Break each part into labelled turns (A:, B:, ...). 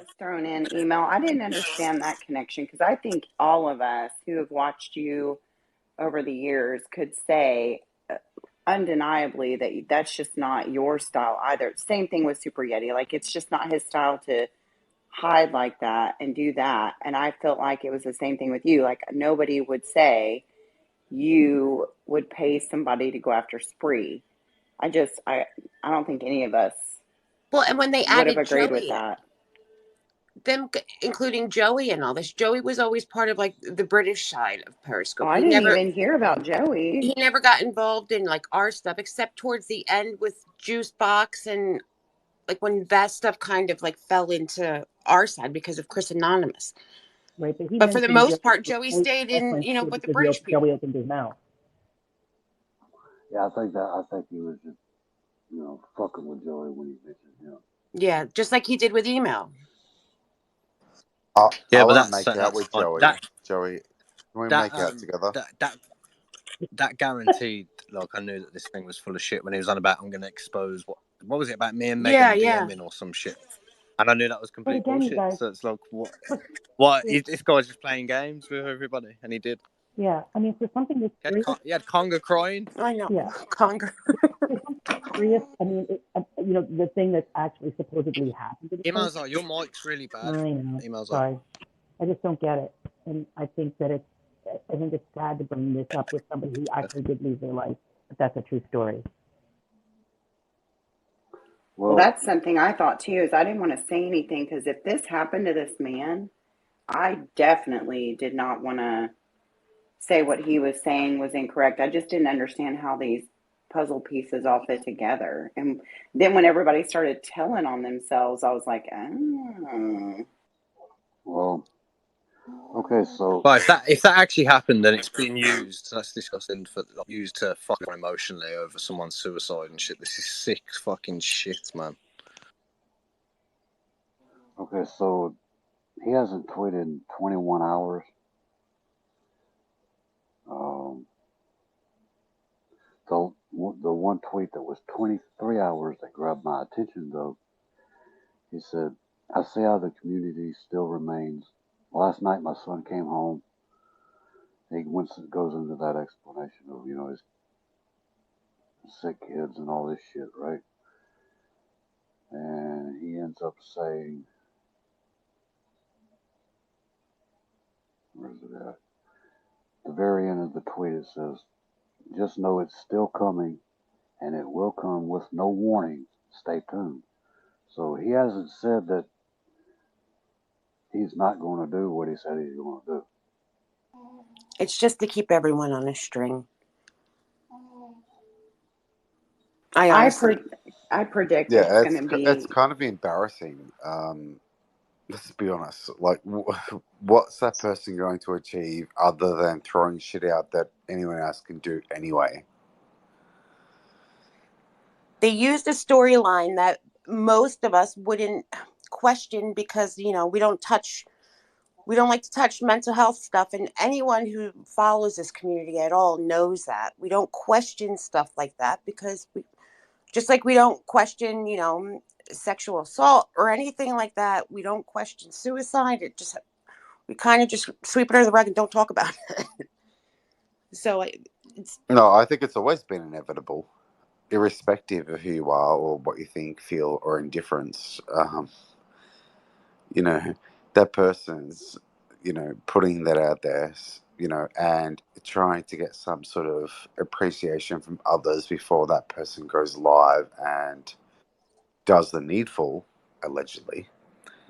A: was thrown in email. I didn't understand that connection because I think all of us who have watched you over the years could say undeniably that that's just not your style either. Same thing with Super Yeti. Like, it's just not his style to hide like that and do that. And I felt like it was the same thing with you. Like, nobody would say you would pay somebody to go after Spree. I don't think any of us
B: Well, and when they
A: would have
B: added
A: agreed with
B: Joey
A: that.
B: them including Joey and all this. Joey was always part of like the British side of
A: Oh,
B: Periscope.
A: I
B: He
A: didn't
B: never
A: even hear about Joey.
B: he never got involved in like our stuff except towards the end with Juice Box and like when that stuff kind of like fell into our side because of Chris Anonymous.
C: Right, but he
B: But for the
C: mentioned
B: most
C: Joey
B: part, Joey stayed in,
C: reference
B: with the
C: because
B: British
C: Joey
B: people.
C: opened his mouth.
D: Yeah, I think he was just, fucking with Joey when he mentioned him.
B: Yeah, just like he did with email.
E: I
F: Yeah, but
E: want to make out
F: that's
E: with
F: fine.
E: Joey. Joey, can we
F: That
E: make out together?
F: that guaranteed. Like, I knew that this thing was full of shit when he was on about I'm going to expose what was it about me and Megan
B: Yeah.
F: DMing or some shit, and I knew that was
C: But
F: complete
C: again, you
F: bullshit.
C: guys,
F: So it's like, what? This guy's just playing games with everybody, and he did.
C: yeah, I mean, for something that's serious,
F: He had Conga crying.
B: I know.
C: yeah,
B: Conger.
C: for something serious, I mean, the thing that actually supposedly happened to the
F: Email's
C: person.
F: like, your mic's really bad.
C: I know.
F: Email's like,
C: Sorry, I just don't get it, and I think it's sad to bring this up with somebody who actually did lose their life, but that's a true story.
A: Well, that's something I thought too, is I didn't want to say anything because if this happened to this man, I definitely did not want to say what he was saying was incorrect. I just didn't understand how these puzzle pieces all fit together. And then when everybody started telling on themselves, I was like, oh.
D: Well, okay, so.
F: well, if that actually happened and it's been used, that's disgusting. Used to fuck on emotionally over someone's suicide and shit. This is sick fucking shit, man.
D: Okay, so he hasn't tweeted in 21 hours. The one tweet that was 23 hours that grabbed my attention, though, he said, I see how the community still remains. Last night my son came home. He goes into that explanation of, his sick kids and all this shit, right? And he ends up saying, where's it at? The very end of the tweet it says, just know it's still coming and it will come with no warning. Stay tuned. So he hasn't said that he's not going to do what he said he's going to do.
B: It's just to keep everyone on a string. I
A: predict
E: Yeah,
A: it's going to
E: it's
A: be.
E: kind of embarrassing. Let's be honest. Like, what's that person going to achieve other than throwing shit out that anyone else can do anyway?
B: They used a storyline that most of us wouldn't question because, we don't like to touch mental health stuff. And anyone who follows this community at all knows that. We don't question stuff like that because just like we don't question, sexual assault or anything like that. We don't question suicide. We kind of just sweep it under the rug and don't talk about it. So
E: No, I think it's always been inevitable, irrespective of who you are or what you think, feel, or indifference. That person's, putting that out there, and trying to get some sort of appreciation from others before that person goes live and does the needful, allegedly.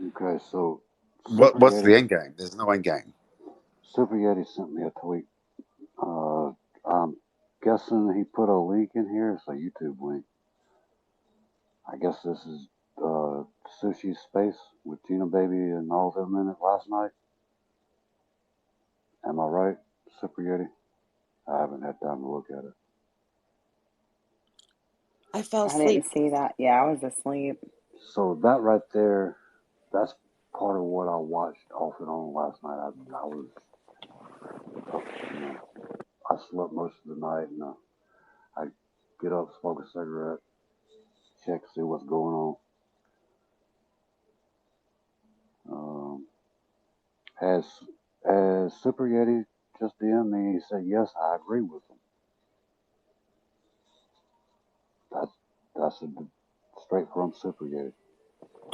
D: Okay, so
E: What's the end game? There's no end game.
D: Super Yeti sent me a tweet. I'm guessing he put a link in here. It's a YouTube link. I guess this is Gimpy Space with Gina Baby and all of them in it last night. Am I right, Super Yeti? I haven't had time to look at it.
B: I fell
A: I
B: asleep.
A: didn't see that. Yeah, I was asleep.
D: So that right there, that's part of what I watched off and on last night. I slept most of the night, and I get up, smoke a cigarette, check, see what's going on. Has Super Yeti just DM'd me? He said, yes, I agree with him. That's a straight from Super Yeti.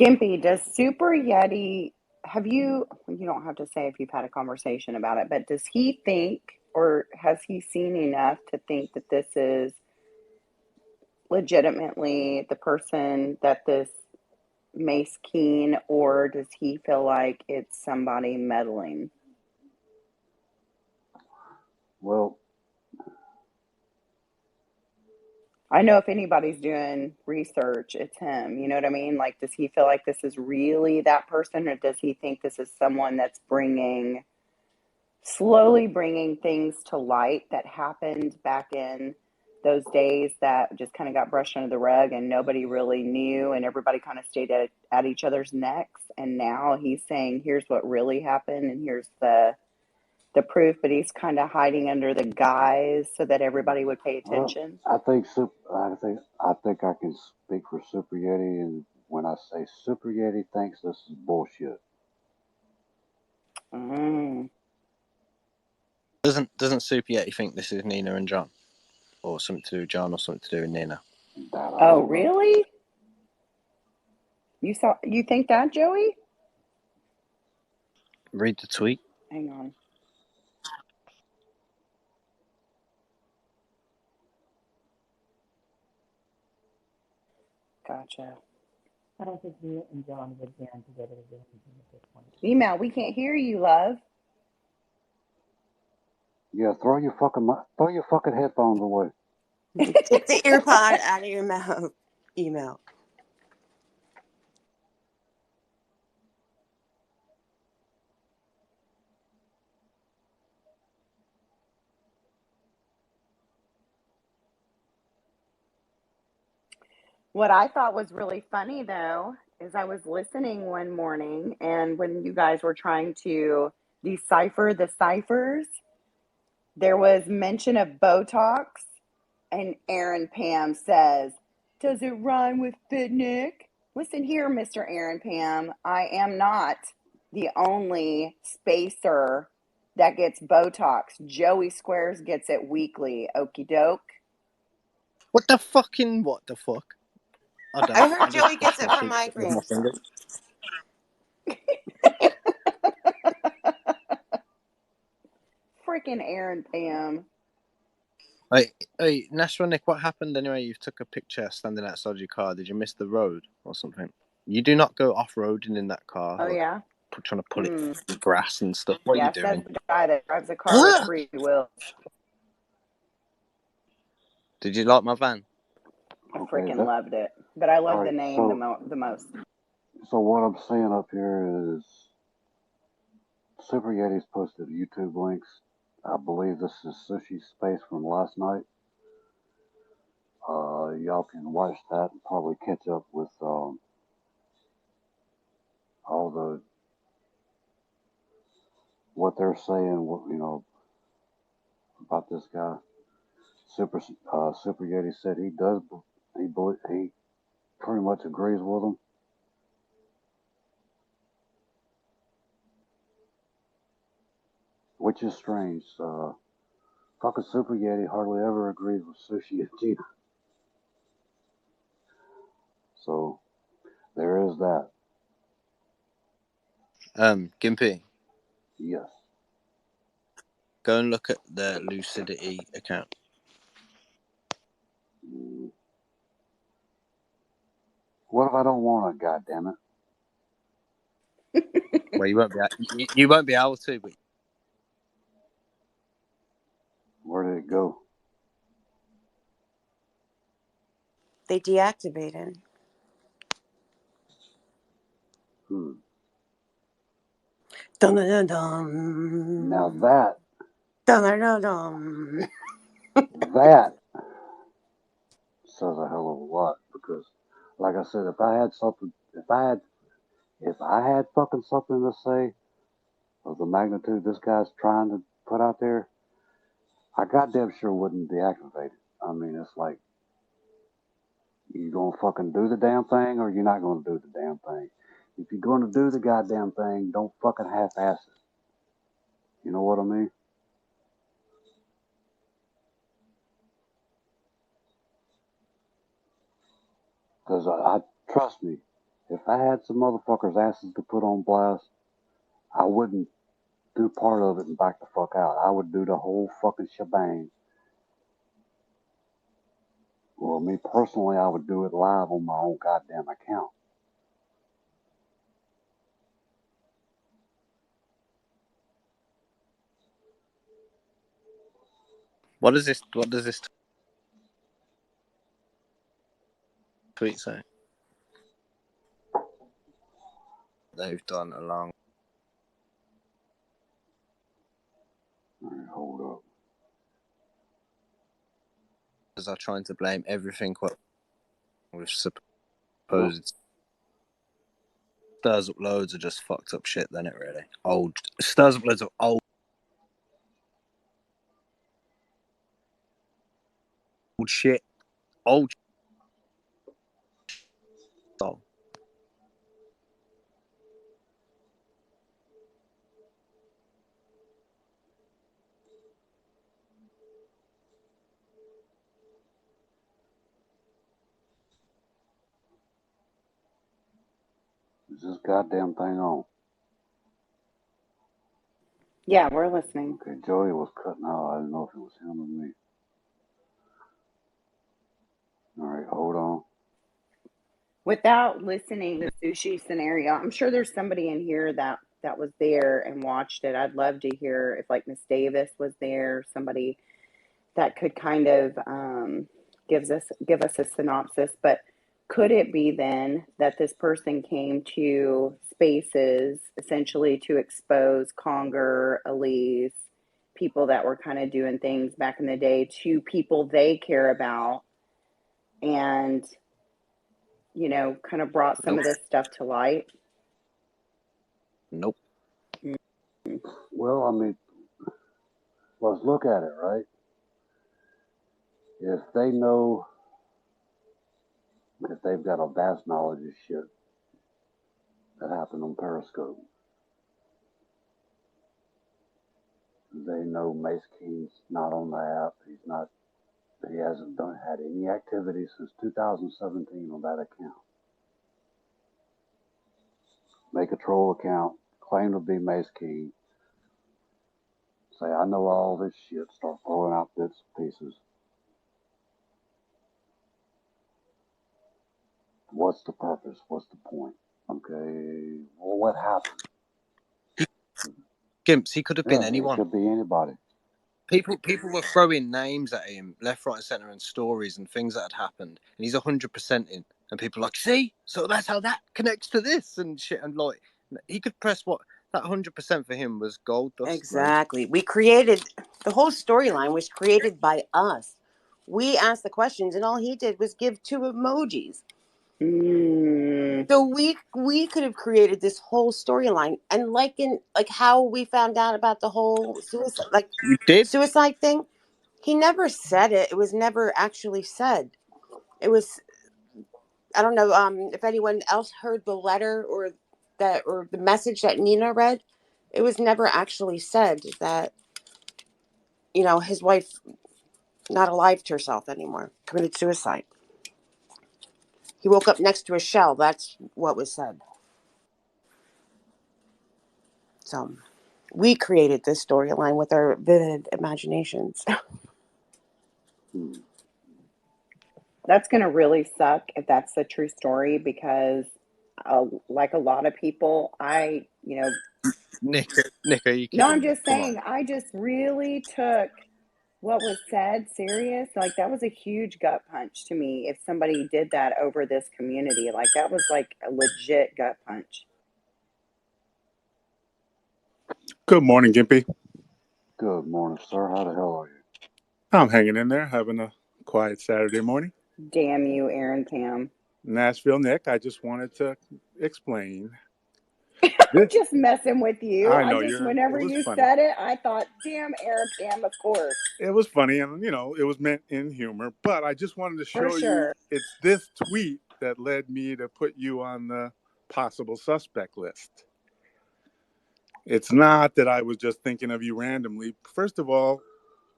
A: Gimpy, does Super Yeti have you don't have to say if you've had a conversation about it, but does he think or has he seen enough to think that this is legitimately the person that this Mace Keen, or does he feel like it's somebody meddling?
D: Well,
A: I know if anybody's doing research, it's him. You know what I mean? Like, does he feel like this is really that person, or does he think this is someone that's slowly bringing things to light that happened back in those days that just kind of got brushed under the rug and nobody really knew and everybody kind of stayed at each other's necks? And now he's saying, here's what really happened and here's the proof, but he's kind of hiding under the guise so that everybody would pay
D: well,
A: attention.
D: I think I can speak for Super Yeti, and when I say Super Yeti thinks this is bullshit.
A: Mm.
F: Doesn't Super Yeti think this is Nina and John, or something to do with John, or something to do with Nina?
D: That I
A: Oh,
D: don't know.
A: really? You think that, Joey?
F: Read the tweet.
A: Hang on. Gotcha.
C: I don't think Mia and John would band together to do anything at this point.
A: Email, we can't hear you, love.
D: Yeah, throw your fucking headphones away.
B: Take the ear pod out of your mouth. Email.
A: What I thought was really funny, though, is I was listening one morning, and when you guys were trying to decipher the ciphers, there was mention of Botox, and Aaron Pam says, does it rhyme with Fitnick? Listen here, Mr. Aaron Pam, I am not the only spacer that gets Botox. Joey Squares gets it weekly. Okie doke.
F: What the fuck? I don't.
B: I heard
F: I just
B: Joey
F: brush
B: gets
F: my
B: it for
F: teeth with my
B: migraines.
F: fingers.
A: Freaking Aaron Pam.
F: Hey, Nashua Nick, what happened anyway? You took a picture standing outside your car. Did you miss the road or something? You do not go off-roading in that car,
A: Oh,
F: like
A: yeah?
F: trying to pull it
A: Mm.
F: through grass and stuff. What are you
A: Yeah, says
F: doing?
A: the guy that drives a car with free will.
F: Did you like my van?
A: I
D: Okay,
A: freaking loved it. But I
D: all
A: love
D: right.
A: the name
D: So
A: the most.
D: what I'm seeing up here is Super Yeti's posted YouTube links. I believe this is Sushi Space from last night. Y'all can watch that and probably catch up with all the what they're saying. About this guy. Super Yeti said he pretty much agrees with him, which is strange. Fucking Super Yeti hardly ever agrees with Sushi and Gina. So there is that.
F: Gimpy,
D: Yes.
F: go and look at the Lucidity account.
D: Mm. What if I don't want it? God damn it!
F: Well, you won't be able to, but
D: Where did it go?
B: They deactivated. Dun dun dun.
D: Now that
B: Dun dun dun.
D: that says a hell of a lot, because, like I said, if I had fucking something to say of the magnitude this guy's trying to put out there, I goddamn sure wouldn't deactivate it. I mean, it's like, you gonna fucking do the damn thing, or you're not gonna do the damn thing. If you're gonna do the goddamn thing, don't fucking half-ass it. You know what I mean? Because I trust me, if I had some motherfuckers' asses to put on blast, I wouldn't do part of it and back the fuck out. I would do the whole fucking shebang. Well, me personally, I would do it live on my own goddamn account.
F: What does this tweet say? They've done along.
D: All right, hold up.
F: Because are trying to blame everything with
D: Well,
F: supposed stirs up loads of just fucked up shit. Then it really stirs up loads of old shit, old stuff.
D: is this goddamn thing on?
A: Yeah, we're listening.
D: Okay, Joey was cutting out. I didn't know if it was him or me. All right, hold on.
A: Without listening to Sushi scenario, I'm sure there's somebody in here that was there and watched it. I'd love to hear if like Miss Davis was there, somebody that could kind of give us a synopsis. But could it be then that this person came to Spaces essentially to expose Conger, Elise, people that were kind of doing things back in the day to people they care about, and kind of brought some
F: Nope.
A: of this stuff to light?
F: Nope.
D: Well, I mean, let's look at it, right? If they know, if they've got a vast knowledge of shit that happened on Periscope, they know Mace King's not on the app. He hasn't had any activity since 2017 on that account. Make a troll account, claim to be Mace King, say, I know all this shit, start throwing out bits and pieces. What's the purpose? What's the point? Okay, well, what happened?
F: Gimps, he could have been
D: Yeah, it
F: anyone.
D: could be anybody.
F: People were throwing names at him left, right, and centre, and stories and things that had happened, and he's 100% in. And people are like, see, so that's how that connects to this and shit. And like, he could press what that 100% for him was gold dust.
B: Exactly. We created the whole storyline was created by us. We asked the questions, and all he did was give 2 emojis. So we could have created this whole storyline, and like how we found out about the whole suicide thing. He never said it. It was never actually said. It was, I don't know if anyone else heard the letter or the message that Nina read. It was never actually said that his wife not alive to herself anymore, committed suicide. He woke up next to a shell. That's what was said. So we created this storyline with our vivid imaginations.
A: That's going to really suck if that's a true story, because like a lot of people,
F: Nick, are you kidding
A: no, I'm
F: me?
A: just
F: Come
A: saying,
F: on.
A: I just really took what was said serious. Like, that was a huge gut punch to me if somebody did that over this community. Like, that was like a legit gut punch.
G: Good morning, Gimpy.
D: Good morning, sir. How the hell are you?
G: I'm hanging in there, having a quiet Saturday morning.
A: Damn you, Aaron Pam.
G: Nashville Nick, I just wanted to explain.
A: Just messing with you.
G: I know it
A: Whenever
G: was
A: you
G: funny.
A: said it, I thought, damn, Aaron Pam, of course.
G: It was funny, and it was meant in humor. But I just wanted to
A: For
G: show you
A: sure.
G: it's this tweet that led me to put you on the possible suspect list. It's not that I was just thinking of you randomly. First of all,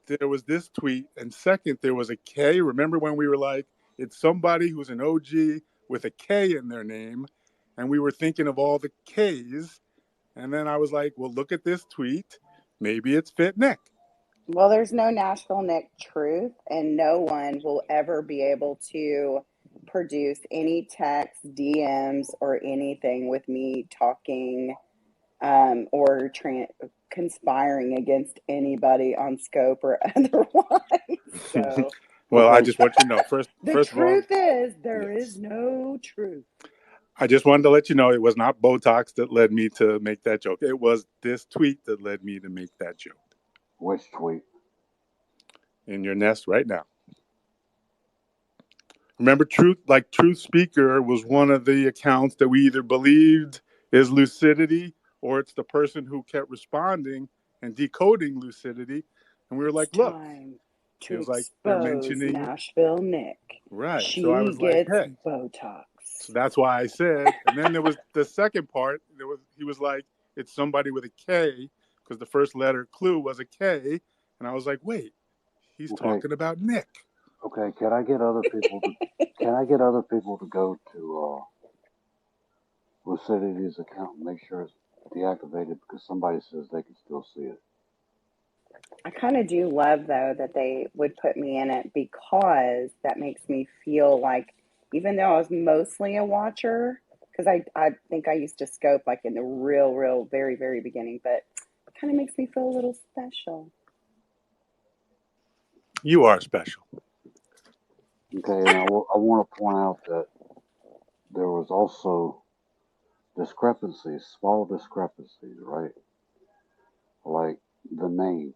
G: there was this tweet, and second, there was a K. Remember when we were like, it's somebody who's an OG with a K in their name, and we were thinking of all the Ks, and then I was like, well, look at this tweet. Maybe it's Fit Nick.
A: Well, there's no Nashville Nick truth, and no one will ever be able to produce any text, DMs, or anything with me talking or conspiring against anybody on scope or otherwise. So
G: Well, I
D: Okay,
G: just want you to know,
A: the
G: first of all,
A: truth is, there is
G: yes.
A: no truth.
G: I just wanted to let you know it was not Botox that led me to make that joke. It was this tweet that led me to make that joke.
D: which tweet?
G: In your nest right now. Remember, Truth Speaker was one of the accounts that we either believed is lucidity or it's the person who kept responding and decoding lucidity. And we were
A: It's
G: like, look,
A: time
G: it
A: to
G: was like they're
A: expose
G: mentioning,
A: Nashville Nick.
G: right. So I
A: She
G: was like,
A: gets
G: hey.
A: Botox.
G: So that's why I said, and then there was the second part. He was like, it's somebody with a K because the first letter clue was a K. And I was like, wait, he's
D: Okay,
G: talking about Nick.
D: okay. Can I get other people to? Can I get other people to go to Lucidity's account and make sure it's deactivated because somebody says they can still see it.
A: I kind of do love, though, that they would put me in it because that makes me feel like, even though I was mostly a watcher, because I think I used to scope like in the real, very, very beginning, but it kind of makes me feel a little special.
G: You are special.
D: Okay, and I want to point out that there was also discrepancies, small discrepancies, right? Like the name,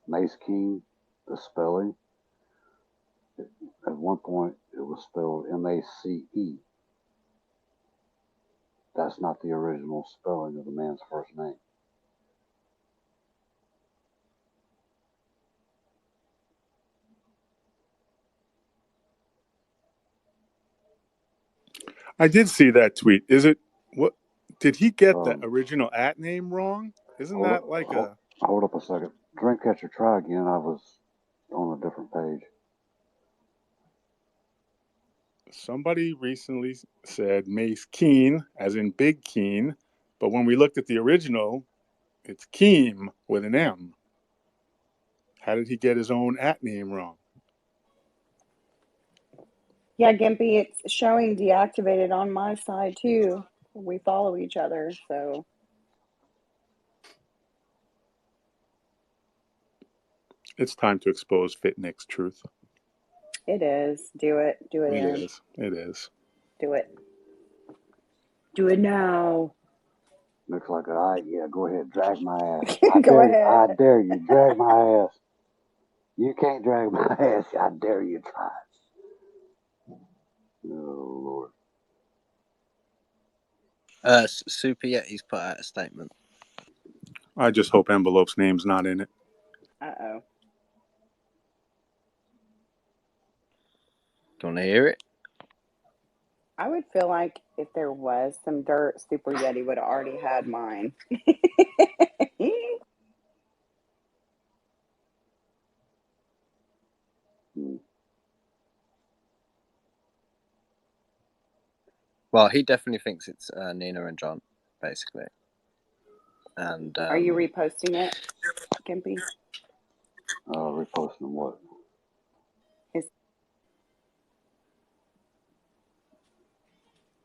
D: Mace King, the spelling. At one point, it was spelled M-A-C-E. That's not the original spelling of the man's first name.
G: I did see that tweet. Is it what? Did he get the
D: Um,
G: original at name wrong? Isn't
D: hold up,
G: that like
D: hold,
G: a
D: hold up a second. Dreamcatcher, try again. I was on a different page.
G: somebody recently said Mace Keen, as in Big Keen, but when we looked at the original, it's Keem with an M. How did he get his own at name wrong?
A: Yeah, Gimpy, it's showing deactivated on my side too. We follow each other, so
G: It's time to expose Fit Nick's truth.
A: it is. Do it. Do it
G: It
A: in.
G: is. It is.
A: Do it. Do it now.
D: Looks like yeah, go ahead, drag my ass.
A: Go ahead.
D: I dare you, drag my ass. You can't drag my ass. I dare you try. Oh Lord.
F: Super Yeti's put out a statement.
G: I just hope Envelope's name's not in it.
A: Uh-oh.
F: Do you want to hear it?
A: I would feel like if there was some dirt, Super Yeti would have already had mine.
F: Well, he definitely thinks it's Nina and John, basically. And
A: Are you reposting it, Gimpy?
D: Reposting what?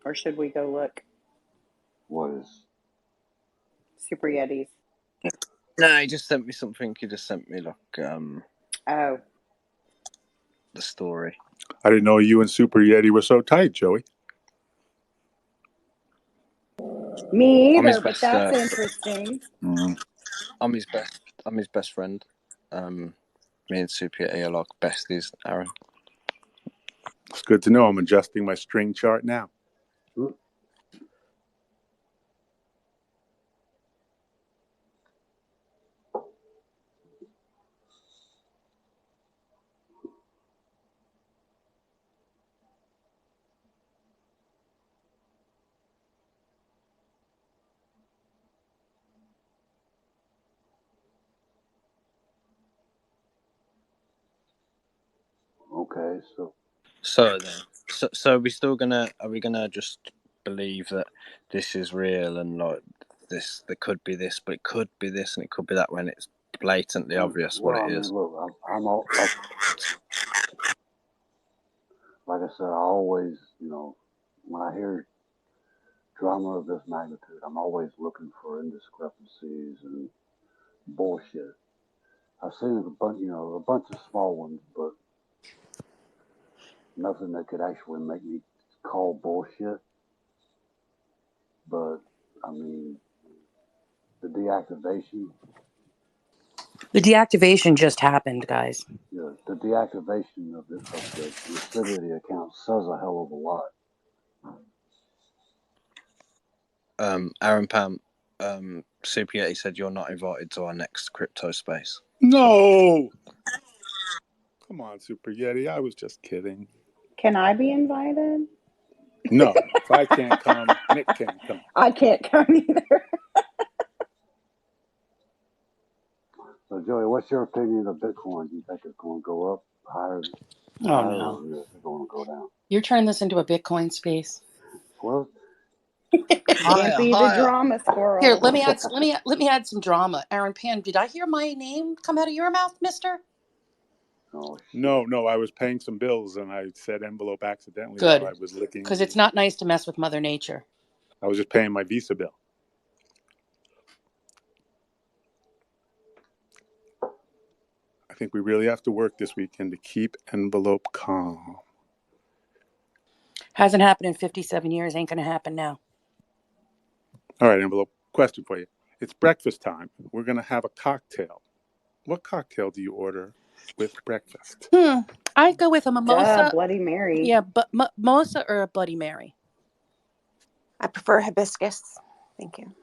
A: Or should we go look?
D: What is?
A: Super Yetis.
F: no, he just sent me something. He just sent me
A: Oh,
F: the story.
G: I didn't know you and Super Yeti were so tight, Joey.
A: me either, but that's interesting.
F: I'm his best. I'm his best friend. Me and Super Yeti are like besties, Aaron.
G: It's good to know. I'm adjusting my string chart now.
D: Okay,
F: So then, so are we gonna just believe that this is real and like this? There could be this, but it could be this, and it could be that when it's blatantly obvious what
D: well,
F: it
D: I mean,
F: is.
D: look, I'm all, like I said, I always, when I hear drama of this magnitude, I'm always looking for indiscrepancies and bullshit. I've seen a bunch of small ones, but nothing that could actually make me call bullshit. But I mean, the deactivation,
H: The deactivation just happened, guys.
D: the deactivation of the Lucidity account says a hell of a lot.
F: Aaron Pam, Super Yeti said you're not invited to our next crypto space.
G: No. Come on, Super Yeti. I was just kidding.
A: Can I be invited?
G: No. If I can't come, Nick can't come.
A: I can't come either.
D: So, Joey, what's your opinion of Bitcoin? Do you think it's going to go up higher,
H: Oh no.
D: or is it going to go down?
H: You're turning this into a Bitcoin space.
D: Well,
A: Gimpy the drama
H: Here,
A: squirrel.
H: let me add some drama. Aaron Pam, did I hear my name come out of your mouth, mister?
D: oh, shit.
G: No. I was paying some bills and I said envelope accidentally
H: Good.
G: while I was licking.
H: Because it's not nice to mess with Mother Nature.
G: I was just paying my Visa bill. I think we really have to work this weekend to keep envelope calm.
H: Hasn't happened in 57 years. Ain't going to happen now.
G: All right, envelope. Question for you. It's breakfast time. We're going to have a cocktail. What cocktail do you order with breakfast?
H: I'd go with a mimosa.
A: Duh, Bloody Mary.
H: Yeah, but mimosa or a Bloody Mary.
B: I prefer hibiscus. Thank you.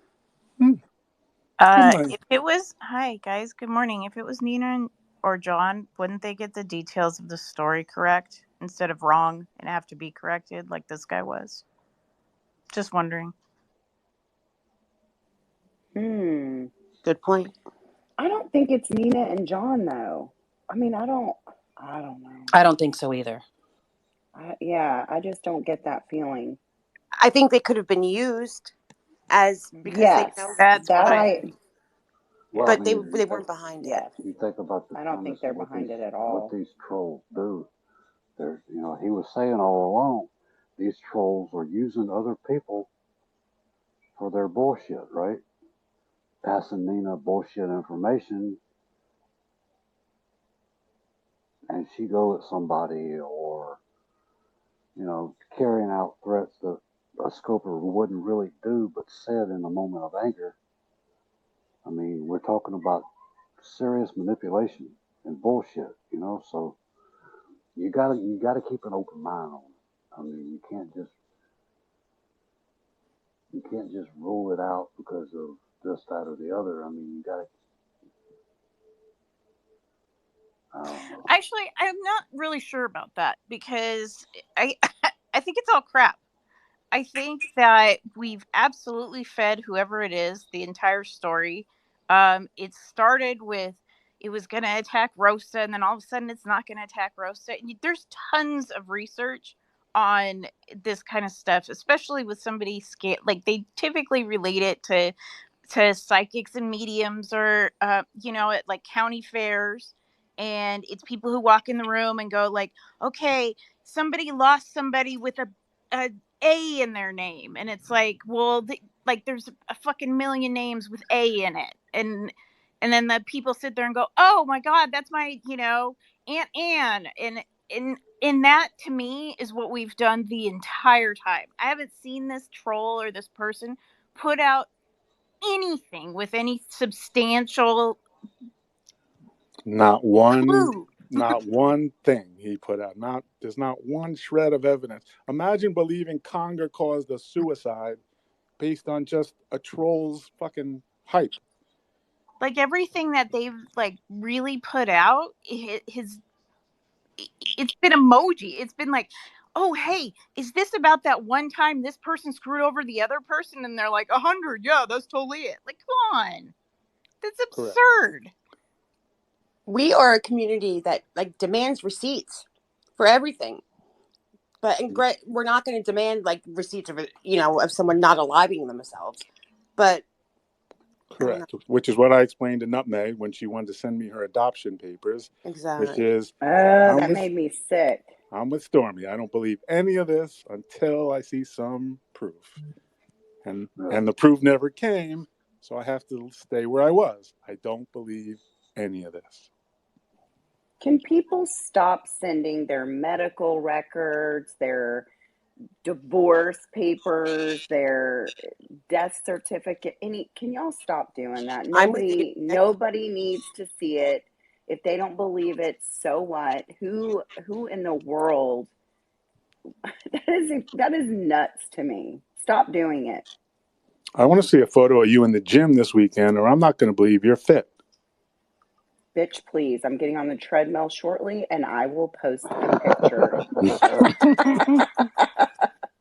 G: Good
I: If it was, hi guys, good morning. If it was Nina or John, wouldn't they get the details of the story correct instead of wrong and have to be corrected like this guy was? Just wondering.
B: Good point.
A: I don't think it's Nina and John though. I mean, I don't know.
H: I don't think so either.
A: I just don't get that feeling.
B: I think they could have been used as because
A: Yes,
B: they know
I: That's
A: that
I: what
A: I.
B: but
D: Well, I mean,
B: they weren't behind
A: Yes,
B: it.
D: you think about the
A: I don't
D: premise
A: think they're
D: of
A: behind it at
D: what
A: all.
D: these trolls do. They're, he was saying all along, these trolls are using other people for their bullshit, right? Passing Nina bullshit information, and she go at somebody, or carrying out threats that a scoper wouldn't really do, but said in a moment of anger. I mean, we're talking about serious manipulation and bullshit, So you gotta keep an open mind on it. I mean, you can't just rule it out because of this, that, or the other. I mean, you gotta. I don't know.
I: Actually, I'm not really sure about that because I I think it's all crap. I think that we've absolutely fed whoever it is the entire story. It started with it was going to attack Rosa, and then all of a sudden it's not going to attack Rosa. And there's tons of research on this kind of stuff, especially with somebody scared. Like they typically relate it to psychics and mediums, or at like county fairs, and it's people who walk in the room and go like, okay, somebody lost somebody with a in their name, and it's like, well, like there's a fucking million names with A in it, and then the people sit there and go, oh my god, that's my Aunt Anne, and that to me is what we've done the entire time. I haven't seen this troll or this person put out anything with any substantial
G: Not one
I: clue.
G: Not one thing he put out. There's not one shred of evidence. Imagine believing Conger caused a suicide based on just a troll's fucking hype.
I: Like everything that they've like really put out, it's been emoji. It's been like, oh hey, is this about that one time this person screwed over the other person? And they're like, 100, yeah, that's totally it. Like, come on, that's absurd.
B: We are a community that like demands receipts for everything. But and we're not going to demand like receipts of of someone not aliving themselves. But
G: Correct. Which is what I explained to Nutmeg when she wanted to send me her adoption papers.
B: exactly.
G: Which is,
A: that made me sick.
G: I'm with Stormy. I don't believe any of this until I see some proof. And the proof never came, so I have to stay where I was. I don't believe any of this.
A: Can people stop sending their medical records, their divorce papers, their death certificate? Can y'all stop doing that? Nobody needs to see it. If they don't believe it, so what? Who in the world? That is nuts to me. Stop doing it.
G: I want to see a photo of you in the gym this weekend, or I'm not going to believe you're fit.
A: Bitch, please. I'm getting on the treadmill shortly, and I will post a picture.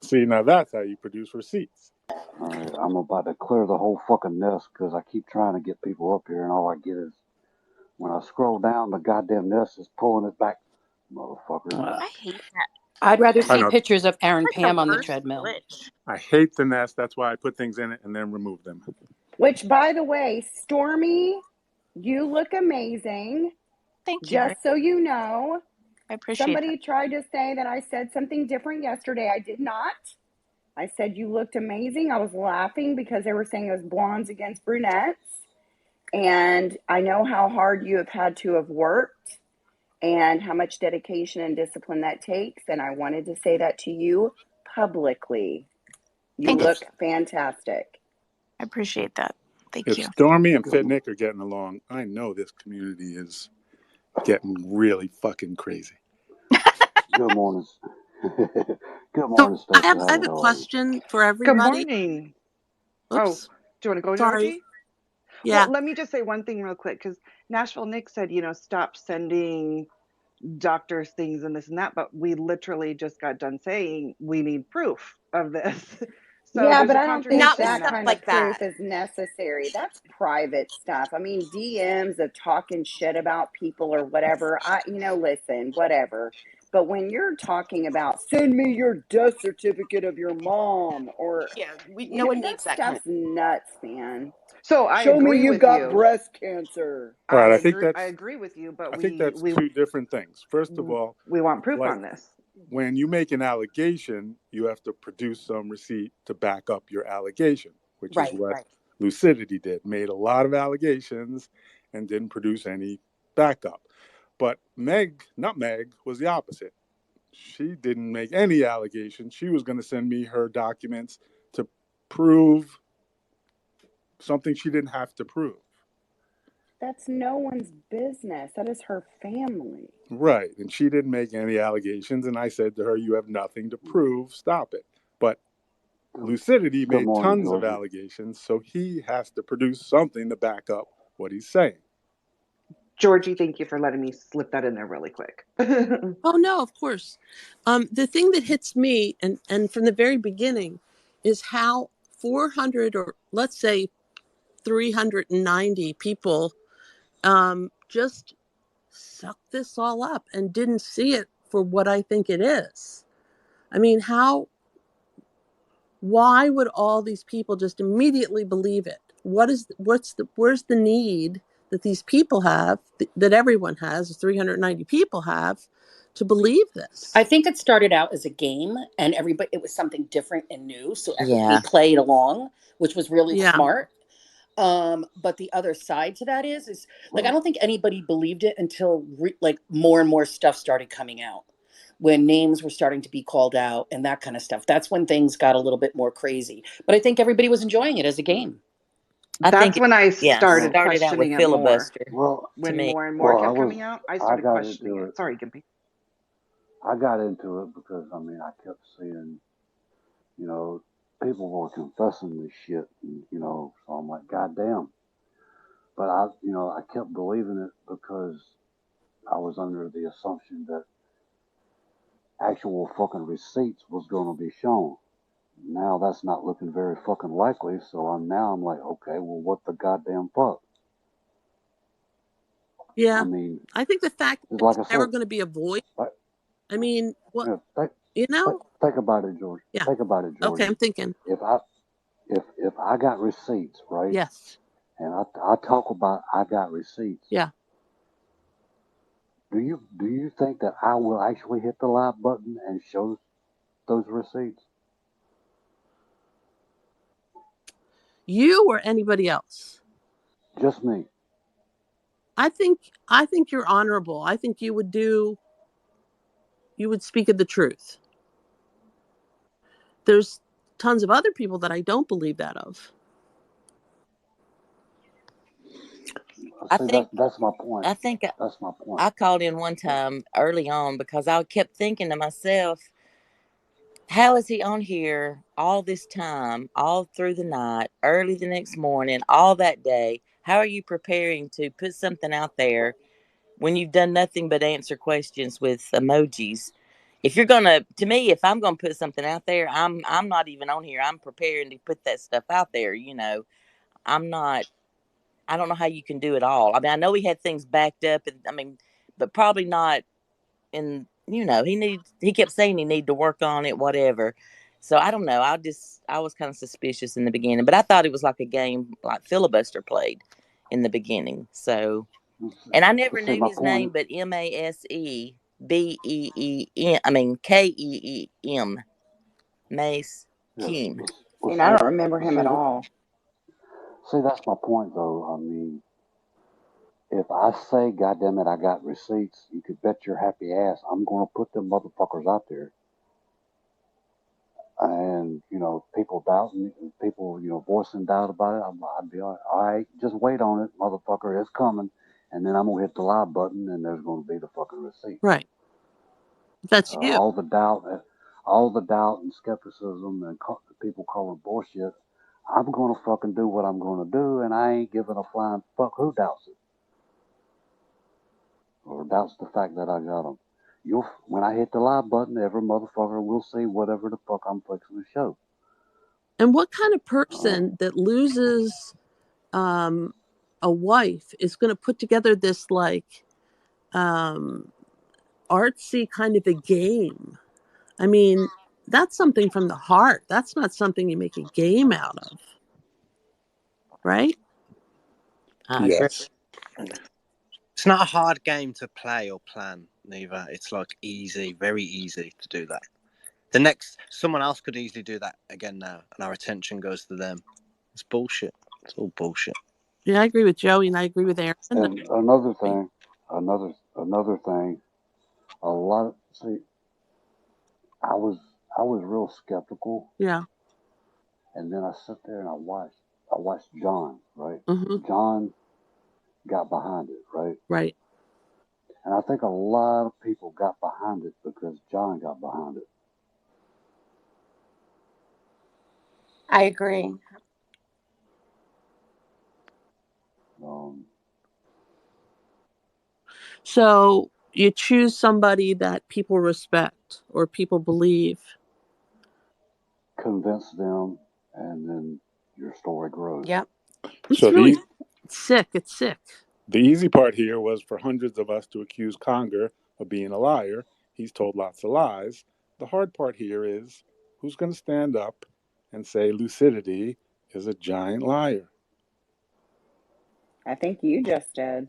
G: See, now that's how you produce receipts.
D: All right, I'm about to clear the whole fucking nest because I keep trying to get people up here, and all I get is when I scroll down, the goddamn nest is pulling it back, motherfucker.
I: I hate that.
H: I'd rather see
G: know.
H: pictures of Aaron
I: That's
H: Pam
I: the
H: on the
I: worst
H: treadmill.
I: glitch.
G: I hate the nest. That's why I put things in it and then remove them.
A: Which, by the way, Stormy, you look amazing.
I: Thank you.
A: Just so you know,
I: I appreciate
A: somebody
I: that.
A: tried to say that I said something different yesterday. I did not. I said you looked amazing. I was laughing because they were saying it was blondes against brunettes. And I know how hard you have had to have worked and how much dedication and discipline that takes. And I wanted to say that to you publicly. You look fantastic.
I: I appreciate that. Thank
G: If
I: you.
G: Stormy and Fit Nick are getting along, I know this community is getting really fucking crazy.
D: Good morning. Good
J: So
D: morning,
J: I
D: Stacey.
J: have a question for
K: Good
J: everybody.
K: morning.
J: Oops,
K: Oh, do you want to go,
J: sorry.
K: Georgie?
J: Yeah.
K: Well, let me just say one thing real quick, because Nashville Nick said, stop sending doctors things and this and that, but we literally just got done saying we need proof of this. So
A: Yeah,
K: there's
A: but
K: a
A: I don't think
B: Not with
K: contradiction
A: that
B: stuff
K: there.
A: kind of
B: like
A: proof
B: that.
A: is necessary. That's private stuff. I mean, DMs of talking shit about people or whatever. Listen, whatever. But when you're talking about send me your death certificate of your mom or
B: Yeah, no one
A: that
B: needs that kind
A: stuff's
B: of.
A: nuts, man.
K: So I
A: Show me
K: agree
A: you
K: with
A: got
K: you.
A: breast cancer.
G: All right,
K: I agree with you, but
G: I think that's
K: we
G: two different things. First of all,
K: want proof
G: like
K: on this.
G: when you make an allegation, you have to produce some receipt to back up your allegation, which is what Lucidity did. Made a lot of allegations and didn't produce any backup. But Nutmeg was the opposite. She didn't make any allegations. She was going to send me her documents to prove something she didn't have to prove.
A: That's no one's business. That is her family.
G: Right. And she didn't make any allegations. And I said to her, you have nothing to prove. Stop it. But Lucidity made tons of allegations. So he has to produce something to back up what he's saying.
K: Georgie, thank you for letting me slip that in there really quick.
J: Oh, no, of course. The thing that hits me, and from the very beginning, is how 400 or let's say 390 people just sucked this all up and didn't see it for what I think it is. I mean, why would all these people just immediately believe it? Where's the need that these people have, that everyone has, 390 people have, to believe this?
H: I think it started out as a game, and it was something different and new, so everybody played along, which was really smart. But the other side to that is like, I don't think anybody believed it until more and more stuff started coming out, when names were starting to be called out and that kind of stuff. That's when things got a little bit more crazy. But I think everybody was enjoying it as a game.
K: That's when I started
L: out
K: questioning
L: with
K: it
L: filibuster.
K: more. When
L: me.
K: more and more kept coming out, I started questioning it. Sorry, Gimpy.
D: I got into it because, I kept seeing, people were confessing this shit, and, so I'm like, God damn. But I kept believing it because I was under the assumption that actual fucking receipts was going to be shown. Now that's not looking very fucking likely, so I'm like, okay, well, what the goddamn fuck?
J: Yeah, I think the fact that
D: like
J: it's never going to be avoided I mean, what,
D: Yeah,
J: you know?
D: think about it, George.
J: Yeah.
D: Think about it,
J: Okay,
D: Georgie.
J: I'm thinking.
D: If I got receipts, right?
J: Yes.
D: And I talk about I got receipts.
J: Yeah.
D: Do you think that I will actually hit the live button and show those receipts?
J: You or anybody else?
D: Just me.
J: I think you're honorable. I think you would speak of the truth. There's tons of other people that I don't believe that of.
L: I
D: See,
L: think
D: that's my point.
L: I think
D: That's my point.
L: I called in one time early on because I kept thinking to myself, how is he on here all this time, all through the night, early the next morning, all that day? How are you preparing to put something out there when you've done nothing but answer questions with emojis? If you're gonna, to me, if I'm gonna put something out there, I'm not even on here. I'm preparing to put that stuff out there. I'm not. I don't know how you can do it all. I mean, I know he had things backed up, and I mean, but probably not. And he kept saying he needed to work on it, whatever. So I don't know. I was kind of suspicious in the beginning, but I thought it was like a game like filibuster played in the beginning. So, and I never
D: See,
L: knew
D: my
L: his
D: point.
L: name, but Masebeem. I mean Keem. Mace
D: Yeah.
L: Keem.
A: See, and I don't remember him at all.
D: See, that's my point, though. I mean, if I say, "God damn it, I got receipts," you could bet your happy ass I'm going to put them motherfuckers out there. And people doubting, people voicing doubt about it. I'd be all right. Just wait on it, motherfucker. It's coming, and then I'm gonna hit the live button, and there's gonna be the fucking receipts.
J: Right. That's you.
D: All the doubt and skepticism, and people calling bullshit. I'm gonna fucking do what I'm gonna do, and I ain't giving a flying fuck who doubts it or doubts the fact that I got them. When I hit the live button, every motherfucker will see whatever the fuck I'm fixing to show.
J: And what kind of person that loses a wife is going to put together this like artsy kind of a game? I mean, that's something from the heart. That's not something you make a game out of, right?
L: I agree.
G: Yes.
F: It's not a hard game to play or plan, neither. It's like easy, very easy to do that. Someone else could easily do that again now, and our attention goes to them. It's bullshit. It's all bullshit.
J: Yeah, I agree with Joey, and I agree with Aaron.
D: And another thing, a lot. See, I was I was real skeptical,
J: Yeah.
D: and then I sat there and I watched John, right?
J: Mm-hmm.
D: John got behind it, right?
J: Right.
D: And I think a lot of people got behind it because John got behind it.
B: I agree.
D: Um,
J: So you choose somebody that people respect or people believe.
D: convince them, and then your story grows.
B: Yep.
J: It's
G: So
J: really sick. It's sick.
G: the easy part here was for hundreds of us to accuse Conger of being a liar. He's told lots of lies. The hard part here is who's going to stand up and say lucidity is a giant liar?
A: I think you just did.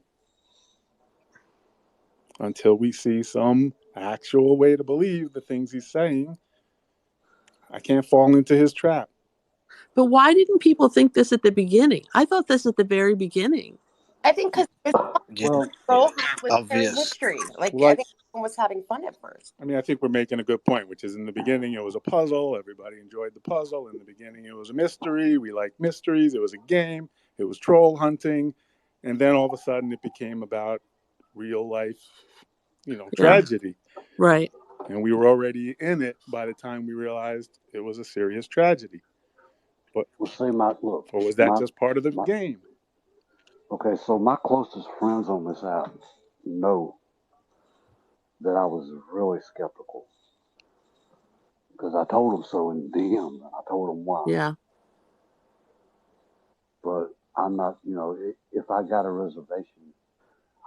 G: Until we see some actual way to believe the things he's saying, I can't fall into his trap.
J: But why didn't people think this at the beginning? I thought this at the very beginning.
B: I think because it's
F: Yeah,
D: Well,
B: roll
F: it's
B: with Harry
F: obvious.
B: history. Like I
G: Like,
B: think everyone was having fun at first.
G: I mean, I think we're making a good point, which is in the beginning it was a puzzle. Everybody enjoyed the puzzle. In the beginning it was a mystery. We liked mysteries. It was a game. It was troll hunting. And then all of a sudden it became about real life,
J: Yeah.
G: tragedy.
J: Right.
G: And we were already in it by the time we realized it was a serious tragedy. But
D: see,
G: or was that just part of the game?
D: okay, so my closest friends on this app know that I was really skeptical because I told them so in DM, and I told them why.
J: Yeah.
D: But I'm not, if I got a reservation,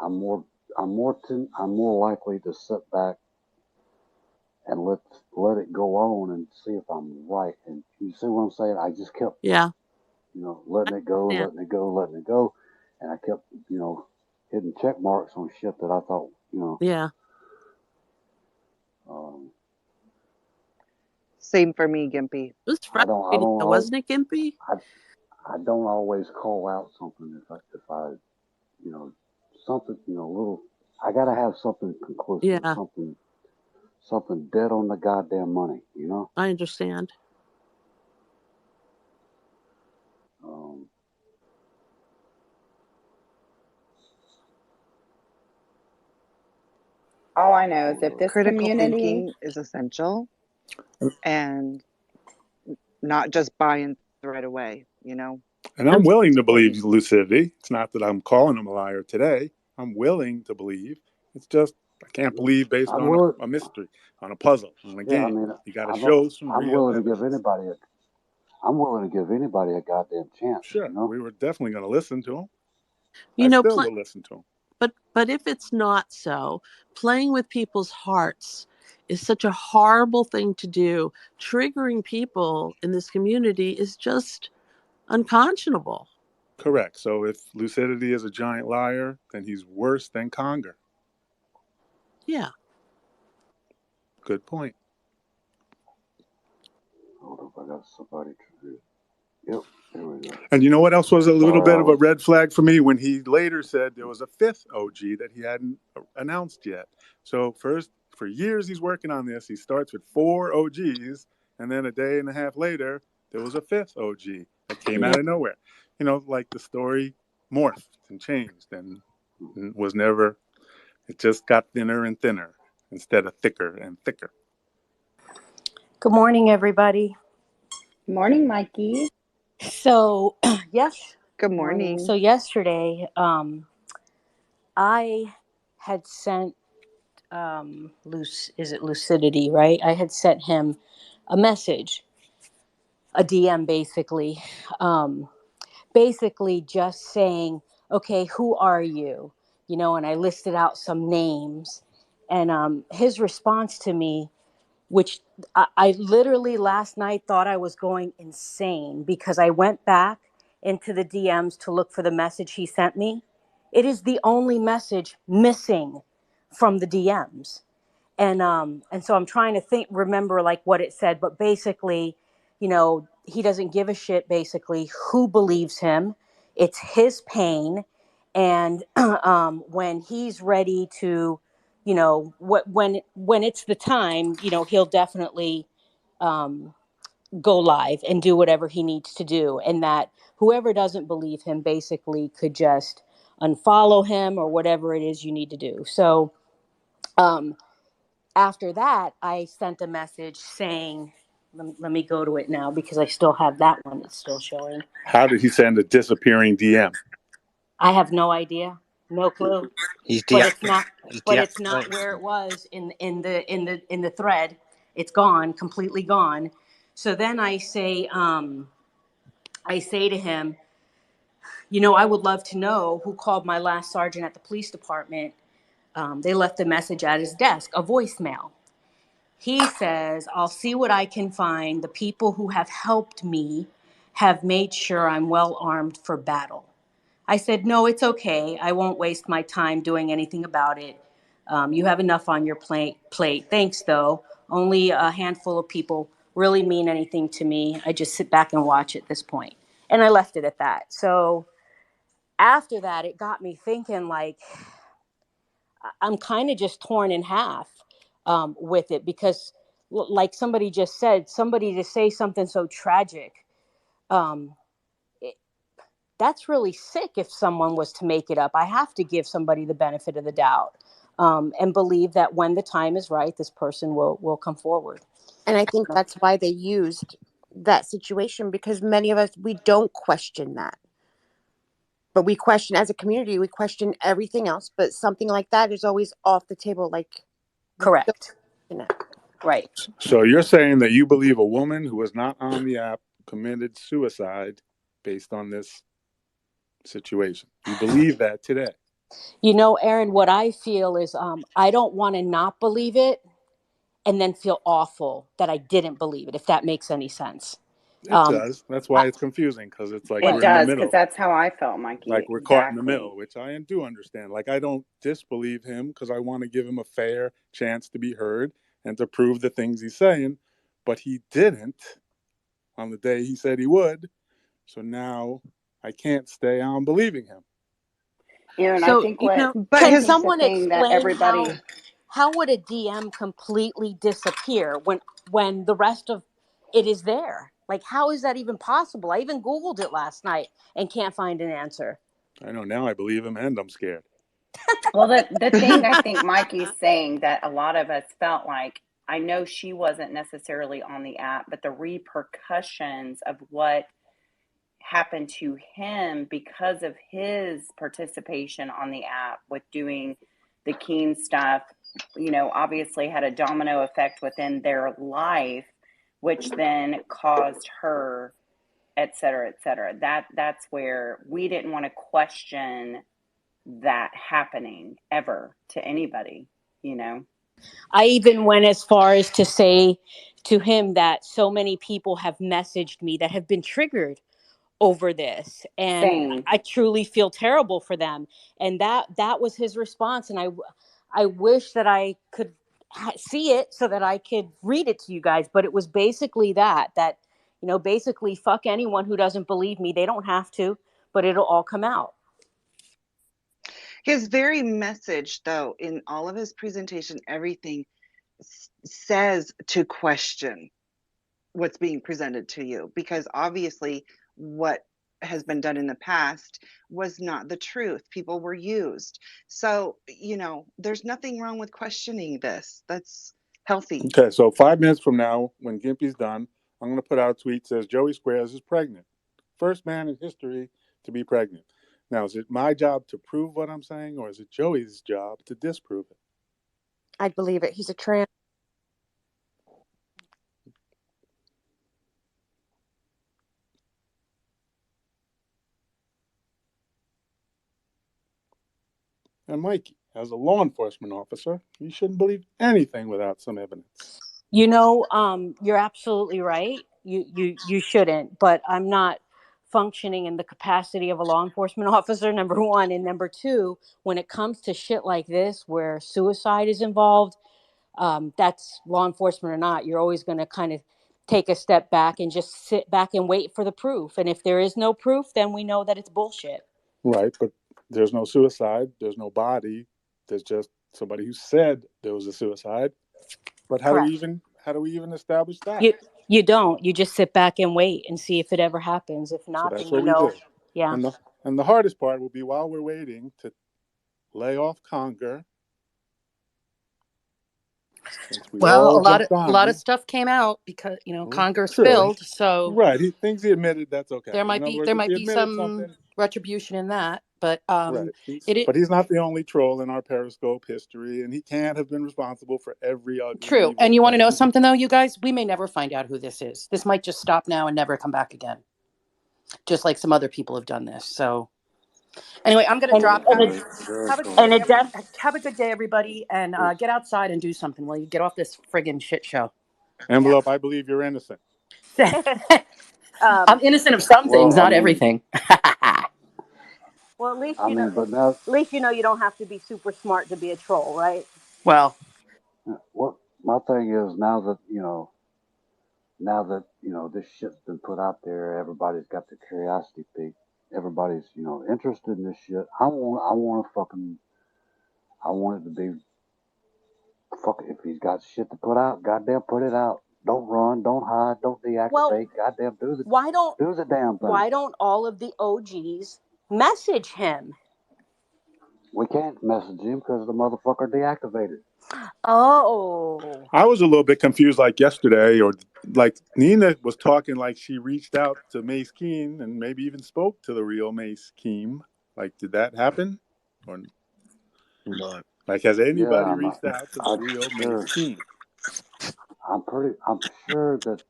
D: I'm more likely to sit back and let it go on and see if I'm right. And you see what I'm saying? I just kept,
J: Yeah.
D: letting it go,
J: Yeah.
D: letting it go, letting it go, and I kept, hitting check marks on shit that I thought,
J: Yeah.
D: um,
K: Same for me, Gimpy.
J: It was
D: I don't, I
J: frustrating,
D: don't,
J: though,
D: al-
J: wasn't it, Gimpy?
D: I don't always call out something if I, something, little. I gotta have something conclusive,
J: Yeah,
D: something dead on the goddamn money,
J: I understand.
D: Um,
A: All I know is if
D: hold
A: this
K: Critical
A: community,
K: thinking is essential, and not just buying right away,
G: And I'm
J: I'm
G: willing
K: It's
G: to believe
K: important.
G: lucidity. It's not that I'm calling him a liar today. I'm willing to believe. It's just I can't believe based
D: I'm
G: on
D: willing.
G: a mystery, on a puzzle, on a
D: Yeah, I
G: game.
D: mean,
G: You got to
D: I'm
G: show some
D: I'm
G: real
D: willing to give
G: evidence.
D: anybody a I'm willing to give anybody a goddamn chance,
G: Sure, we were definitely going to listen to him. I
J: you know,
G: still will listen to him.
J: but if it's not so, playing with people's hearts is such a horrible thing to do. Triggering people in this community is just unconscionable.
G: Correct. So if lucidity is a giant liar, then he's worse than Conger.
J: Yeah.
G: Good point.
D: Hold up, I got somebody to. Yep, there we go.
G: And you know what else was a little
D: Sorry,
G: bit
D: I
G: of a
D: was.
G: red flag for me? When he later said there was a fifth OG that he hadn't announced yet. So first, for years he's working on this. He starts with 4 OGs, and then a day and a half later, there was a fifth OG that came
J: Yeah.
G: out of nowhere. Like the story morphed and changed and was never, it just got thinner and thinner instead of thicker and thicker.
H: Good morning, everybody.
A: morning, Mikey.
H: So, yes,
K: Good
H: good morning. So
K: morning.
H: yesterday, I had sent is it Lucidity, right? I had sent him a message, a DM, um, basically just saying, "Okay, who are you?" And I listed out some names, and his response to me, which I literally last night thought I was going insane because I went back into the DMs to look for the message he sent me. It is the only message missing from the DMs. And so I'm trying to remember like what it said, but basically, he doesn't give a shit basically who believes him. It's his pain. And when he's ready to, when it's the time, he'll definitely go live and do whatever he needs to do. And that whoever doesn't believe him basically could just unfollow him or whatever it is you need to do. So um, after that, I sent a message saying, let me go to it now because I still have that one that's still showing.
G: How did he send a disappearing DM?
H: I have no idea, no clue.
F: He's
H: But it's
F: deactivated.
H: not.
F: He's
H: But it's not
F: deactivated.
H: where it was in the thread. It's gone, completely gone. So then I say to him, I would love to know who called my last sergeant at the police department. They left a message at his desk, a voicemail. He says, I'll see what I can find. The people who have helped me have made sure I'm well armed for battle. I said, no, it's okay. I won't waste my time doing anything about it. You have enough on your plate. Thanks, though. Only a handful of people really mean anything to me. I just sit back and watch at this point. And I left it at that. So after that, it got me thinking, like, I'm kind of just torn in half with it because, like somebody just said, somebody to say something so tragic, um, it, that's really sick if someone was to make it up. I have to give somebody the benefit of the doubt and believe that when the time is right, this person will come forward.
B: And I think that's why they used that situation, because many of us, we don't question that. But we question, as a community, we question everything else. But something like that is always off the table. Like, we don't
H: Correct.
B: question it.
H: Right.
G: So you're saying that you believe a woman who was not on the app committed suicide based on this situation. You believe that today.
H: Aaron, what I feel is I don't want to not believe it. and then feel awful that I didn't believe it, if that makes any sense.
G: It does. That's why
H: I,
G: it's confusing, because it's like
A: It
G: we're in the
A: does, because
G: middle.
A: that's how I felt, Mikey.
G: Like we're caught in the
A: Exactly.
G: middle, which I do understand. Like I don't disbelieve him because I want to give him a fair chance to be heard and to prove the things he's saying, but he didn't on the day he said he would. So now I can't stay on believing him.
A: And I
B: So,
A: think what
K: But
A: I
H: can
K: his
A: think the
H: someone
A: thing that
H: explain
A: everybody
H: how would a DM completely disappear when the rest of it is there? Like, how is that even possible? I even Googled it last night and can't find an answer.
G: I know now I believe him and I'm scared.
A: well the thing I think Mikey's saying that a lot of us felt like, I know she wasn't necessarily on the app, but the repercussions of what happened to him because of his participation on the app with doing the Keen stuff, obviously had a domino effect within their life, which then caused her, et cetera, et cetera. That's where we didn't want to question that happening ever to anybody.
H: I even went as far as to say to him that so many people have messaged me that have been triggered over this, and
A: Same.
H: I truly feel terrible for them. And that was his response, and I wish that I could see it so that I could read it to you guys, but it was basically that basically, fuck anyone who doesn't believe me. They don't have to, but it'll all come out.
K: his very message, though, in all of his presentation, everything says to question what's being presented to you, because obviously what has been done in the past was not the truth. People were used. So, there's nothing wrong with questioning this. That's healthy.
G: Okay, so 5 minutes from now, when Gimpy's done, I'm going to put out a tweet that says Joey Squares is pregnant. First man in history to be pregnant. Now, is it my job to prove what I'm saying, or is it Joey's job to disprove it?
B: I'd believe it. He's a trans.
G: And Mikey, as a law enforcement officer, you shouldn't believe anything without some evidence.
H: You're absolutely right. You shouldn't, but I'm not functioning in the capacity of a law enforcement officer, number one. And number two, when it comes to shit like this where suicide is involved, that's law enforcement or not, you're always going to kind of take a step back and just sit back and wait for the proof. And if there is no proof, then we know that it's bullshit.
G: Right, but there's no suicide, there's no body, there's just somebody who said there was a suicide. But
H: Correct.
G: How do we even establish that?
H: You don't. You just sit back and wait and see if it ever happens. If
G: So
H: not,
G: that's
H: then
G: what we do.
H: yeah.
G: And the hardest part will be while we're waiting to lay off Conger, since we
H: Well,
G: all
H: a
G: jumped on
H: lot of
G: him.
H: stuff came out because Conger
G: True.
H: spilled, so
G: Right. Things he admitted, that's okay.
H: there
G: In
H: might
G: other
H: be
G: words,
H: there
G: if
H: might
G: he
H: be
G: admitted
H: some
G: something,
H: retribution in that, but
G: right.
H: it
G: But he's not the only troll in our Periscope history, and he can't have been responsible for every ugly,
H: true.
G: evil
H: And you want to know
G: thing.
H: something though, you guys? We may never find out who this is. This might just stop now and never come back again, just like some other people have done this. So anyway, I'm gonna drop, guys.
D: Very
H: Have a good
D: cool.
H: day. Have a good day, everybody, and get outside and do something while you get off this friggin' shit show.
G: Envelope, I believe you're innocent.
H: I'm innocent of some things,
D: Well,
H: not everything. Well,
D: but now,
H: at least you don't have to be super smart to be a troll, right? Well,
D: what my thing is now that this shit's been put out there, everybody's got the curiosity peak. Everybody's interested in this shit. I want it to be fuck it. If he's got shit to put out, goddamn, put it out. Don't run, don't hide, don't
H: well,
D: deactivate. Goddamn,
H: why don't
D: do the damn thing.
H: all of the OGs message him?
D: We can't message him because the motherfucker deactivated.
H: Oh,
G: I was a little bit confused, like yesterday, or like Nina was talking like she reached out to Mace Keen and maybe even spoke to the real Mace Keem. Like, did that happen? Or
F: No.
G: like, has
D: Yeah,
G: anybody reached out to the
D: I'm
G: real Mace
D: sure.
G: Keem?
D: I'm sure that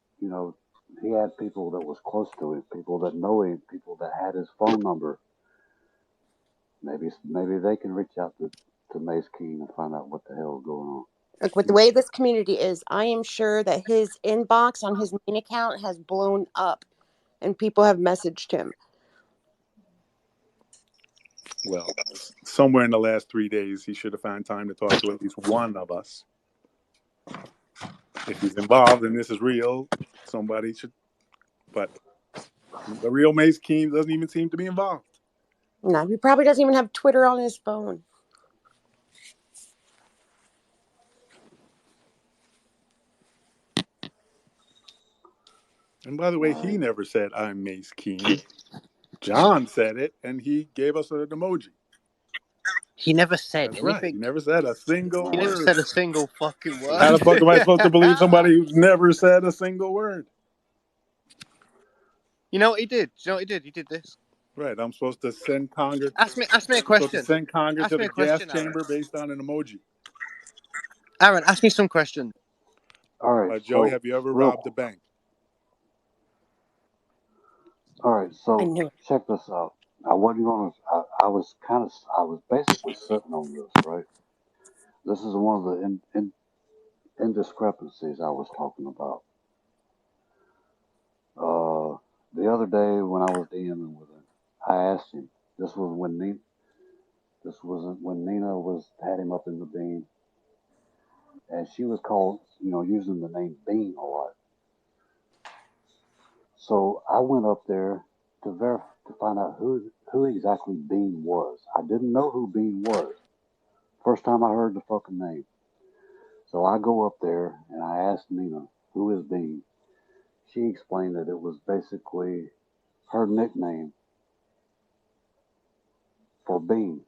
D: he had people that was close to him, people that know him, people that had his phone number. Maybe they can reach out to Mace King and find out what the hell is going on.
B: Like with the way this community is, I am sure that his inbox on his main account has blown up and people have messaged him.
G: Well, somewhere in the last 3 days, he should have found time to talk to at least one of us. If he's involved and this is real, somebody should. But the real Mace Keen doesn't even seem to be involved.
B: No, he probably doesn't even have Twitter on his phone.
G: And by the way, he never said, "I'm Mace Keen." John said it, and he gave us an emoji.
F: He never said
G: That's
F: anything.
G: right. He never said a single
F: He never
G: word.
F: said a single fucking word.
G: How the fuck am I supposed to believe somebody who's never said a single word?
F: You know what he did? You know what he did? He did this.
G: Right. I'm supposed to send Congress.
F: Ask me a
G: supposed to
F: question.
G: send Congress
F: Ask
G: to
F: me
G: the
F: a question,
G: gas chamber
F: Aaron.
G: based on an emoji.
F: Aaron, ask me some questions.
D: All right.
G: Joey,
D: So
G: have you ever robbed a bank?
D: All right. So check this out. I wasn't gonna. I was basically sitting on this, right? This is one of the indiscrepancies I was talking about. The other day when I was DMing with him, I asked him. This was when Nina. This wasn't when Nina had him up in the beam, and she was called, using the name Bean a lot. So I went up there to find out who exactly Bean was. I didn't know who Bean was. First time I heard the fucking name. So I go up there and I asked Nina, who is Bean? She explained that it was basically her nickname for Bean.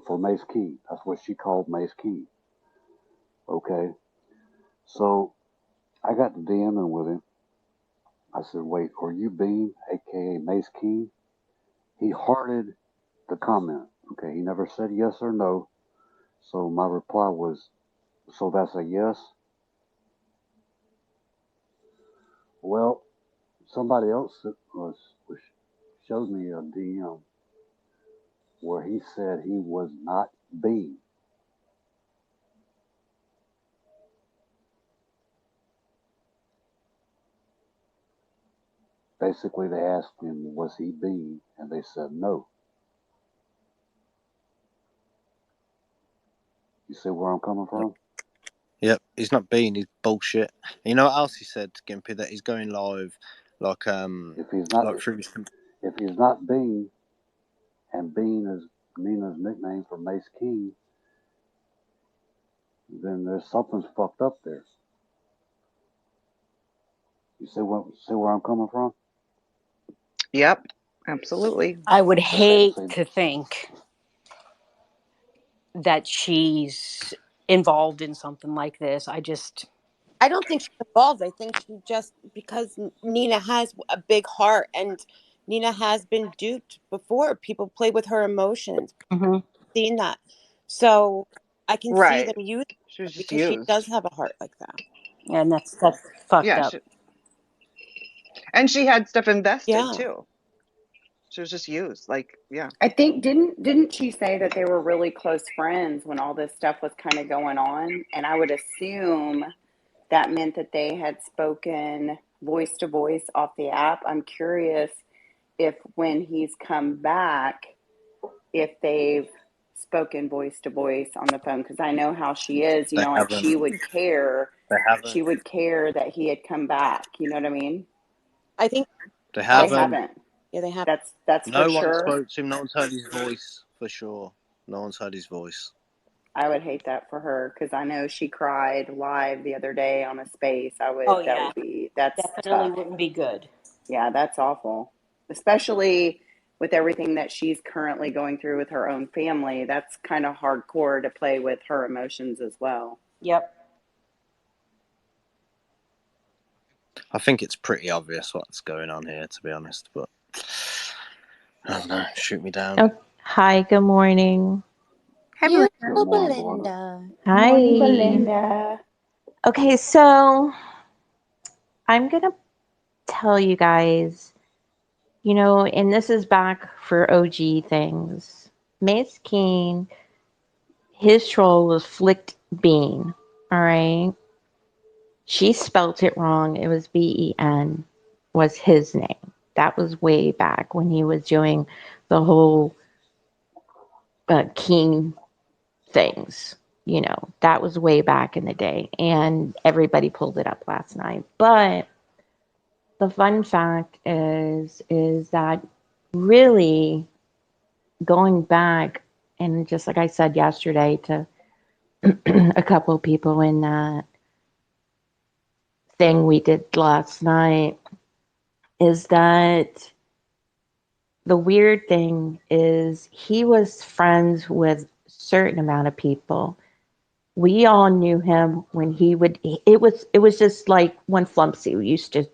D: For Mace Key. That's what she called Mace Key. Okay. So I got to DMing with him. I said, wait, are you Bean, aka Mace Key? He hearted the comment. Okay. He never said yes or no. So my reply was, so that's a yes? Well, somebody else showed me a DM where he said he was not Bean. Basically, they asked him, was he Bean? And they said no. You see where I'm coming from?
F: Yep, he's not Bean, he's bullshit. And you know what else he said, Gimpy? That he's going live
D: if he's not Bean, and Bean is Nina's nickname for Mace King, then there's something's fucked up there. You see where I'm coming from?
K: Yep, absolutely.
H: I would hate to think that she's involved in something like this. I
B: don't think she's involved. I think she just, because Nina has a big heart and Nina has been duped before. People play with her emotions. Seen that. So I can see them use her because she does have a heart like that.
H: And that's fucked up.
K: And she had stuff invested too. She was just used.
A: I think didn't she say that they were really close friends when all this stuff was kind of going on? And I would assume that meant that they had spoken voice to voice off the app. I'm curious if when he's come back, if they've spoken voice to voice on the phone, because I know how she is, like she would care. She would care that he had come back. You know what I mean?
B: I think
F: they haven't.
B: Yeah, they haven't.
A: That's
F: no
A: for sure.
F: No one spoke to him. No one's heard his voice for sure. No one's heard his voice.
A: I would hate that for her because I know she cried live the other day on a space. That's
H: definitely
A: tough.
H: wouldn't be good.
A: Yeah, that's awful. Especially with everything that she's currently going through with her own family. That's kind of hardcore to play with her emotions as well.
H: Yep.
F: I think it's pretty obvious what's going on here, to be honest, but I don't know. Shoot me down.
M: Oh, hi, good morning.
I: Hi,
B: Beautiful
A: Belinda.
M: Hi.
A: Morning, Belinda.
M: Okay, so I'm going to tell you guys, and this is back for OG things. Mace King, his troll was Flicked Bean. All right. She spelt it wrong. It was Ben was his name. That was way back when he was doing the whole king things. That was way back in the day. And everybody pulled it up last night. But the fun fact is that really going back, and just like I said yesterday to a couple of people in that thing we did last night, is that the weird thing is he was friends with a certain amount of people. We all knew him when he would, it was just like when Flumpsy used to,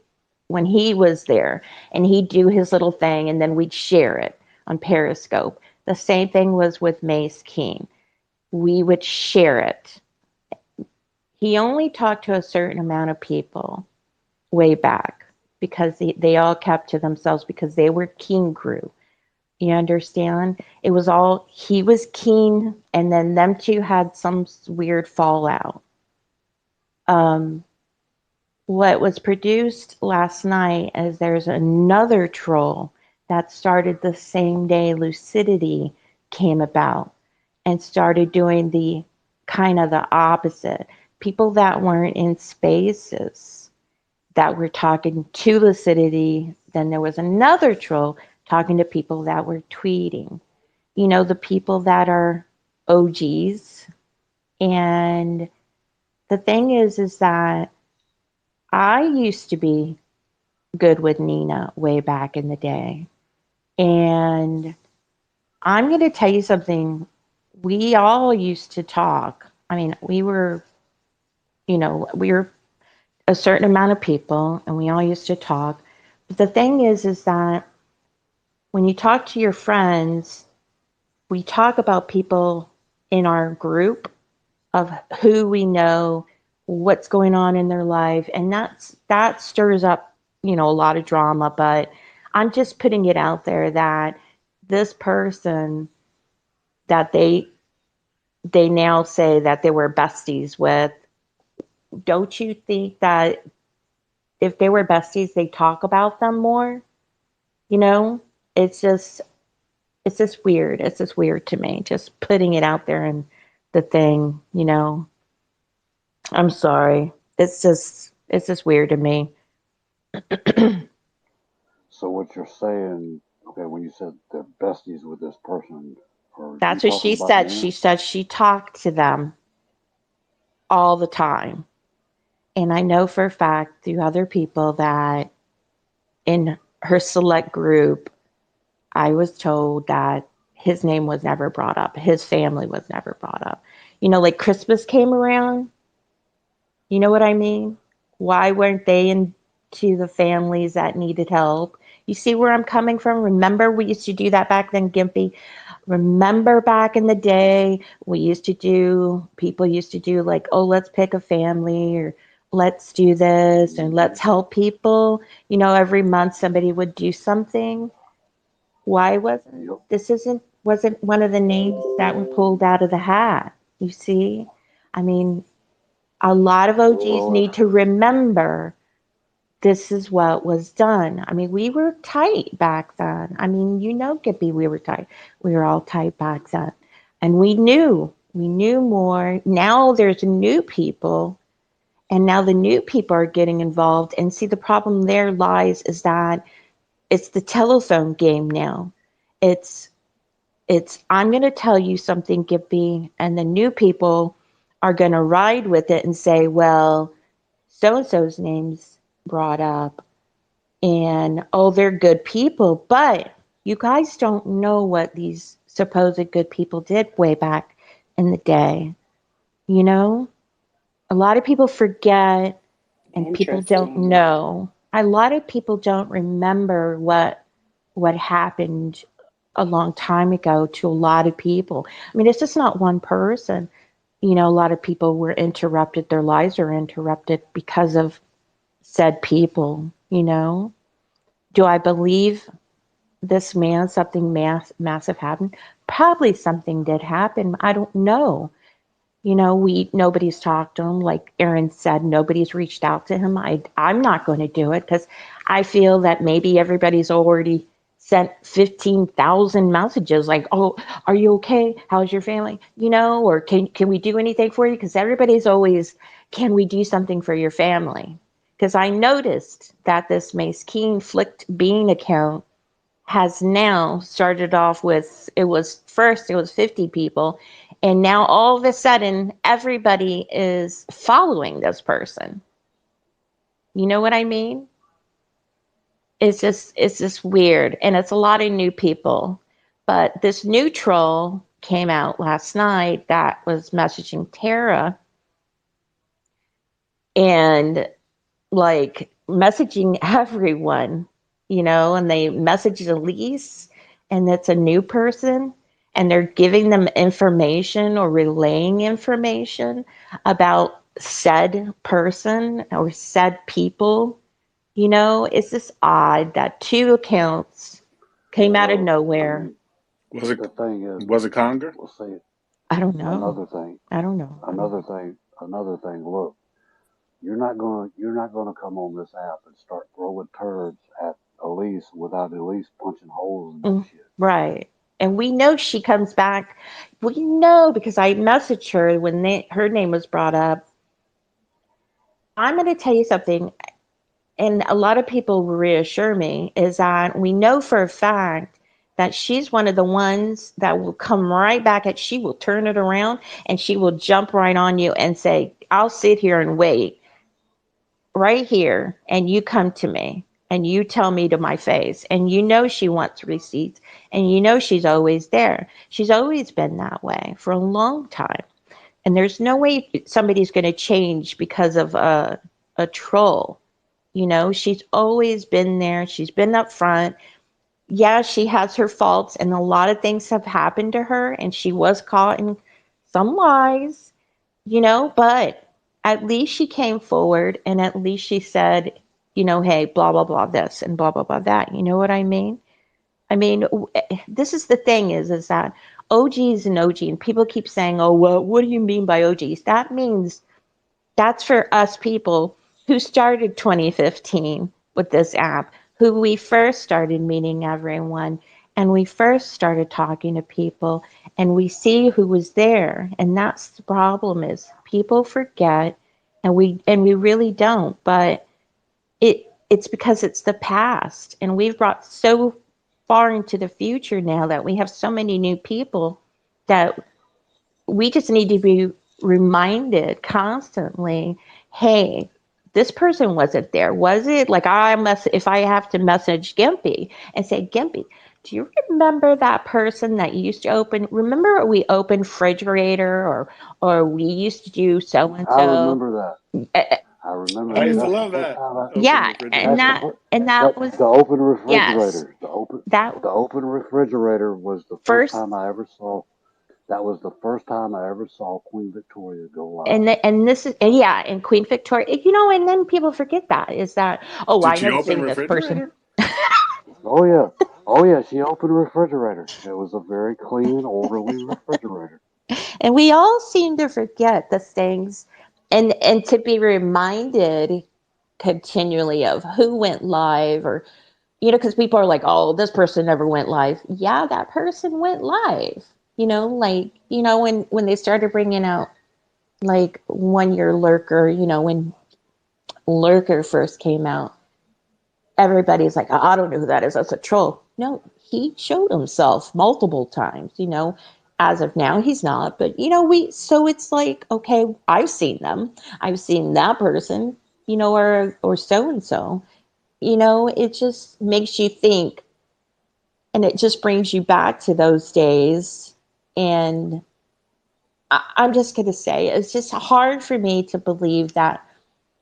M: when he was there, and he'd do his little thing and then we'd share it on Periscope. The same thing was with Mace King. We would share it. He only talked to a certain amount of people way back because they all kept to themselves because they were King crew. You understand? It was all, he was King, and then them two had some weird fallout. Um, what was produced last night is there's another troll that started the same day Lucidity came about and started doing the kind of the opposite. People that weren't in spaces that were talking to Lucidity. Then there was another troll talking to people that were tweeting. The people that are OGs. And the thing is that I used to be good with Nina way back in the day. And I'm going to tell you something. We all used to talk. I mean, we were a certain amount of people and we all used to talk. But the thing is that when you talk to your friends, we talk about people in our group of who we know, what's going on in their life, and that stirs up, a lot of drama. But I'm just putting it out there that this person that they now say that they were besties with, don't you think that if they were besties, they talk about them more? You know, it's just it's just weird. It's just weird to me. Just putting it out there and the thing. I'm sorry. It's just weird to me.
D: So what you're saying, okay, when you said they're besties with this person, are you
M: That's what
D: talking
M: she
D: about
M: said.
D: Nina?
M: She said she talked to them all the time. And I know for a fact through other people that in her select group, I was told that his name was never brought up. His family was never brought up. Like Christmas came around. You know what I mean? Why weren't they into the families that needed help? You see where I'm coming from? Remember, we used to do that back then, Gimpy? Remember back in the day, people used to do like, oh, let's pick a family, or let's do this and let's help people. Every month somebody would do something. Why wasn't
D: Yep.
M: this isn't wasn't one of the names that were pulled out of the hat? You see? I mean, a lot of OGs
D: Well,
M: need to remember this is what was done. I mean, we were tight back then. I mean, Gippy, we were tight. We were all tight back then. And we knew more. Now there's new people, and now the new people are getting involved. And see, the problem there lies is that it's the telephone game now. It's I'm going to tell you something, Gippy, and the new people are going to ride with it and say, well, so and so's name's brought up, and oh, they're good people. But you guys don't know what these supposed good people did way back in the day. You know, a lot of people forget, and people don't
A: Interesting.
M: know. A lot of people don't remember what happened a long time ago to a lot of people. I mean, it's just not one person. A lot of people were interrupted, their lives were interrupted because of said people. Do I believe this man something massive happened? Probably something did happen. I don't know. Nobody's talked to him. Like Aaron said, nobody's reached out to him. I'm not going to do it because I feel that maybe everybody's already sent 15,000 messages like, oh, are you okay? How's your family? Or can we do anything for you? Because everybody's always, can we do something for your family? Because I noticed that this Mace Keen Flicked Bean account has now started off with, it was 50 people, and now all of a sudden everybody is following this person. You know what I mean? It's just weird, and it's a lot of new people. But this new troll came out last night that was messaging Tara and like messaging everyone, and they message Elise, and it's a new person, and they're giving them information or relaying information about said person or said people. It's just odd that two accounts
D: Yeah,
M: came out of
D: well, I
M: nowhere.
D: mean,
G: Was it
D: the thing is,
G: was it Conger?
D: we'll say
M: I don't know.
D: another thing,
M: I don't know.
D: another thing. Look, you're not gonna come on this app and start throwing turds at Elise without Elise punching holes in that
M: Mm,
D: shit.
M: right. And we know she comes back. We know because I messaged her when her name was brought up. I'm going to tell you something, and a lot of people reassure me, is that we know for a fact that she's one of the ones that will come right back she will turn it around and she will jump right on you and say, I'll sit here and wait right here, and you come to me and you tell me to my face, and she wants receipts, and she's always there. She's always been that way for a long time, and there's no way somebody's going to change because of a troll. She's always been there. She's been up front. Yeah, she has her faults, and a lot of things have happened to her, and she was caught in some lies, but at least she came forward, and at least she said, hey, blah, blah, blah, this and blah, blah, blah, that. You know what I mean? I mean, this is the thing is that OG is an OG, and people keep saying, oh, well, what do you mean by OGs? That means that's for us people who started 2015 with this app, who we first started meeting everyone, and we first started talking to people, and we see who was there. And that's the problem, is people forget, and we really don't. But it's because it's the past, and we've brought so far into the future now that we have so many new people that we just need to be reminded constantly, hey, this person wasn't there, was it? Like if I have to message Gimpy and say, Gimpy, do you remember that person that used to remember we opened refrigerator, or we used to do so and
D: I
M: so?
D: remember that. I remember
G: I
D: that.
G: used to
M: And
D: That's the
G: love
D: first
G: that
D: time I.
G: open
M: yeah, and
G: refrigerator.
D: That's the
M: that
D: first.
M: and that
D: That
M: was,
D: the open
M: yes,
D: refrigerator.
M: that
D: The open refrigerator was the first
M: first.
D: time I ever saw. That was the first time I ever saw Queen Victoria go live.
M: And this is, and yeah, and Queen Victoria, and then people forget that, is that, oh,
G: Did
M: I
G: she
M: never
G: open
M: seen this person.
G: refrigerator?
D: Oh yeah, oh yeah. She opened a refrigerator. It was a very clean, orderly refrigerator.
M: And we all seem to forget the things, and to be reminded continually of who went live, or because people are like, oh, this person never went live. Yeah, that person went live. Like, when they started bringing out, like, 1 year lurker, when lurker first came out, everybody's like, I don't know who that is. That's a troll. No, he showed himself multiple times. As of now, he's not. But so it's like, okay, I've seen them. I've seen that person, or so and so. It just makes you think, and it just brings you back to those days. And I'm just gonna say, it's just hard for me to believe that.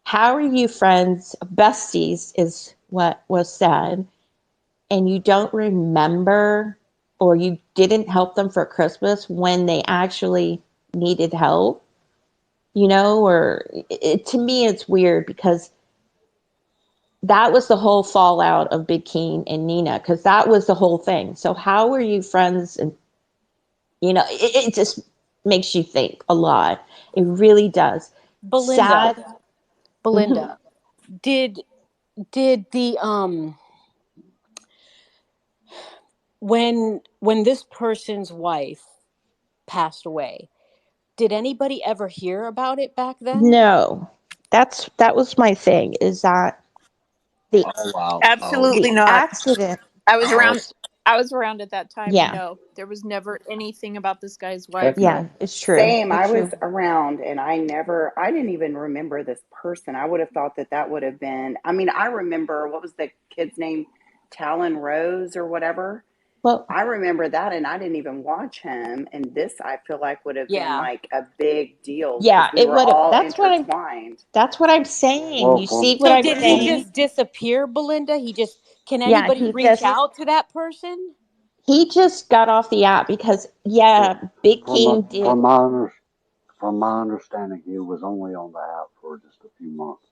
M: How are you friends? Besties is what was said, and you don't remember, or you didn't help them for Christmas when they actually needed help, or to me, it's weird because that was the whole fallout of Big Keen and Nina, because that was the whole thing. So how were you friends? And it just makes you think a lot. It really does.
H: Belinda,
M: Sad. Mhm.
H: Belinda, did the when this person's wife passed away, did anybody ever hear about it back then?
M: No, that was my thing. Is that the
F: Oh wow. Oh,
M: the
I: Absolutely not.
M: accident?
I: I was
F: oh,
I: around. I was around at that time, and
M: Yeah,
I: no, there was never anything about this guy's wife.
D: Heck
M: yeah,
D: no.
M: it's true.
A: Same. I
M: It's
A: was
M: true.
A: around and I didn't even remember this person. I would have thought that that would have been, I mean, I remember, what was the kid's name? Talon Rose or whatever.
M: Well,
A: I remember that and I didn't even watch him. And this, I feel like, would have been
H: Yeah.
A: like a big deal because
M: yeah,
A: we
M: it
A: were
M: would have.
A: all intertwined.
M: That's what I'm saying.
D: Well,
M: You see what
H: So
M: I'm
H: did he
D: from
M: saying?
H: just disappear, Belinda? Can
M: Yeah,
H: anybody reach out to that person?
M: he just got off the app because yeah, Big
D: from my,
M: King did.
D: from my understanding, he was only on the app for just a few months.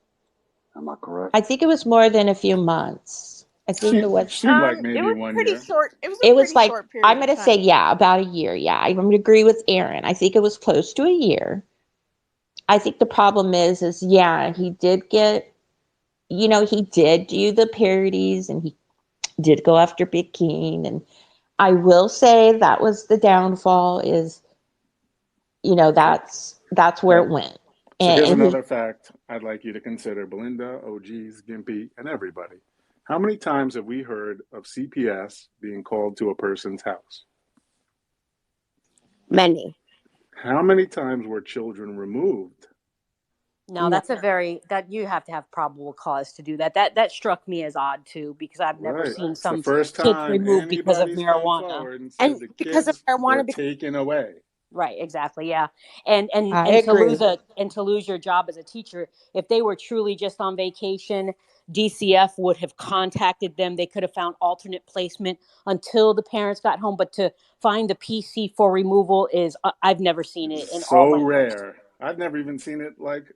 D: Am I correct?
M: I think it was more than a few months. I think it was.
G: Seemed like
I: It
G: maybe
I: was
G: one
I: pretty
G: year.
I: short. It was a
M: It was
I: pretty
M: like
I: short
M: I'm
I: period of
M: gonna say
I: time.
M: yeah, about a year. Yeah, I'm gonna agree with Aaron. I think it was close to a year. I think the problem is yeah, he did get. He did do the parodies and he did go after Big King, and I will say that was the downfall. Is
G: So,
M: that's where
G: so,
M: it went,
G: so here's
M: and he
G: another fact I'd like you to consider, Belinda, OGs, Gimpy, and everybody. How many times have we heard of CPS being called to a person's house?
H: Many.
G: How many times were children removed?
H: No,
M: no,
H: that's a very that you have to have probable cause to do that. That struck me as odd too because I've never
G: Right.
H: seen
G: It's the
H: some
G: first
H: kids
G: time
H: removed because of
G: anybody's come
H: marijuana.
G: forward and said
H: And
G: the
H: because of
G: kids were
H: marijuana.
G: taken away.
H: Right, exactly. Yeah. And
M: I
H: and to lose
M: agree.
H: your job as a teacher, if they were truly just on vacation, DCF would have contacted them. They could have found alternate placement until the parents got home, but to find the PC for removal is I've never seen it in all
G: So
H: my years.
G: rare. I've never even seen it like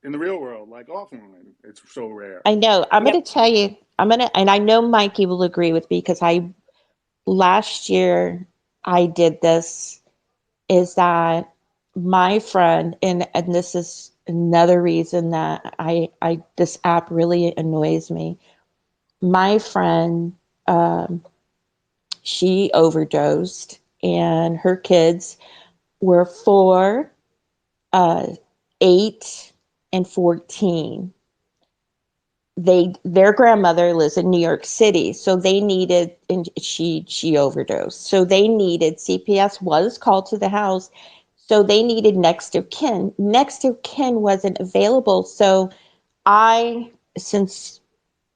G: in the real world, like offline. It's so rare.
M: I know. I'm
H: Yep.
M: gonna tell you. And I know Mikey will agree with me because I last year I did this. Is that my friend, and this is another reason that I this app really annoys me. My friend, um, she overdosed, and her kids were 4, 8, and 14. Their grandmother lives in New York City, so they needed, and she overdosed. So they needed CPS was called to the house, so they needed next of kin. Next of kin wasn't available, so since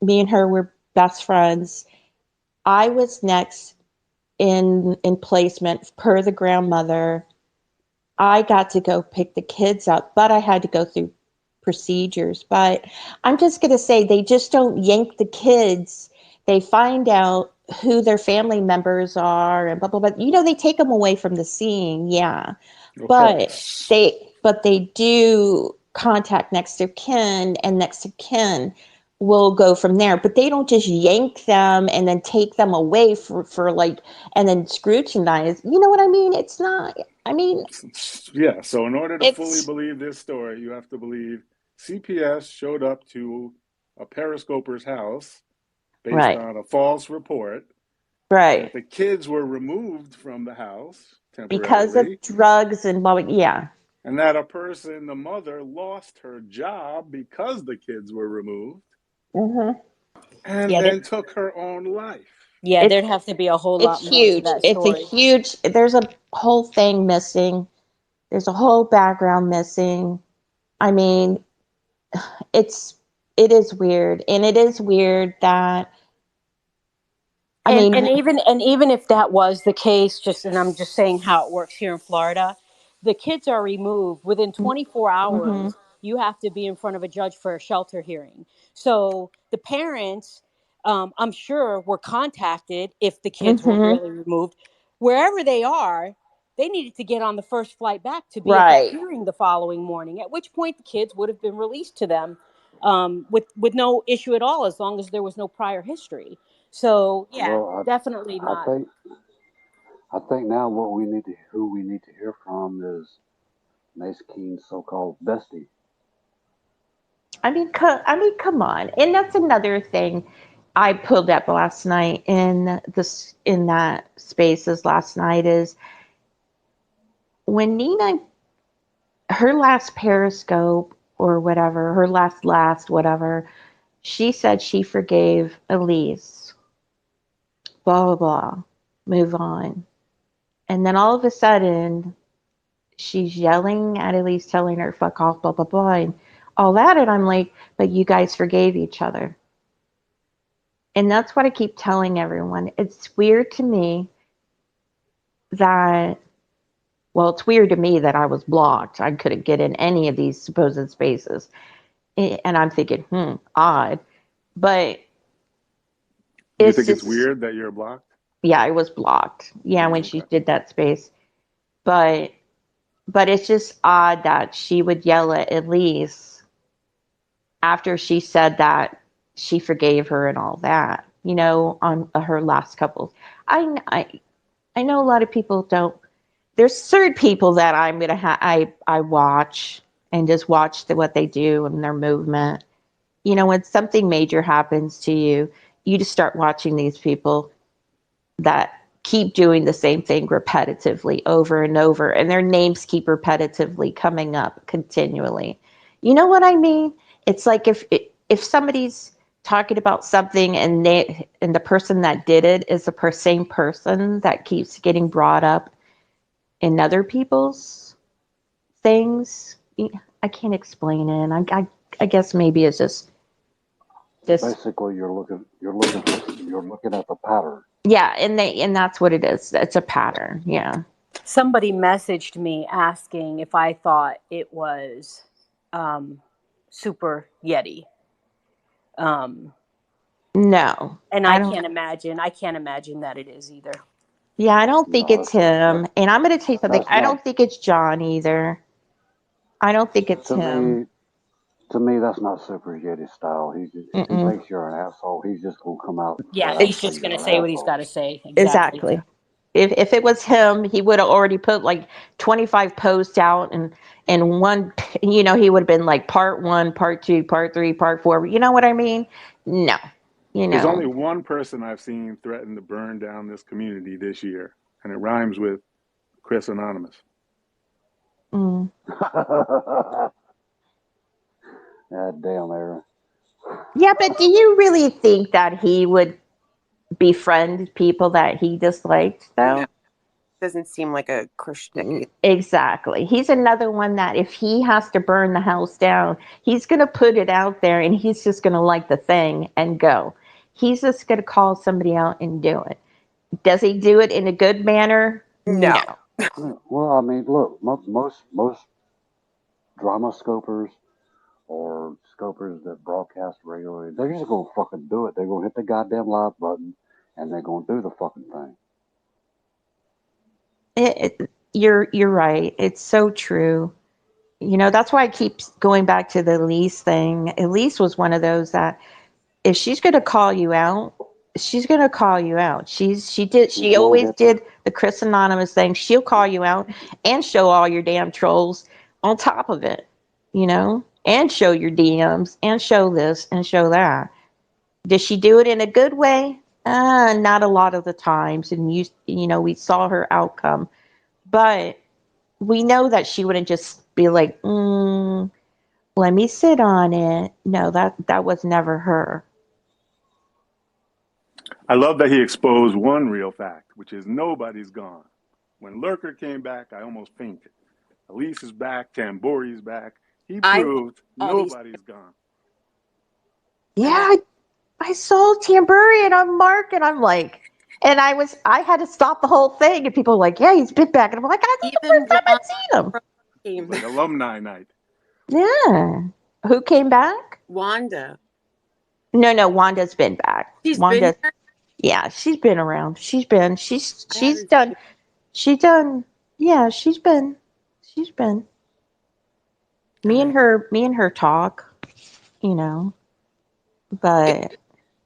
M: me and her were best friends, I was next in placement per the grandmother. I got to go pick the kids up, but I had to go through procedures. But I'm just going to say they just don't yank the kids. They find out who their family members are and blah blah blah. They take them away from the scene, yeah.
G: Of
M: But
G: course.
M: they do contact next of kin, and next of kin will go from there. But they don't just yank them and then take them away for like and then scrutinize. You know what I mean? It's not. I mean,
G: Yeah, so in order to fully
M: it's
G: believe this story, you have to believe CPS showed up to a periscoper's house based
M: right,
G: on a false report that
M: right.
G: the kids were removed from the house
M: Because of
G: temporarily
M: drugs and blah, blah, yeah.
G: and that a person, the mother, lost her job because the kids were removed
M: Hmm.
G: and
H: Yeah,
G: then took her own life.
H: yeah,
M: It's
H: there'd have to be a whole
M: it's
H: lot more to
M: huge.
H: that story.
M: There's a whole thing missing. There's a whole background missing. I mean, it's it is weird. And it is weird that I
H: And
M: mean,
H: even if that was the case, and I'm just saying how it works here in Florida, the kids are removed within 24
M: hmm
H: hours. You have to be in front of a judge for a shelter hearing. So the parents, I'm sure, were contacted if the kids were
M: hmm
H: really removed, wherever they are. They needed to get on the first flight back to be at that
M: right.
H: hearing the following morning. At which point, the kids would have been released to them with no issue at all, as long as there was no prior history. So yeah,
D: Well,
H: definitely
D: I
H: not.
D: think I think now who we need to hear from is Mace Keen's so-called bestie.
M: I mean, come on. And that's another thing I pulled up last night in that spaces last night is when Nina, her last Periscope or whatever, her last whatever, she said she forgave Elise. Blah blah blah. Move on. And then all of a sudden, she's yelling at Elise, telling her fuck off, blah blah blah, and all that. And I'm like, but you guys forgave each other. And that's what I keep telling everyone. It's weird to me that, well, it's weird to me that I was blocked. I couldn't get in any of these supposed spaces. And I'm thinking, odd. But
G: You
M: it's
G: think it's
M: just,
G: weird that you're blocked?
M: yeah, I was blocked. Yeah, when she
G: Okay.
M: did that space. But it's just odd that she would yell at Elise after she said that she forgave her and all that, on her last couple. I know a lot of people don't. There's certain people that I'm gonna I watch and just watch what they do and their movement. When something major happens to you, you just start watching these people that keep doing the same thing repetitively over and over, and their names keep repetitively coming up continually. You know what I mean? It's like if somebody's talking about something and the person that did it is the same person that keeps getting brought up in other people's things. I can't explain it. And I guess maybe it's just
D: Basically, you're looking at the pattern.
M: yeah, and that's what it is. It's a pattern. Yeah.
H: Somebody messaged me asking if I thought it was Super Yeti. Um,
M: No,
H: and
M: I
H: I
M: don't.
H: can't imagine. I can't imagine that it is either.
M: Yeah, I don't think
D: No,
M: it's him. And I'm going to tell you something.
D: that's
M: I
D: not
M: don't think it's John either. I don't think it's
D: to
M: him.
D: me. To me, that's not Super Yeti style. If he
M: Mm-mm.
D: thinks you're an asshole, he's just gonna come out
H: Yeah,
D: flat out
H: he's
D: say
H: just going to
D: you're an
H: say what he's got
D: asshole.
H: to say. Exactly.
M: Exactly. If it was him, he would have already put like 25 posts out and one, he would have been like part 1, part 2, part 3, part 4. You know what I mean? No. You
G: There's
M: know.
G: only one person I've seen threaten to burn down this community this year, and it rhymes with Chris Anonymous.
M: Mm.
D: God damn, Aaron.
M: Yeah, but do you really think that he would befriend people that he disliked
B: No,
M: though?
B: doesn't seem like a Christian.
M: Exactly. He's another one that if he has to burn the house down, he's going to put it out there and he's just going to like the thing and go. He's just going to call somebody out and do it. Does he do it in a good manner? No.
B: No.
D: Well, I mean, look, most drama scopers or scopers that broadcast regularly, they're just gonna fucking do it. They're gonna hit the goddamn live button and they're gonna do the fucking thing.
M: You're right. It's so true. That's why I keep going back to the Elise thing. Elise was one of those that if she's going to call you out, she's going to call you out.
D: She's
M: She
D: gonna
M: always
D: hit the
M: did the Chris Anonymous thing. She'll call you out and show all your damn trolls on top of it, and show your DMs and show this and show that. Does she do it in a good way? Not a lot of the times. And we saw her outcome, but we know that she wouldn't just be like, let me sit on it. No, that was never her.
G: I love that he exposed one real fact, which is nobody's gone. When Lurker came back, I almost fainted. Elise is back, Tambori's back. He
H: I love
G: proved
H: all these.
G: nobody's gone.
M: Yeah,
H: And
M: I saw Tamburian on Mark, and I'm like, and I had to stop the whole thing, and people were like, yeah, he's been back, and I'm like, that's not the
H: even
M: first time
H: Wanda
M: I've seen
G: It was
H: came.
G: like alumni night.
M: him. Yeah, who came back?
B: Wanda.
M: No, Wanda's been back.
B: She's been
M: Wanda,
B: here.
M: yeah, she's been around.
B: I
M: She's
B: haven't
M: done.
B: seen.
M: She done. Yeah, she's been.
B: All right.
M: Me and her talk, you know,
B: It
M: but
B: was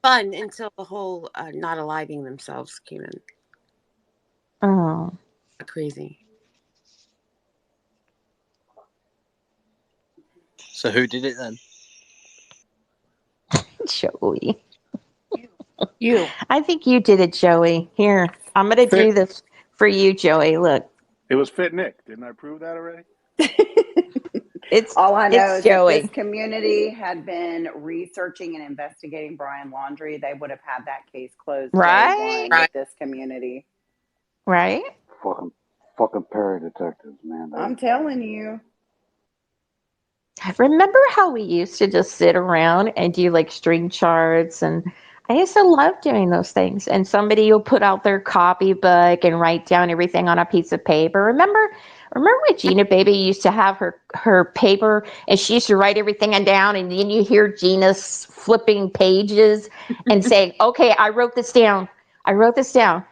B: fun until the whole not aliving themselves came in.
M: Oh,
B: Crazy.
F: So who did it then?
M: Joey.
B: You.
M: I think you did it, Joey. Here, I'm going to do
G: Fit.
M: this for you, Joey. Look,
G: It was Fit Nick. Didn't I prove that already?
M: it's
A: All I know
M: it's
A: is if this
M: Joey,
A: community had been researching and investigating Brian Laundrie, they would have had that case closed day
M: right?
A: one with this community.
M: Right?
D: Fucking Perry detectives, man.
A: I'm telling you.
M: Remember how we used to just sit around and do like string charts, and I used to love doing those things. And somebody will put out their copybook and write down everything on a piece of paper. Remember when Gina Baby used to have her paper and she used to write everything down, and then you hear Gina flipping pages and saying, "Okay, I wrote this down. I wrote this down."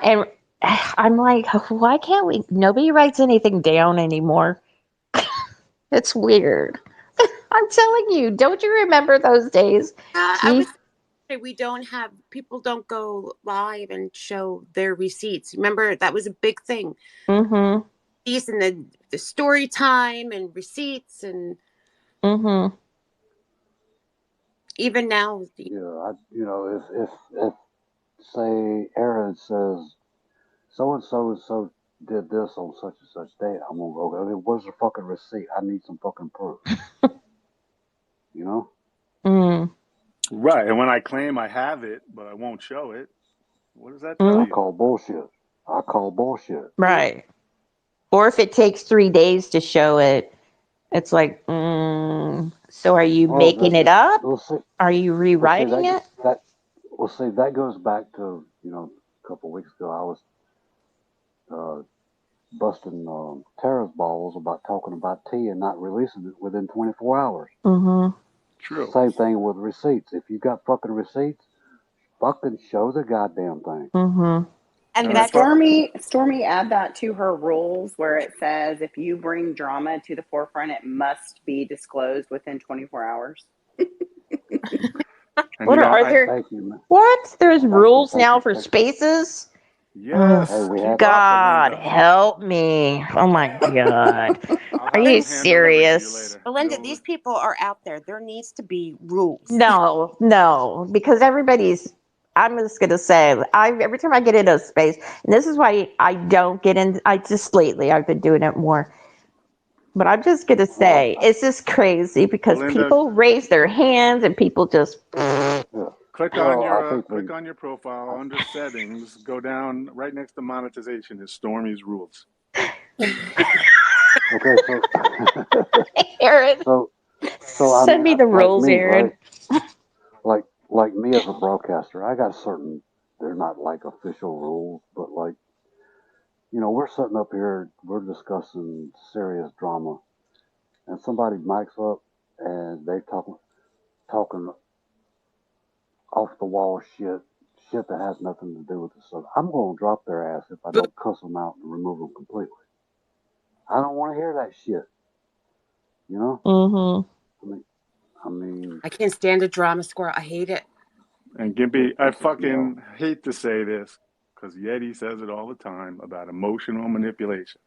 M: And I'm like, why can't we? Nobody writes anything down anymore. It's weird. I'm telling you, don't you remember those days?
B: I
M: Gee.
B: was we don't have people don't go live and show their receipts. Remember that was a big thing.
M: Mm-hmm.
B: These and the story time and receipts and
M: Mm-hmm.
B: even now.
D: Yeah, if say Aaron says so and so did this on such and such date, I'm gonna go. I mean, where's the fucking receipt? I need some fucking proof. You know?
M: Mm.
G: Right. And when I claim I have it, but I won't show it, what does that tell
D: I
M: Mm.
G: you?
D: call bullshit. I call bullshit.
M: Right. Or if it takes 3 days to show it, it's like, so are you
D: Well,
M: making it up?
D: we'll see.
M: Are you
D: We'll see
M: rewriting it?
D: that. We'll see. That goes back to a couple of weeks ago. I was uh, busting Tara's balls about talking about tea and not releasing it within 24 hours.
M: Mm-hmm.
G: True.
D: Same thing with receipts. If you got fucking receipts, fucking show the goddamn thing.
M: Mm-hmm.
B: And
G: And I
A: And
B: that
G: fuck.
A: Stormy, add that to her rules where it says if you bring drama to the forefront, it must be disclosed within 24 hours.
G: And
M: What
G: you know,
M: are
G: I
M: there?
D: Thank you, man.
M: What? There's rules
D: Thank
M: now
D: you.
M: for spaces? Oh,
D: Hey,
G: yes,
D: we
G: keep
D: had
G: up,
M: God,
G: Belinda.
M: help me. Oh my God.
G: I'll
M: Are
G: have
M: you
G: them hand delivered to you
M: serious?
G: later.
B: Belinda,
G: No,
B: these people are out there. There needs to be rules.
M: No, no, because everybody's. I'm just gonna say, every time I get into a space, and this is why I don't get in. I just lately I've been doing it more, but I'm just gonna
D: well,
M: say it's just crazy because
G: Belinda,
M: people raise their hands and people just.
D: yeah. I think we.
G: click on your profile under settings. Go down right next to monetization is Stormy's rules.
D: Okay, so
M: Aaron,
D: so I
M: send
D: mean,
M: me the
D: like
M: rules,
D: me,
M: Aaron.
D: right? Like me as a broadcaster, I got certain. They're not like official rules, but like we're sitting up here, we're discussing serious drama, and somebody mics up and they talking off the wall shit that has nothing to do with the subject. I'm gonna drop their ass if I
B: Boom.
D: don't cuss them out and remove them completely. I don't want to hear that shit. You know?
M: Mm-hmm.
D: I mean, I mean,
B: I can't stand a drama squirrel. I hate it.
G: And Gimpy, I
D: you know,
G: fucking hate to say this because Yeti says it all the time about emotional manipulation.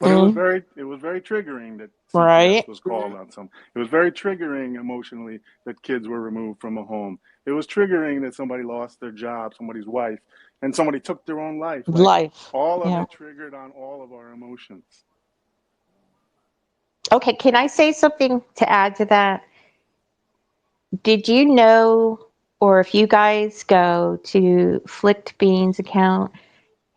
G: But
M: Mm,
G: it was very triggering that CPS
M: right.
G: was called on some. It was very triggering emotionally that kids were removed from a home. It was triggering that somebody lost their job, somebody's wife, and somebody took their own life. Like
M: Life.
G: all of
M: Yeah.
G: it triggered on all of our emotions.
M: Okay, can I say something to add to that? Did you know, or if you guys go to Flicked Bean's account,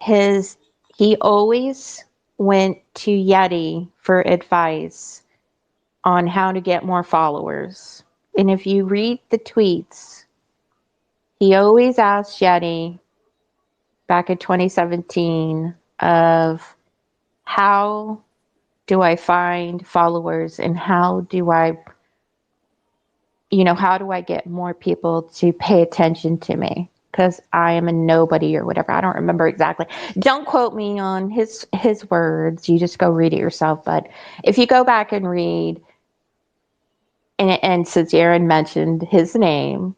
M: his he always went to Yeti for advice on how to get more followers. And if you read the tweets, he always asked Yeti back in 2017 of how do I find followers and how do I get more people to pay attention to me? Because I am a nobody or whatever. I don't remember exactly. Don't quote me on his words. You just go read it yourself. But if you go back and read, and since Aaron mentioned his name,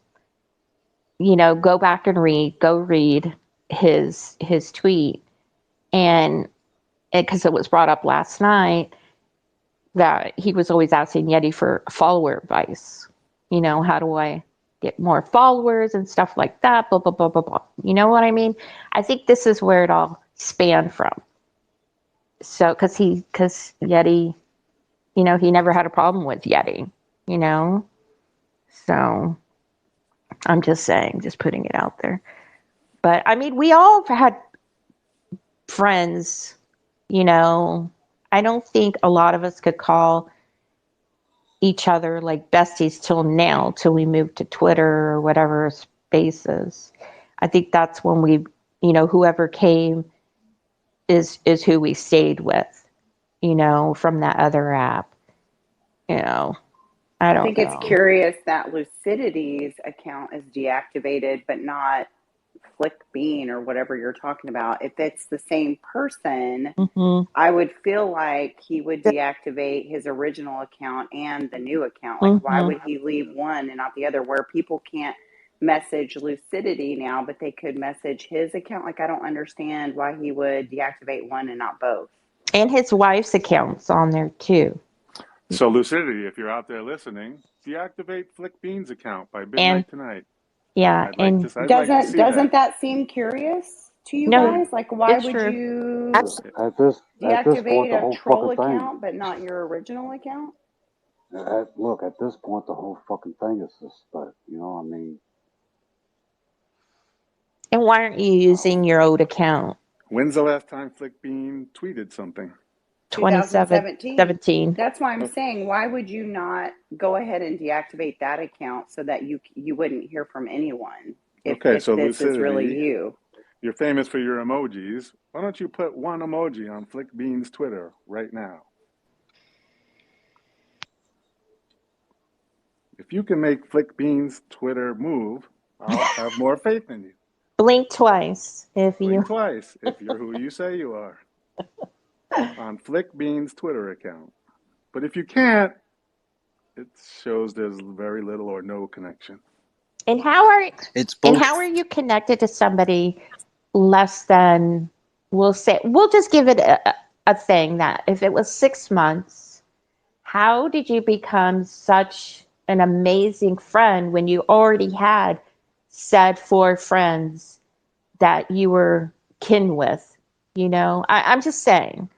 M: go back and go read his tweet. And because it was brought up last night that he was always asking Yeti for follower advice. You know, how do I get more followers and stuff like that, blah, blah, blah, blah, blah. You know what I mean? I think this is where it all spanned from. So, because Yeti, you know, he never had a problem with Yeti, you know? So, I'm just saying, just putting it out there. But, I mean, we all had friends, you know. I don't think a lot of us could call each other like besties till we moved to Twitter or whatever spaces. I think that's when we, you know, whoever came is who we stayed with, you know, from that other app. You know, I
A: I
M: don't
A: think it's
M: know.
A: curious that Lucidity's account is deactivated, but not Flick Bean or whatever you're talking about. If it's the same person,
M: Mm-hmm.
A: I would feel like he would deactivate his original account and the new account. Like, why
M: Mm-hmm.
A: would he leave one and not the other? Where people can't message Lucidity now, but they could message his account. Like, I don't understand why he would deactivate one and not both.
M: And his wife's account's on there too.
G: So, Lucidity, if you're out there listening, deactivate Flick Bean's account by
M: And
G: midnight tonight.
M: yeah, and
G: I'd like to
A: Doesn't
G: see
A: doesn't
G: that.
A: that seem curious to you
M: no,
A: guys? Like, why
M: it's
A: would
M: true.
A: you
L: Absolutely.
D: At this point,
A: deactivate
D: the
A: a
D: whole
A: troll
D: fucking thing.
A: account but not your original account?
D: Look, at this point, the whole fucking thing is suspect. You know, I mean,
M: And why aren't you using your old account?
G: When's the last time Flick Bean tweeted something?
A: 2017.
M: 2017.
A: That's why I'm
G: Oh,
A: saying, why would you not go ahead and deactivate that account so that you wouldn't hear from anyone
G: okay,
A: if
G: so
A: this is really
G: Lucidity,
A: you?
G: you're famous for your emojis. Why don't you put one emoji on Flick Bean's Twitter right now? If you can make Flick Bean's Twitter move, I'll have more faith in you.
M: Blink twice if
G: Blink
M: you.
G: twice if you're who you say you are on Flick Bean's Twitter account. But if you can't, it shows there's very little or no connection.
M: And how are
F: It's
M: and
F: bullshit.
M: how are you connected to somebody less than, we'll just give it a thing that if it was 6 months, how did you become such an amazing friend when you already had said 4 friends that you were kin with? You know, I'm just saying.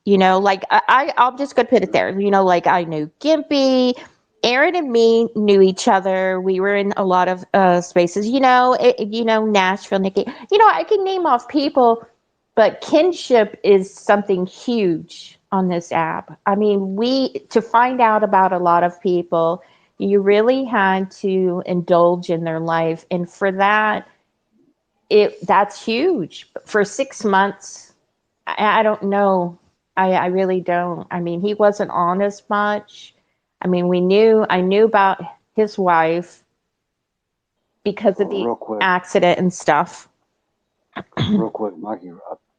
M: You know, like I'm just gonna put it there. You know, like I knew Gimpy, Aaron and me knew each other. We were in a lot of spaces. You know, Nashville, Nikki. You know, I can name off people, but kinship is something huge on this app. I mean, to find out about a lot of people, you really had to indulge in their life, and for that, that's huge. For 6 months, I don't know. I really don't. I mean, he wasn't on as much. I mean, I knew about his wife because of the
D: real quick,
M: accident and stuff.
D: Mikey,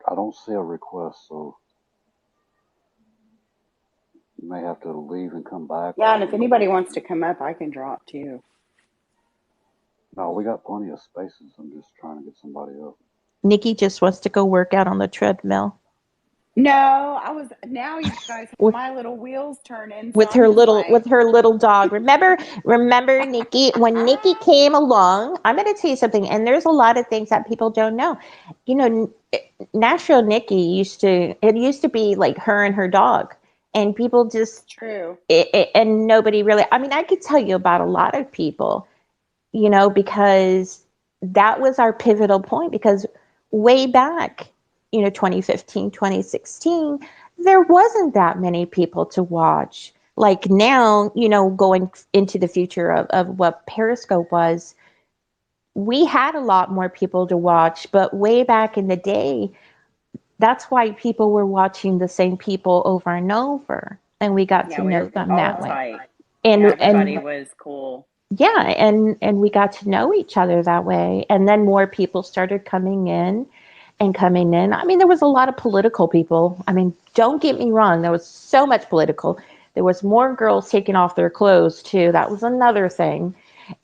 D: I don't see a request, so you may have to leave and come back,
A: Yeah,
D: or
A: and
D: we
A: if
D: can go back
A: anybody
D: to
A: wants to
D: you.
A: come up, I can drop too.
D: No, we got plenty of spaces. I'm just trying to get somebody up.
M: Nikki just wants to go work out on the treadmill
A: No, I was now you guys have
M: with
A: my little wheels turning, so I'm just
M: with
A: like
M: her little dog. Remember Nikki, when Nikki came along, I'm going to tell you something, and there's a lot of things that people don't know. You know, Nashville Nikki used to be like her and her dog, and people just
A: true.
M: and nobody really, I mean, I could tell you about a lot of people, you know, because that was our pivotal point, because way back, you know, 2015, 2016, there wasn't that many people to watch. Like now, you know, going into the future of what Periscope was, we had a lot more people to watch, but way back in the day, that's why people were watching the same people over and over, and we got to
A: Yeah, we
M: know
A: were
M: them
A: all
M: that way.
A: tight. Yeah, everybody
M: And
A: was cool.
M: yeah, and we got to know each other that way, and then more people started coming in and coming in. I mean, there was a lot of political people. I mean, don't get me wrong, there was so much political. There was more girls taking off their clothes too. That was another thing.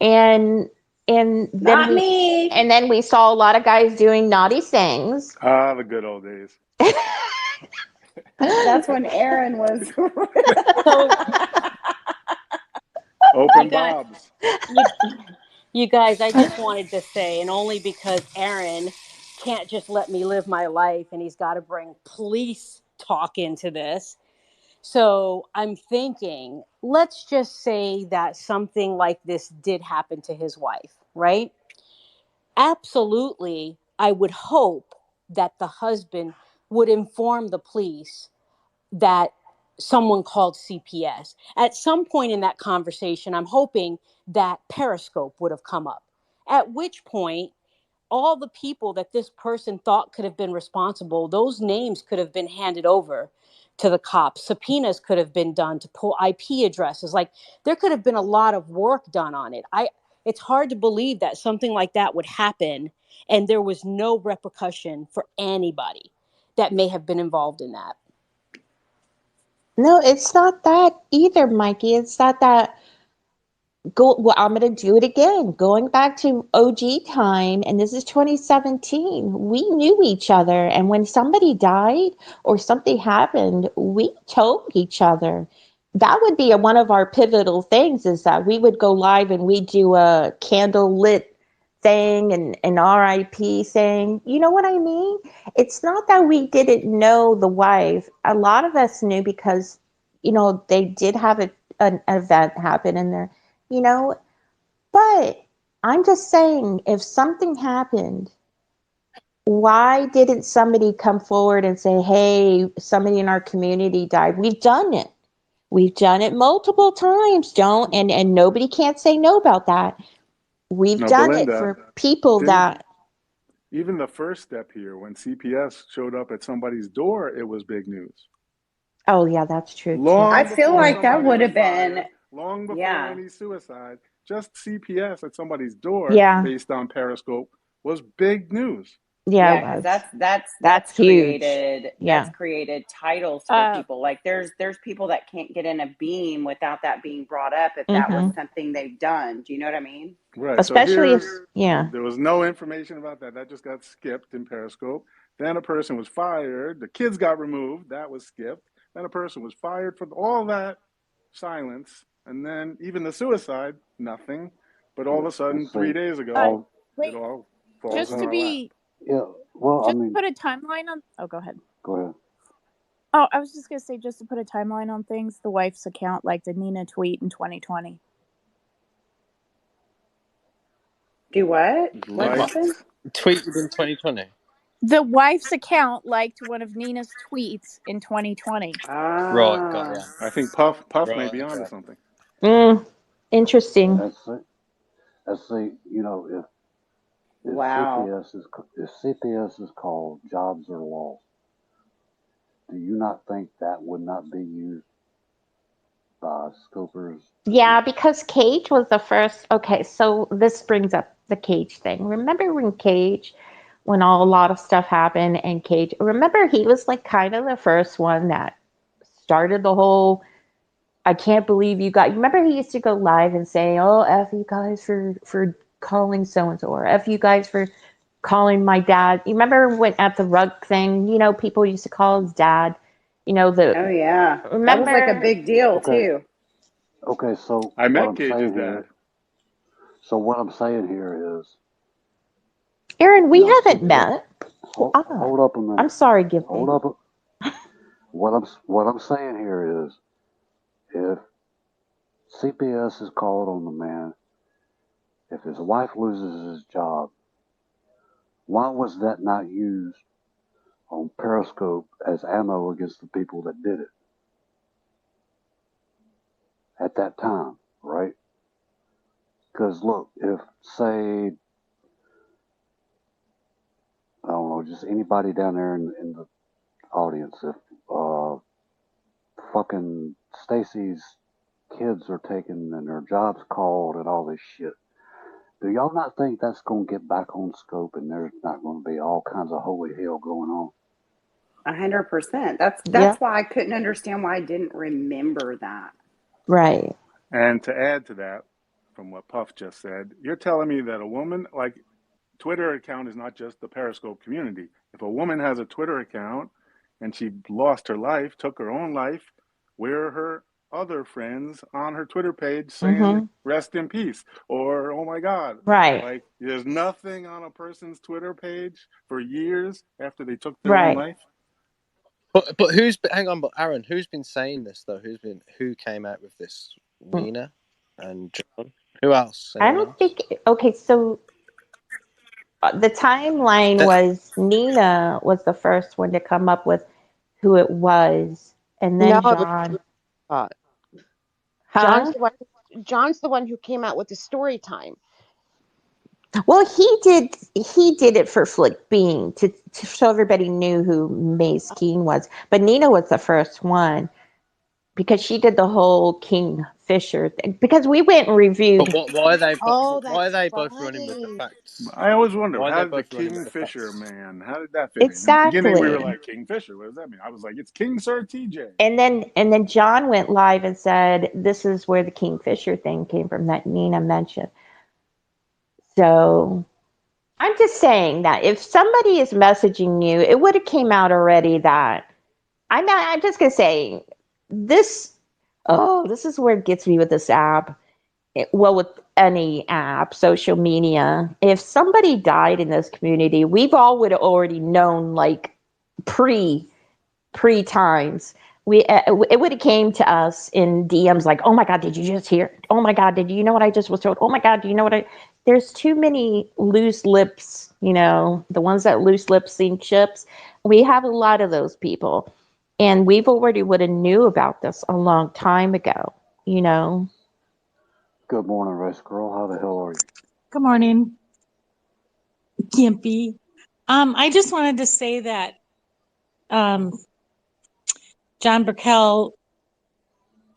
M: And And then
A: Not
M: we
A: me.
M: saw a lot of guys doing naughty things.
G: Ah, the good old days.
A: That's when Aaron was.
H: So you
G: Open
H: got
G: Bob's.
H: you, you guys, I just wanted to say, and only because Aaron can't just let me live my life and he's got to bring police talk into this. So I'm thinking, let's just say that something like this did happen to his wife, right? Absolutely, I would hope that the husband would inform the police that someone called CPS. At some point in that conversation, I'm hoping that Periscope would have come up. At which point, all the people that this person thought could have been responsible, those names could have been handed over to the cops. Subpoenas could have been done to pull IP addresses. Like there could have been a lot of work done on it. It's hard to believe that something like that would happen and there was no repercussion for anybody that may have been involved in that.
M: No, it's not that either, Mikey. It's not that well, I'm going to do it again. Going back to OG time, and this is 2017. We knew each other, and when somebody died or something happened, we told each other. That would be one of our pivotal things is that we would go live and we do a candle lit thing and an RIP thing. You know what I mean? It's not that we didn't know the wife. A lot of us knew because, they did have an event happen in there, you know, but I'm just saying, if something happened, why didn't somebody come forward and say, hey, somebody in our community died? We've done it. We've done it multiple times, don't, and nobody can't say no about that. We've
G: No,
M: done it
G: Belinda,
M: for people
G: didn't
M: that,
G: even the first step here, when CPS showed up at somebody's door, it was big news.
M: oh yeah, that's true too.
A: I
G: Long
A: feel
G: before
A: like that
G: somebody
A: would
G: was
A: have been,
G: fired, long before
A: yeah,
G: any suicide, just CPS at somebody's door
M: Yeah,
G: based on Periscope was big news.
M: yeah, it
A: yeah, because
M: was.
A: that's
M: That's huge. Yeah.
A: created titles for
I: Uh,
A: people. Like there's people that can't get in a beam without that being brought up if that was
M: Mm-hmm.
A: something they've done. Do you know what I mean?
G: Right. So
M: Especially if,
G: here,
M: yeah.
G: there was no information about that. That just got skipped in Periscope. Then a person was fired. The kids got removed. That was skipped. Then a person was fired for all that silence. And then even the suicide, nothing. But all of a
D: And
G: sudden,
D: see,
G: 3 days ago,
D: all
G: it
I: wait,
G: all falls
I: just
G: in
I: to
G: our lap.
I: be,
D: yeah. Well, I
I: just to
D: mean,
I: put a timeline on. Oh, go ahead.
D: go ahead.
I: Oh, I was just gonna say, just to put a timeline on things. The wife's account liked a Nina tweet in 2020.
A: Do what? What
F: What?
A: happened?
F: Tweeted in 2020.
I: The wife's account liked one of Nina's tweets in 2020.
F: Right, got
A: Ah,
F: ya.
G: I think Puff may
F: Right,
G: be onto
F: okay.
G: something.
M: Mm, interesting.
D: That's it. Let's see. If
A: wow.
D: CPS is called jobs are lost, do you not think that would not be used by scopers to?
M: Yeah, because Cage was the first. Okay, so this brings up the Cage thing. Remember when Cage, when a lot of stuff happened, and Cage, remember he was like kind of the first one that started the whole. I can't believe you got. Remember he used to go live and say, "Oh, f you guys for calling so and so," or "F you guys for calling my dad." You remember when at the rug thing? People used to call his dad. The
A: Oh yeah, that was like a
M: remember.
A: big deal
D: Okay,
A: too.
D: okay. So
G: I
D: what
G: met
D: I'm
G: Cage's
D: saying
G: dad.
D: here, so what I'm saying here is,
M: Aaron, we haven't
D: CPS.
M: met.
D: Hold up a
M: I'm
D: minute.
M: sorry,
D: Hold
M: Gimpy.
D: up. What I'm saying here is, if CPS is called on the man, if his wife loses his job, why was that not used on Periscope as ammo against the people that did it at that time, right? Because look, if say I don't know, just anybody down there in the audience, if fucking Stacy's kids are taken and their jobs called and all this shit, do y'all not think that's gonna get back on scope and there's not gonna be all kinds of holy hell going on?
A: 100%. That's
M: Yeah,
A: why I couldn't understand why I didn't remember that.
M: right.
G: And to add to that, from what Puff just said. You're telling me that a woman, like, Twitter account is not just the Periscope community. If a woman has a Twitter account and she lost her life, took her own life, where are her other friends on her Twitter page saying
M: Mm-hmm.
G: rest in peace or oh my God?
M: Right.
G: Like, there's nothing on a person's Twitter page for years after they took their own
M: Right.
G: life.
F: But hang on, but Aaron, who's been saying this though? Who came out with this? Nina and John. Who else?
M: I
F: Anyone
M: don't
F: else?
M: think. Okay, so the timeline
F: That,
M: was Nina was the first one to come up with who it was, and
B: No,
M: then
B: it was
M: John.
B: Scott.
M: Huh?
B: John's the one who came out with the story time.
M: Well, he did. He did it for Flick Bean to show everybody knew who Mace Keene was. But Nina was the first one because she did the whole King Fisher thing. Because we went and
F: but
M: reviewed.
F: why are they?
B: Oh,
F: Why are
B: that's
F: they both running with the
B: right.
F: facts?
G: I always wondered,
F: Why are they
G: how did the
F: both running with the
G: Kingfisher
F: facts?
G: man, how did that fit in? In the beginning, we were
M: Exactly.
G: like, Kingfisher, what does that mean? I was like, it's King Sir TJ.
M: And then John went live and said, "This is where the Kingfisher thing came from that Nina mentioned." So I'm just saying that if somebody is messaging you, it would have came out already that I'm just gonna say this. Oh, this is where it gets me with this app. Well, with any app, social media. If somebody died in this community, we've all would have already known, like pre times. It would have came to us in DMs like, "Oh my God, did you just hear? Oh my God, did you know what I just was told? Oh my God, do you know what I?" There's too many loose lips, the ones that loose lips sink ships. We have a lot of those people, and we've already would have knew about this a long time ago. You know.
D: Good morning, Race Girl. How the hell are you?
N: Good morning, Gimpy. I just wanted to say that um, John Burkell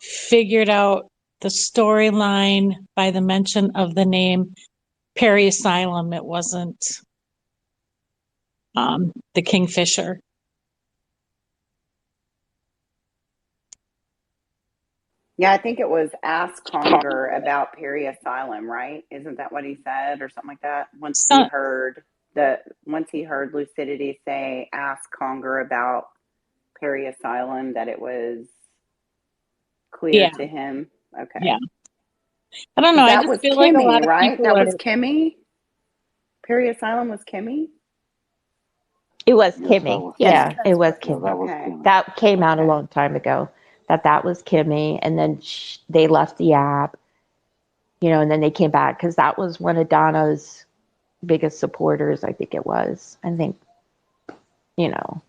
N: figured out the storyline by the mention of the name Perry Asylum. It wasn't the Kingfisher.
A: Yeah, I think it was ask Conger about Perry Asylum, right? Isn't that what he said or something like that?
N: So,
A: Once he heard Lucidity say ask Conger about Perry Asylum, that it was clear
N: yeah,
A: to him.
N: yeah.
A: Okay.
N: I don't know.
A: Because
N: I
A: that
N: just
A: was
N: feel like a
A: Kimmy,
N: lot of
A: right?
N: people
A: That
N: are.
A: was Kimmy. Perry Asylum was Kimmy.
M: It was
D: Yes, that
M: Kimmy.
D: was
B: Yes,
M: Yeah,
D: Kimmy.
M: it
B: that's
M: was
B: right.
D: Yeah,
M: Kimmy.
D: that was
A: Okay.
D: Kimmy.
M: That came out a
A: Okay.
M: long time ago. That was Kimmy, and then they left the app, and then they came back because that was one of Donna's biggest supporters. I think it was. I think, you know.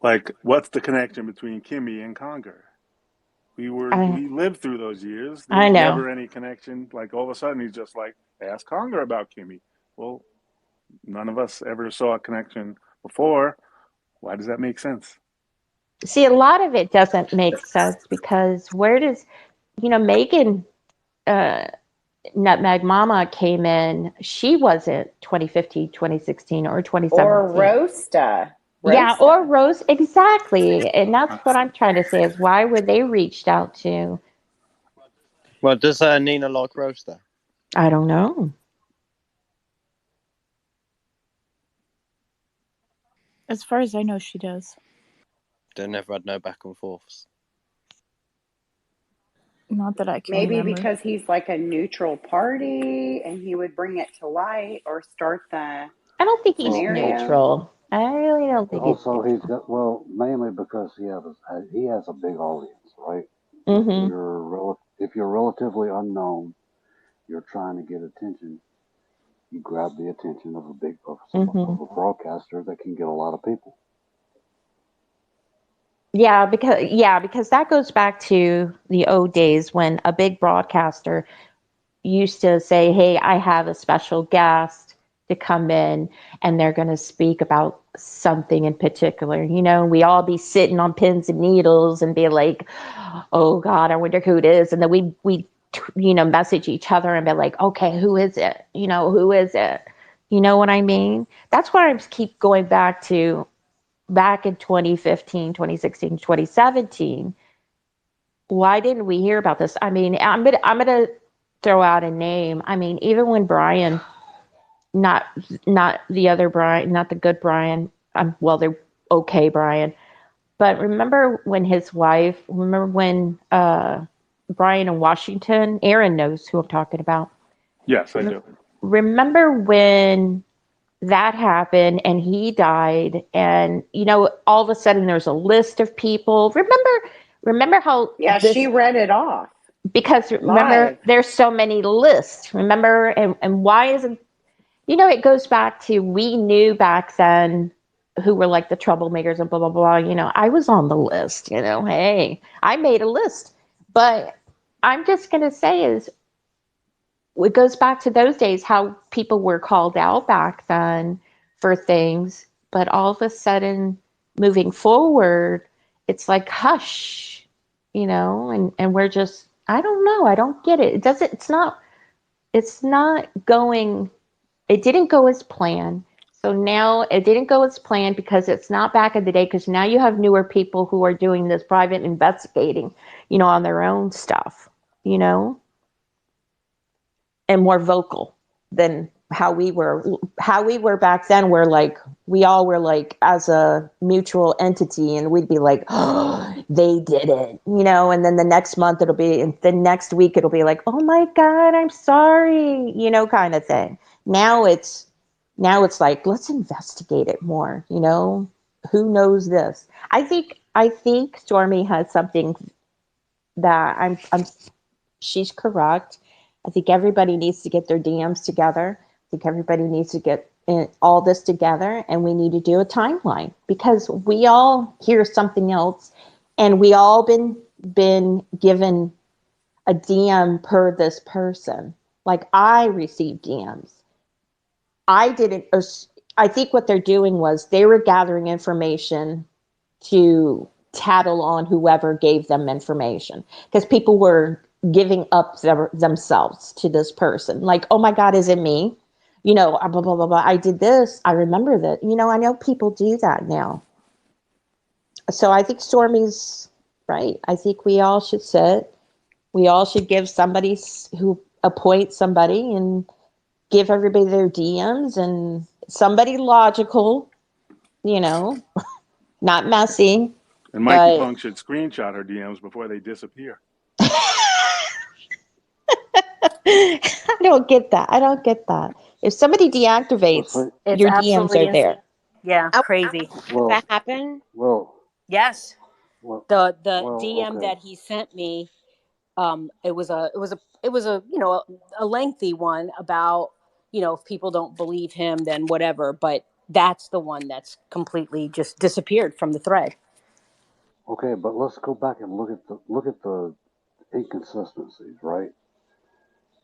G: Like, what's the connection between Kimmy and Conger?
M: I
G: We lived through those years. There
M: I
G: was
M: know.
G: never any connection. Like, all of a sudden, he's just like, ask Conger about Kimmy. Well, none of us ever saw a connection before. Why does that make sense?
M: See, a lot of it doesn't make sense because where does Megan uh, Nutmeg Mama came in? She wasn't 2015, 2016, or
A: Or
M: 2017.
A: Rosta.
M: Yeah, or
A: Rosta.
M: Rose, exactly. And that's what I'm trying to say is why were they reached out to?
F: well, does Nina like roaster?
M: I don't know.
I: As far as I know, she does.
F: They never had no back and forths.
I: Not that I can
A: Maybe
I: remember.
A: because he's like a neutral party and he would bring it to light or start the
M: I don't think he's
D: Well,
A: scenario.
M: neutral. I really don't think he's
D: also he's
M: neutral.
D: got mainly because he has a big audience, right? If
M: Mm-hmm.
D: you're relatively unknown, you're trying to get attention. You grab the attention of
M: Mm-hmm.
D: of a broadcaster that can get a lot of people.
M: Yeah, because that goes back to the old days when a big broadcaster used to say, "Hey, I have a special guest to come in and they're going to speak about something in particular." We all be sitting on pins and needles and be like, "Oh God, I wonder who it is." And then we message each other and be like, "Okay, who is it? Who is it?" You know what I mean? That's why I keep going back in 2015, 2016, 2017. Why didn't we hear about this? I mean, I'm gonna throw out a name. I mean, even when Brian, not not the other Brian, not the good Brian. Well, they're okay Brian, but remember when his wife? Remember when Brian in Washington? Aaron knows who I'm talking about.
O: Yes, I do.
M: Remember when that happened and he died, and all of a sudden there's a list of people. Remember how
A: Yeah, she
M: this,
A: read it off
M: because remember
A: live.
M: there's so many lists, remember, and why isn't, it goes back to, we knew back then who were like the troublemakers and blah blah blah. I was on the list. Hey, I made a list. But I'm just going to say is, it goes back to those days, how people were called out back then for things, but all of a sudden moving forward, it's like hush, and we're just, I don't know, I don't get it. It's not going, it didn't go as planned. So now it didn't go as planned because it's not back in the day, because now you have newer people who are doing this private investigating, on their own stuff, you know, and more vocal than how we were back then, where like we all were like as a mutual entity, and we'd be like, oh, they did it, and then the next month it'll be, and the next week it'll be like, oh my god, I'm sorry, kind of thing. Now it's like, let's investigate it more, who knows this. I think Stormy has something that I'm she's correct. I think everybody needs to get their DMs together. I think everybody needs to get all this together, and we need to do a timeline, because we all hear something else, and we all been given a DM per this person. Like, I received DMs. I didn't. I think what they're doing was they were gathering information to tattle on whoever gave them information, because people were giving up themselves to this person, like, oh my god, is it me, blah blah blah blah, I did this, I remember that, I know people do that now. So I think Stormy's right. I think we all should sit, we all should give somebody who appoint somebody, and give everybody their DMs, and somebody logical, you know not messy.
O: And Mikey
M: But
O: Punk should screenshot her DMs before they disappear.
M: I don't get that. I don't get that. If somebody
D: Well,
M: deactivates,
D: see,
H: It's
M: your DMs
H: absolutely
M: are
H: insane.
M: there.
H: Yeah,
B: Oh,
H: crazy.
B: has
D: well,
B: that happened?
D: well,
H: Yes.
D: well,
H: The
D: well,
H: DM
D: okay.
H: that he sent me, it was a a lengthy one about, if people don't believe him, then whatever, but that's the one that's completely just disappeared from the thread.
D: Okay, but let's go back and look at the inconsistencies, right?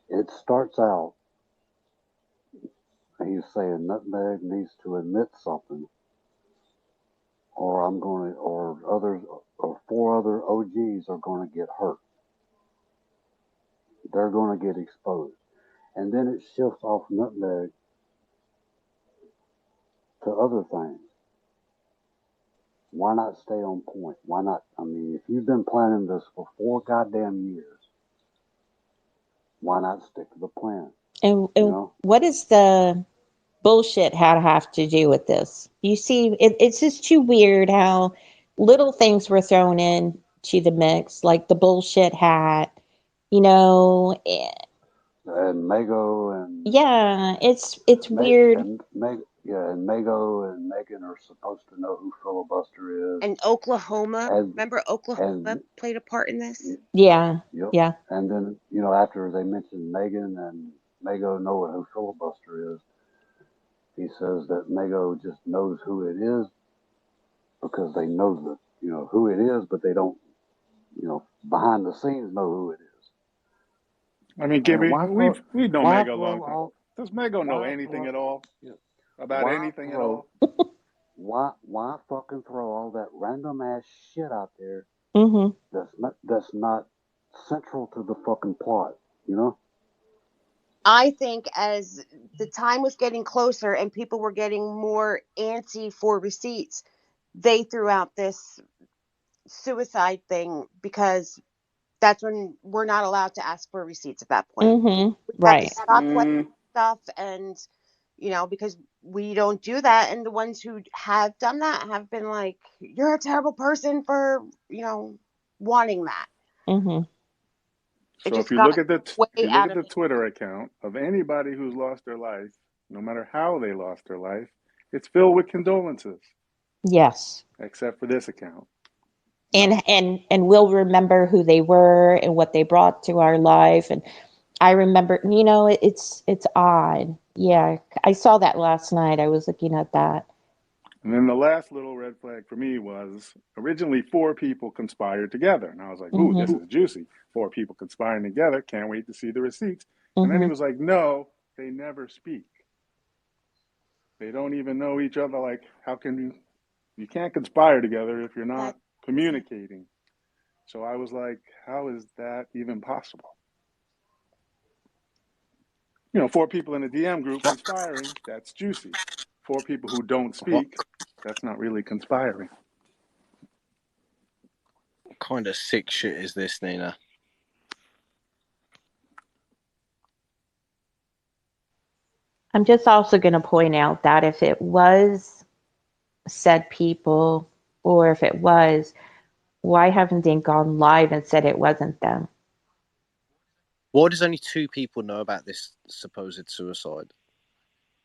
D: It starts out, he's saying Nutmeg needs to admit something, or I'm going to, or others, or four other OGs are going to get hurt. They're going to get exposed, and then it shifts off Nutmeg to other things. Why not stay on point? Why not? I mean, if you've been planning this for 4 goddamn years, why not stick to the plan? You
M: And
D: know?
M: what is the bullshit have to do with this? You see, it's just too weird how little things were thrown in to the mix, like the bullshit hat. You know, eh,
D: And Mago
M: yeah, it's
D: Meg
M: weird.
D: and Meg, yeah, and Mago and Megan are supposed to know who filibuster is,
B: And Oklahoma,
D: and
B: remember Oklahoma
D: and
B: played a part in this?
M: Yeah,
D: yep.
M: yeah.
D: And then after they mention Megan and Mago know who filibuster is, he says that Mago just knows who it is because they know who it is, but they don't behind the scenes know who it is.
O: I mean,
D: I mean,
O: Gimpy, we've known
D: why
O: Mego a
D: throw
O: long time.
D: all
O: Does Mego know
D: why
O: anything
D: throw
O: at all
D: yeah,
O: about
D: why
O: anything at
D: throw
O: all?
D: why fucking throw all that random ass shit out there
M: Mm-hmm.
D: that's not central to the fucking plot, you know?
B: I think as the time was getting closer and people were getting more antsy for receipts, they threw out this suicide thing because that's when we're not allowed to ask for receipts at that point.
M: Mm-hmm.
B: We have to
M: Right.
B: stop collecting stuff, and because we don't do that, and the ones who have done that have been like, you're a terrible person for wanting that.
M: Mm-hmm.
B: It
O: So if
B: just
O: you
B: got
O: look at
B: way out of
O: Twitter account of anybody who's lost their life, no matter how they lost their life, it's filled with condolences.
M: Yes.
O: Except for this account.
M: No. And we'll remember who they were and what they brought to our life. And I remember, it's odd. Yeah, I saw that last night. I was looking at that.
O: And then the last little red flag for me was originally 4 people conspired together. And I was like, ooh, this is juicy. 4 people conspiring together. Can't wait to see the receipts. And then he was like, no, they never speak. They don't even know each other. Like, how can you can't conspire together if you're not communicating. So I was like, how is that even possible? 4 people in a DM group conspiring, that's juicy. 4 people who don't speak, that's not really conspiring.
F: What kind of sick shit is this, Nina?
M: I'm just also going to point out that if it was said people, or if it was, why haven't they gone live and said it wasn't them?
F: Why does only 2 people know about this supposed suicide?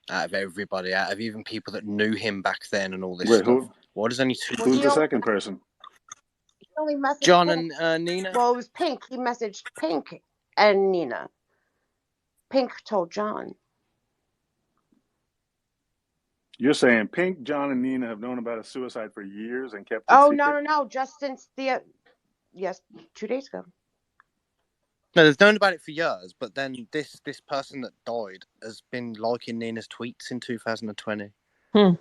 F: Out of everybody, out of even people that knew him back then and all this stuff. Why does only 2
O: Who's the second person?
B: He only messaged
F: John
B: Pink.
F: and Nina?
B: Well, it was Pink. He messaged Pink and Nina. Pink told John.
O: You're saying Pink, John, and Nina have known about a suicide for years and kept it
B: Oh,
O: secret?
B: no. Just since 2 days ago.
F: No, they've known about it for years, but then this person that died has been liking Nina's tweets in 2020.
M: Oh.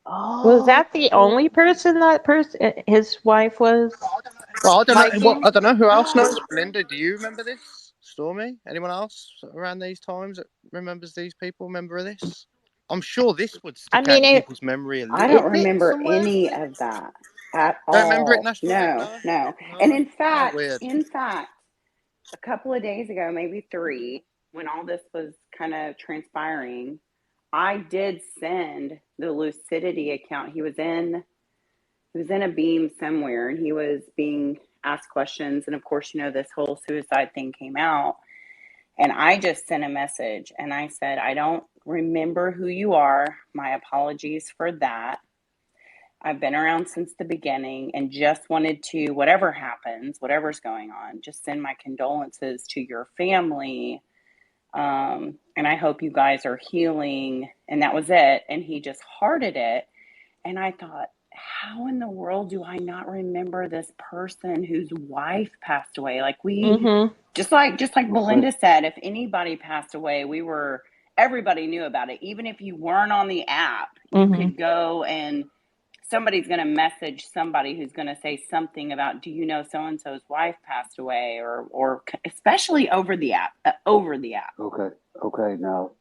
M: Was that the only person his wife was?
F: Well, I don't know. I don't know who else knows. Linda, do you remember this? Stormy? Anyone else around these times that remembers these people? Remember this? I'm sure this would stick out in people's memory a little
A: I don't
F: bit
A: remember
F: somewhere.
A: any of that at
F: Don't remember it,
A: all.
F: Nashville Nick?
A: No. And in
F: Oh,
A: fact,
F: weird.
A: a couple of days ago, maybe 3, when all this was kind of transpiring, I did send the Lucidity account. He was in a beam somewhere, and he was being asked questions. And of course, this whole suicide thing came out. And I just sent a message and I said, I don't remember who you are. My apologies for that. I've been around since the beginning and just wanted to, whatever happens, whatever's going on, just send my condolences to your family. And I hope you guys are healing. And that was it. And he just hearted it. And I thought, how in the world do I not remember this person whose wife passed away? Like just like Belinda said, if anybody passed away, everybody knew about it. Even if you weren't on the app, you could go and somebody's going to message somebody who's going to say something about, do you know so-and-so's wife passed away, or especially over the app.
D: Okay. Now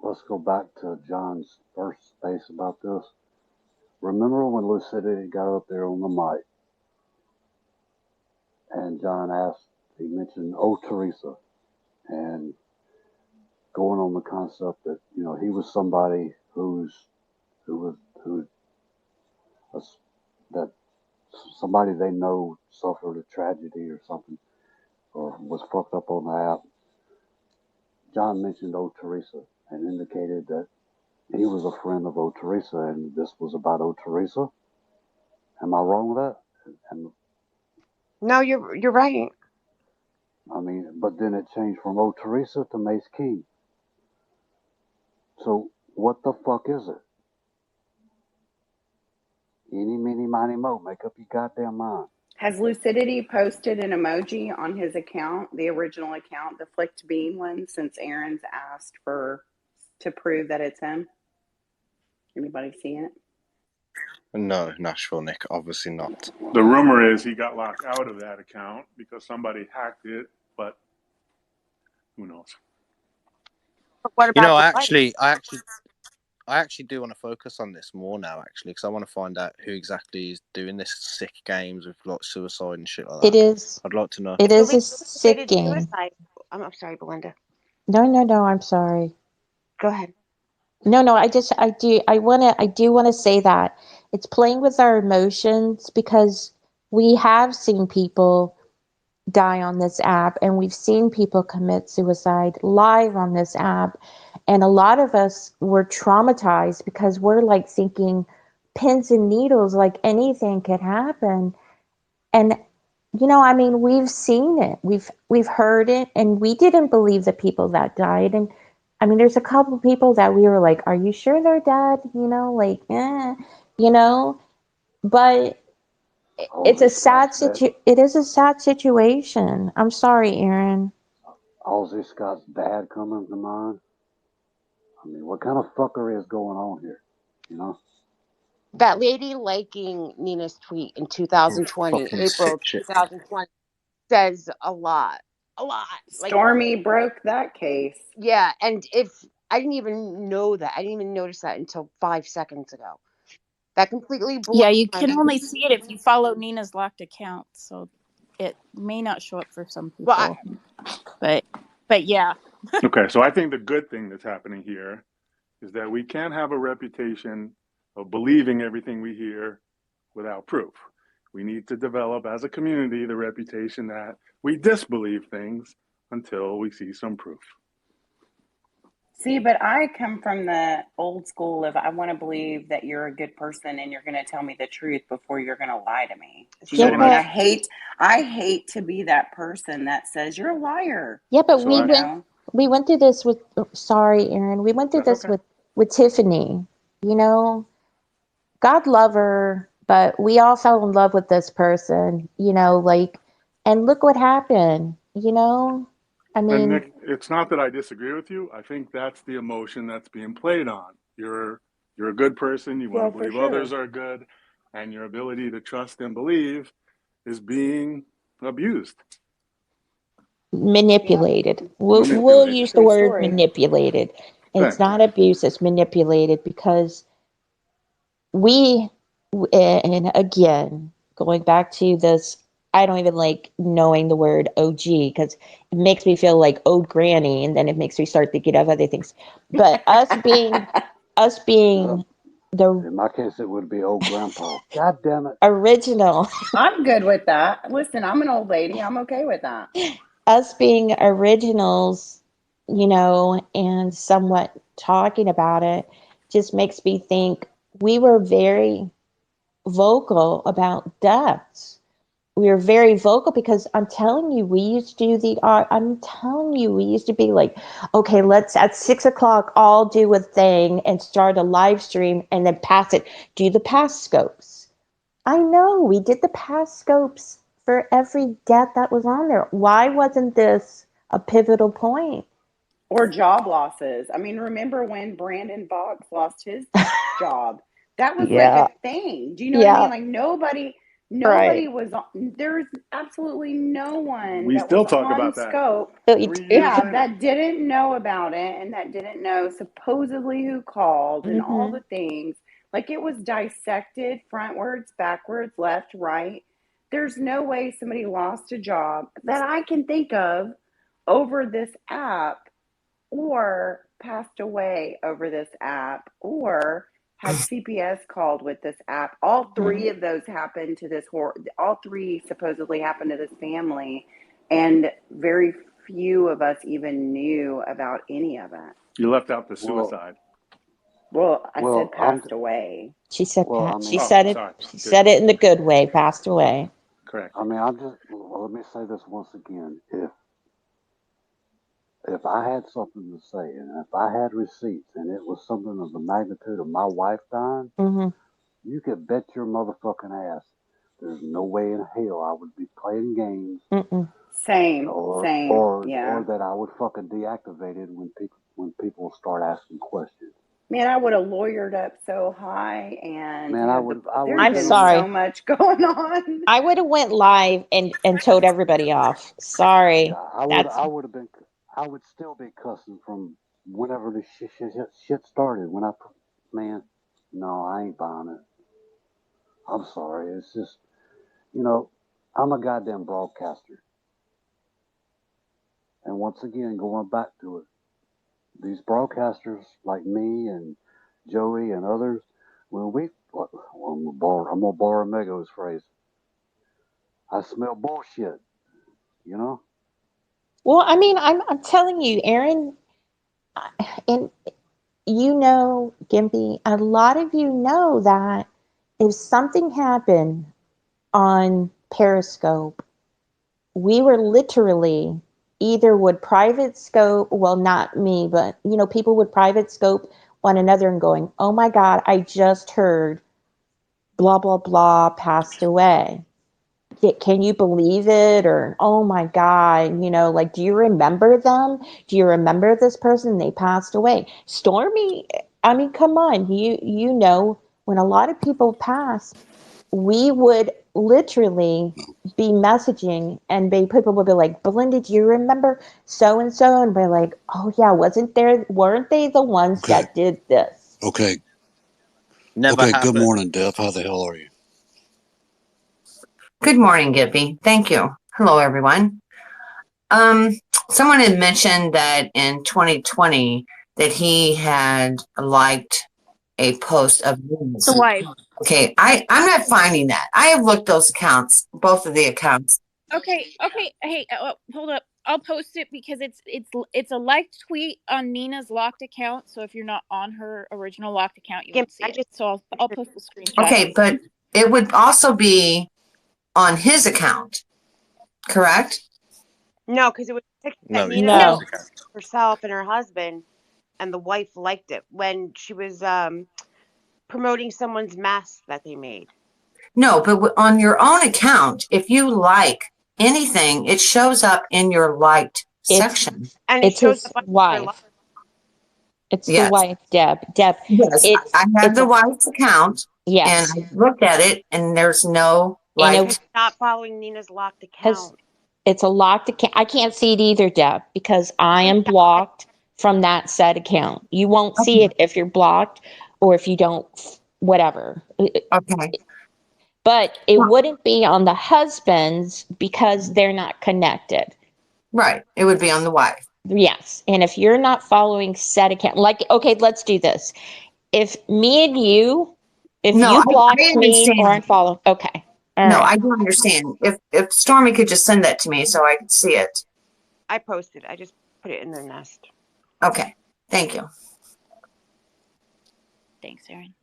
D: let's go back to John's first space about this. Remember when Lucidity got up there on the mic and John he mentioned, oh, Teresa, and going on the concept that, he was somebody that somebody they know suffered a tragedy or something, or was fucked up on the app. John mentioned oh, Teresa and indicated that he was a friend of oh, Teresa, and this was about oh, Teresa. Am I wrong with that?
B: No, you're right.
D: I mean, but then it changed from oh, Teresa to Mace King. So what the fuck is it? Eeny, meeny, miny, mo. Make up your goddamn mind.
A: Has Lucidity posted an emoji on his account, the original account, the flicked bean one, since Aaron's asked to prove that it's him? Anybody see it?
F: No, Nashville Nick, obviously not.
G: The rumor is he got locked out of that account because somebody hacked it, but who knows?
B: What about
F: I actually I actually do want to focus on this more now, actually, because I want to find out who exactly is doing this sick games with like suicide and shit like
M: It
F: that.
M: is.
F: I'd like to know.
M: It
B: I
M: is a
B: believe
M: sick
B: committed
M: game.
B: suicide. I'm sorry, Belinda.
M: No. I'm sorry.
B: Go ahead.
M: No. I do want to say that it's playing with our emotions because we have seen people die on this app and we've seen people commit suicide live on this app. And a lot of us were traumatized because we're like thinking pins and needles, like anything could happen. And I mean, we've seen it, we've heard it, and we didn't believe the people that died. And I mean, there's a couple people that we were like, "Are you sure they're dead?" Like, you know. But it's a It is a sad situation. I'm sorry, Aaron.
D: Ozzy Scott's dad coming to mind. I mean, what kind of fuckery is going on here? You know?
B: That lady liking Nina's tweet in
F: Some
B: 2020,
F: fucking sick
B: April
F: shit.
B: 2020, says a lot. A lot. Like,
A: Stormy broke that case.
B: yeah, and if I didn't even know that, I didn't even notice that until 5 seconds ago. That completely blew
I: Yeah, you
B: my
I: can
B: mind.
I: only see it if you follow Nina's locked account, so it may not show up for some
B: Well,
I: people. But yeah.
O: Okay, so I think the good thing that's happening here is that we can't have a reputation of believing everything we hear without proof. We need to develop as a community the reputation that we disbelieve things until we see some proof.
A: See, but I come from the old school of I want to believe that you're a good person and you're going to tell me the truth before you're going to lie to me. Do you know
M: Yeah,
A: what I mean?
M: but
A: I hate to be that person that says you're a liar.
M: yeah, but
O: So I,
M: we went through this with. Sorry, Aaron. We went through
O: that's
M: this
O: okay.
M: with Tiffany. You know, God love her, but we all fell in love with this person. Like, and look what happened. I
O: And
M: mean,
O: Nick, it's not that I disagree with you. I think that's the emotion that's being played on. You're a good person. You want to
A: Well, for
O: believe others
A: sure.
O: are good, and your ability to trust and believe is being abused,
A: Yep.
M: manipulated. We'll
O: manipulated.
M: use the
A: True
M: word
A: story.
M: manipulated. It's
O: Thank you.
M: not abuse. It's manipulated because we and again going back to this, I don't even like knowing the word OG because it makes me feel like old granny, and then it makes me start thinking of other things. But us
D: Uh,
M: being the
D: in my case, it would be old grandpa. God damn it.
M: original,
A: I'm good with that. Listen, I'm an old lady. I'm okay with that.
M: us being originals, and somewhat talking about it just makes me think we were very vocal about deaths. We were very vocal because I'm telling you, we used to do I'm telling you, we used to be like, okay, let's at 6 o'clock all do a thing and start a live stream and then pass it. Do the pass scopes. I know we did the pass scopes for every death that was on there. Why wasn't this a pivotal point?
A: Or job losses. I mean, remember when Brandon Boggs lost his job? That was like a
M: Yeah,
A: thing. Do you know what I mean?
M: yeah,
A: Like nobody
M: right.
A: was on, there's absolutely no one
O: We
A: that was
O: still talk
A: on
O: about that
A: scope.
M: We
O: 3 years
A: Yeah,
O: later.
A: that didn't know about it and that didn't know supposedly who called and all
M: hmm
A: the things. Like it was dissected frontwards, backwards, left, right. There's no way somebody lost a job that I can think of over this app or passed away over this app or had CPS called with this app. All three of those happened to this all three supposedly happened to this family, and very few of us even knew about any of it.
O: You left out the
D: Well,
O: suicide.
A: Well, I
D: well,
A: said passed away.
M: She said,
D: well, I
M: Pat.
D: mean,
O: Oh, sorry.
M: She
O: Good.
M: said it in the good way. Passed away.
O: Correct.
D: I mean, let me say this once again. If I had something to say and if I had receipts and it was something of the magnitude of my wife dying,
M: hmm
D: you could bet your motherfucking ass there's no way in hell I would be playing games
M: Mm-mm.
A: Same.
D: or
A: Yeah.
D: that I would fucking deactivate it when people start asking questions.
A: Man, I would have lawyered up so high and
D: Man, I would
A: there's
D: have
M: I'm
A: been
D: been
A: so
M: sorry.
A: much going on.
M: I would have went live and told everybody off.
D: yeah,
M: Sorry. That's
D: I would have been I would still be cussing from whenever this shit started man, no, I ain't buying it. I'm sorry. It's just, you know, I'm a goddamn broadcaster. And once again, going back to it, these broadcasters like me and Joey and others, when I'm gonna borrow Mego's phrase. I smell bullshit, you know?
M: Well, I mean, I'm telling you, Aaron, and you know, Gimpy, a lot of you know that if something happened on Periscope, we were literally either would private scope, well, not me, but you know, people would private scope one another and going, oh my God, I just heard blah, blah, blah passed away. Can you believe it? Or, oh my God, you know, like, do you remember them? Do you remember this person? They passed away. Stormy, I mean, come on, you know, when a lot of people pass, we would literally be messaging and people would be like, Belinda, do you remember so and so? And we're like, oh yeah, weren't they the ones that did this?
P: Okay.
F: Never
P: Okay, good
F: happened.
P: morning, Def. How the hell are you?
Q: Good morning, Gippy. Thank you. Hello, everyone. Someone had mentioned that in 2020 that he had liked a post of
I: The
Q: news.
I: wife.
Q: Okay, I'm not finding that. I have looked those accounts, both of the accounts.
I: Okay. Hey, hold up. I'll post it because it's a liked tweet on Nina's locked account. So if you're not on her original locked account, you won't see it. So I'll post the screenshot.
Q: Okay, but it would also be on his account, correct?
B: No, because it was a picture that Nina
I: No.
B: herself and her husband, and the wife liked it when she was promoting someone's mask that they made.
Q: No, but on your own account, if you like anything, it shows up in your liked section.
B: And
M: it's his wife. It's the wife, Deb.
Q: Yes, I have
M: it's
Q: the wife's account.
M: Yes.
Q: And I looked at it, and there's no liked.
B: Not following Nina's locked account.
M: It's a locked account. I can't see it either, Deb, because I am blocked from that said account. You won't see it if you're blocked or if you don't, whatever.
Q: Okay.
M: But it wouldn't be on the husband's because they're not connected.
Q: Right. It would be on the wife.
M: Yes. And if you're not following said account, like, okay, let's do this. If me and you, if you block me or unfollow, okay. All right.
Q: I do understand. If Stormy could just send that to me so I could see it.
B: I posted. I just put it in their nest.
Q: Okay. Thank you.
I: Thanks, Aaron.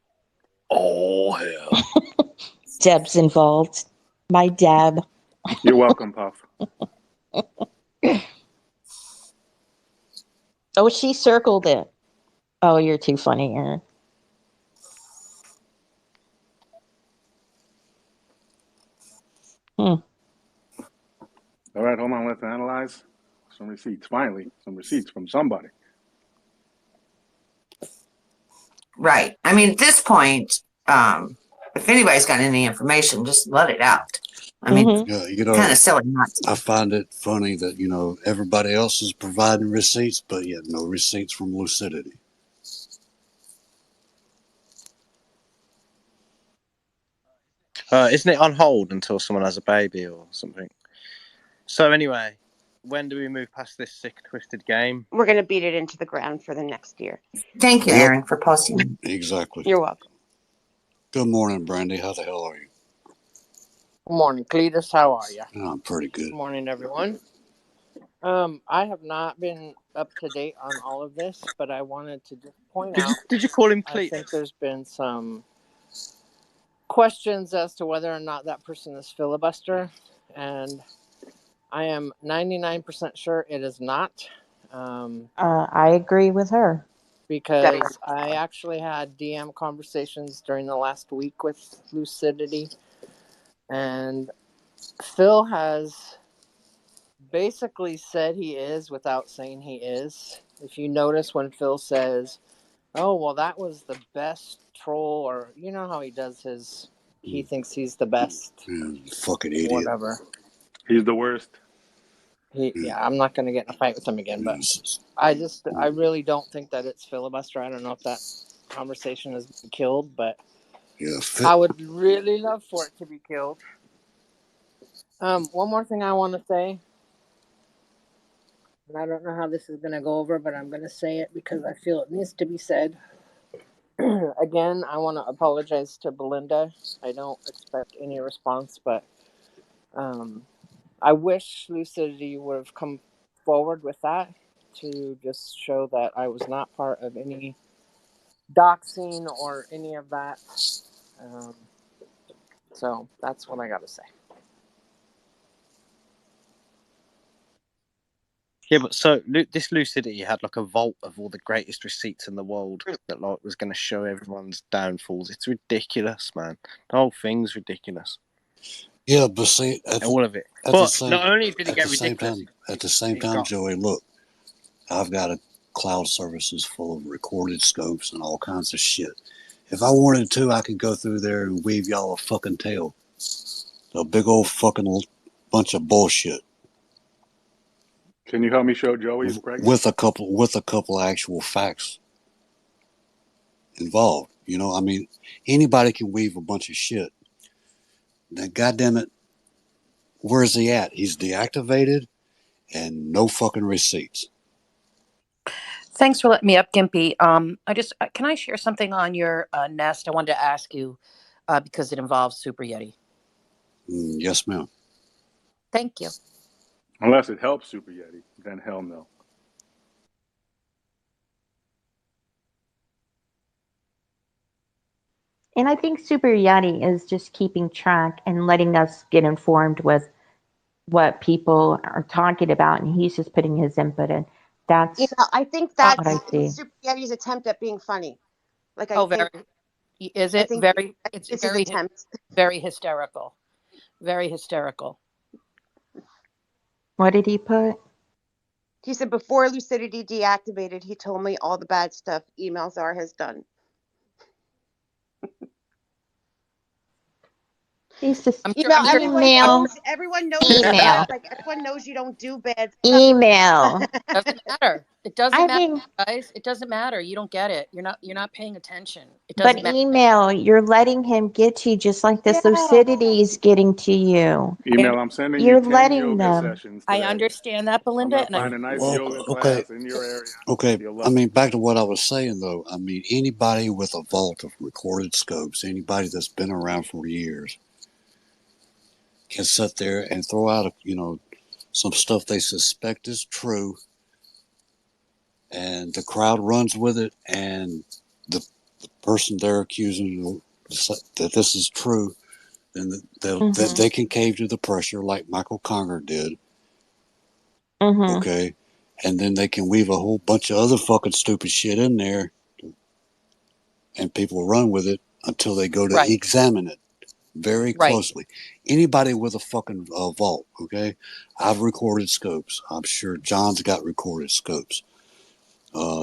P: Oh, hell.
M: Deb's involved. My Deb.
O: You're welcome, Puff.
M: Oh, she circled it. Oh, you're too funny, Aaron.
O: All right, hold on. Let's analyze some receipts. Finally, some receipts from somebody.
Q: Right. I mean, at this point, if anybody's got any information, just let it out. I mean,
P: yeah, you know,
Q: kind of silly not to.
P: I find it funny that, you know, everybody else is providing receipts, but yet no receipts from Lucidity.
F: Isn't it on hold until someone has a baby or something? So anyway, when do we move past this sick, twisted game?
B: We're going to beat it into the ground for the next year.
Q: Thank you, Aaron, for posting.
P: Exactly.
B: You're welcome.
P: Good morning, Brandy. How the hell are you?
R: Good morning, Cletus. How are you?
P: Oh, I'm pretty good.
R: Good morning, everyone. I have not been up to date on all of this, but I wanted to just point out.
F: Did you call him Cletus?
R: I think there's been some questions as to whether or not that person is filibuster, and I am 99% sure it is not.
M: I agree with her.
R: Because I actually had DM conversations during the last week with Lucidity, and Phil has basically said he is without saying he is. If you notice when Phil says, oh, well, that was the best troll, or you know how he does his, he thinks he's the best.
P: Fucking idiot.
R: Whatever.
O: He's the worst.
R: Yeah, I'm not going to get in a fight with him again, but I really don't think that it's filibuster. I don't know if that conversation has been killed, but
P: Yeah,
R: I would really love for it to be killed. One more thing I want to say, and I don't know how this is going to go over, but I'm going to say it because I feel it needs to be said. Again, I want to apologize to Belinda. I don't expect any response, but I wish Lucidity would have come forward with that to just show that I was not part of any doxing or any of that. Um, so that's what I got to say.
F: Yeah, but so this Lucidity had like a vault of all the greatest receipts in the world that like was going to show everyone's downfalls. It's ridiculous, man. The whole thing's ridiculous.
P: Yeah, but see,
F: all of it.
P: at the
F: But
P: same
F: not only did it
P: at
F: get
P: the same
F: ridiculous,
P: time, at the same
F: it
P: time,
F: got
P: Joey, look, I've got a cloud services full of recorded scopes and all kinds of shit. If I wanted to, I could go through there and weave y'all a fucking tale. A big old fucking bunch of bullshit.
O: Can you help me show Joey is pregnant?
P: With a couple actual facts involved. You know, I mean, anybody can weave a bunch of shit. Now, goddamn it, where is he at? He's deactivated and no fucking receipts.
H: Thanks for letting me up, Gimpy. I just can I share something on your nest? I wanted to ask you because it involves Super Yeti.
P: Yes, ma'am.
H: Thank you.
O: Unless it helps Super Yeti, then hell no.
M: And I think Super Yeti is just keeping track and letting us get informed with what people are talking about, and he's just putting his input in. That's
B: I think
M: what
B: that's
M: I see.
B: Super Yeti's attempt at being funny. Like
H: Oh, very. Is it very? It's
B: his
H: very,
B: attempt.
H: very hysterical. Very hysterical.
M: What did he put?
B: He said before Lucidity deactivated, he told me all the bad stuff Email Czar has done.
M: He's just
B: Everyone knows you bad. Like everyone knows you don't do bad stuff.
M: Email.
H: Doesn't matter. It doesn't matter, guys. It doesn't matter. You don't get it. You're not paying attention. It doesn't
M: But
H: matter.
M: email, you're letting him get to you just like this lucidity is getting to you.
O: Email, I'm sending you
M: You're
O: 10
M: letting
O: yoga
M: them.
O: sessions
H: I
O: today.
H: understand that,
O: I'm
H: Belinda.
O: going to
H: And
O: find a nice
P: Well,
O: yoga class in your area.
P: Okay,
O: You'll
P: I
O: love
P: mean,
O: it.
P: back to what I was saying though. I mean, anybody with a vault of recorded scopes, anybody that's been around for years, can sit there and throw out, some stuff they suspect is true, and the crowd runs with it, and the person they're accusing that this is true, then that they can cave to the pressure like Michael Conger did. Okay, and then they can weave a whole bunch of other fucking stupid shit in there, and people run with it until they go to examine it very closely. Anybody with a fucking vault, okay? I've recorded scopes. I'm sure John's got recorded scopes.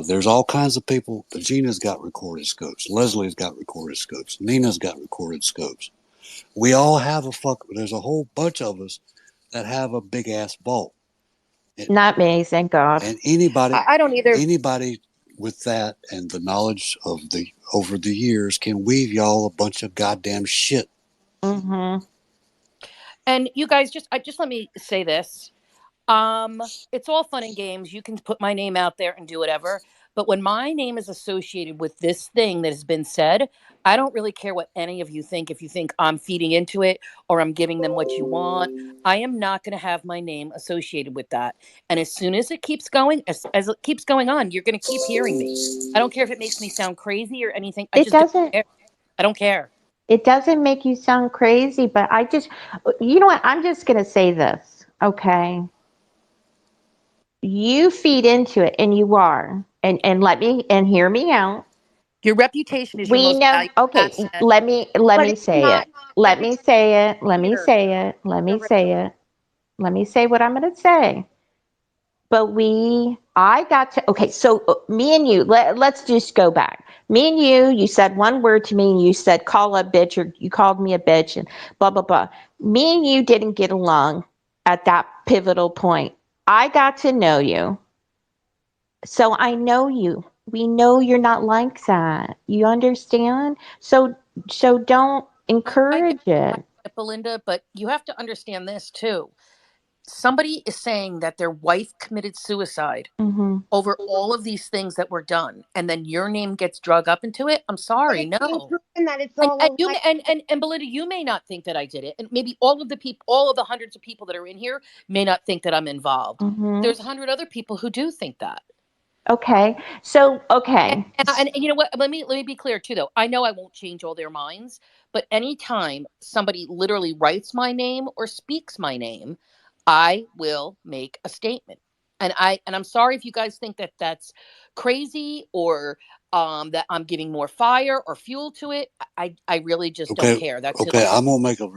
P: There's all kinds of people. Gina's got recorded scopes. Leslie's got recorded scopes. Nina's got recorded scopes. We all have there's a whole bunch of us that have a big ass vault.
M: Not me, thank God.
P: And anybody,
H: I don't either.
P: Anybody with that and the knowledge of over the years can weave y'all a bunch of goddamn shit.
H: And you guys, just let me say this. It's all fun and games. You can put my name out there and do whatever. But when my name is associated with this thing that has been said, I don't really care what any of you think. If you think I'm feeding into it or I'm giving them what you want, I am not going to have my name associated with that. And as soon as it keeps going, as it keeps going on, you're going to keep hearing me. I don't care if it makes me sound crazy or anything. I just don't care. I don't care.
M: It doesn't make you sound crazy, but you know what? I'm just going to say this, okay? You feed into it, and you are, and hear me out.
H: Your reputation is your
M: We
H: most
M: know.
H: valuable
M: Okay,
H: asset.
M: let me say it. Let me say it. Let me say it. Let me say it. Let me say what I'm going to say. But I got to. Okay, so me and you. Let's just go back. Me and you. You said one word to me, and you said call a bitch, or you called me a bitch, and blah blah blah. Me and you didn't get along at that pivotal point. I got to know you. So I know you we know you're not like that. You understand? So don't encourage
H: I
M: it.
H: get it, Belinda, but you have to understand this too. Somebody is saying that their wife committed suicide
M: Mhm.
H: over all of these things that were done, and then your name gets drug up into it. I'm
S: But
H: sorry,
S: it's being
H: no.
S: proven that it's
H: And
S: all
H: and
S: a
H: you
S: lie.
H: and Belinda, you may not think that I did it, and maybe all of the people, all of the hundreds of people that are in here may not think that I'm involved.
M: Mhm.
H: There's 100 other people who do think that.
M: Okay. So,
H: And,
M: okay.
H: and you know what? Let me be clear too, though. I know I won't change all their minds, but anytime somebody literally writes my name or speaks my name, I will make a statement. And I'm sorry if you guys think that that's crazy or that I'm giving more fire or fuel to it. I really just don't
P: Okay,
H: care. That's
P: okay.
H: it.
P: I'm gonna make a.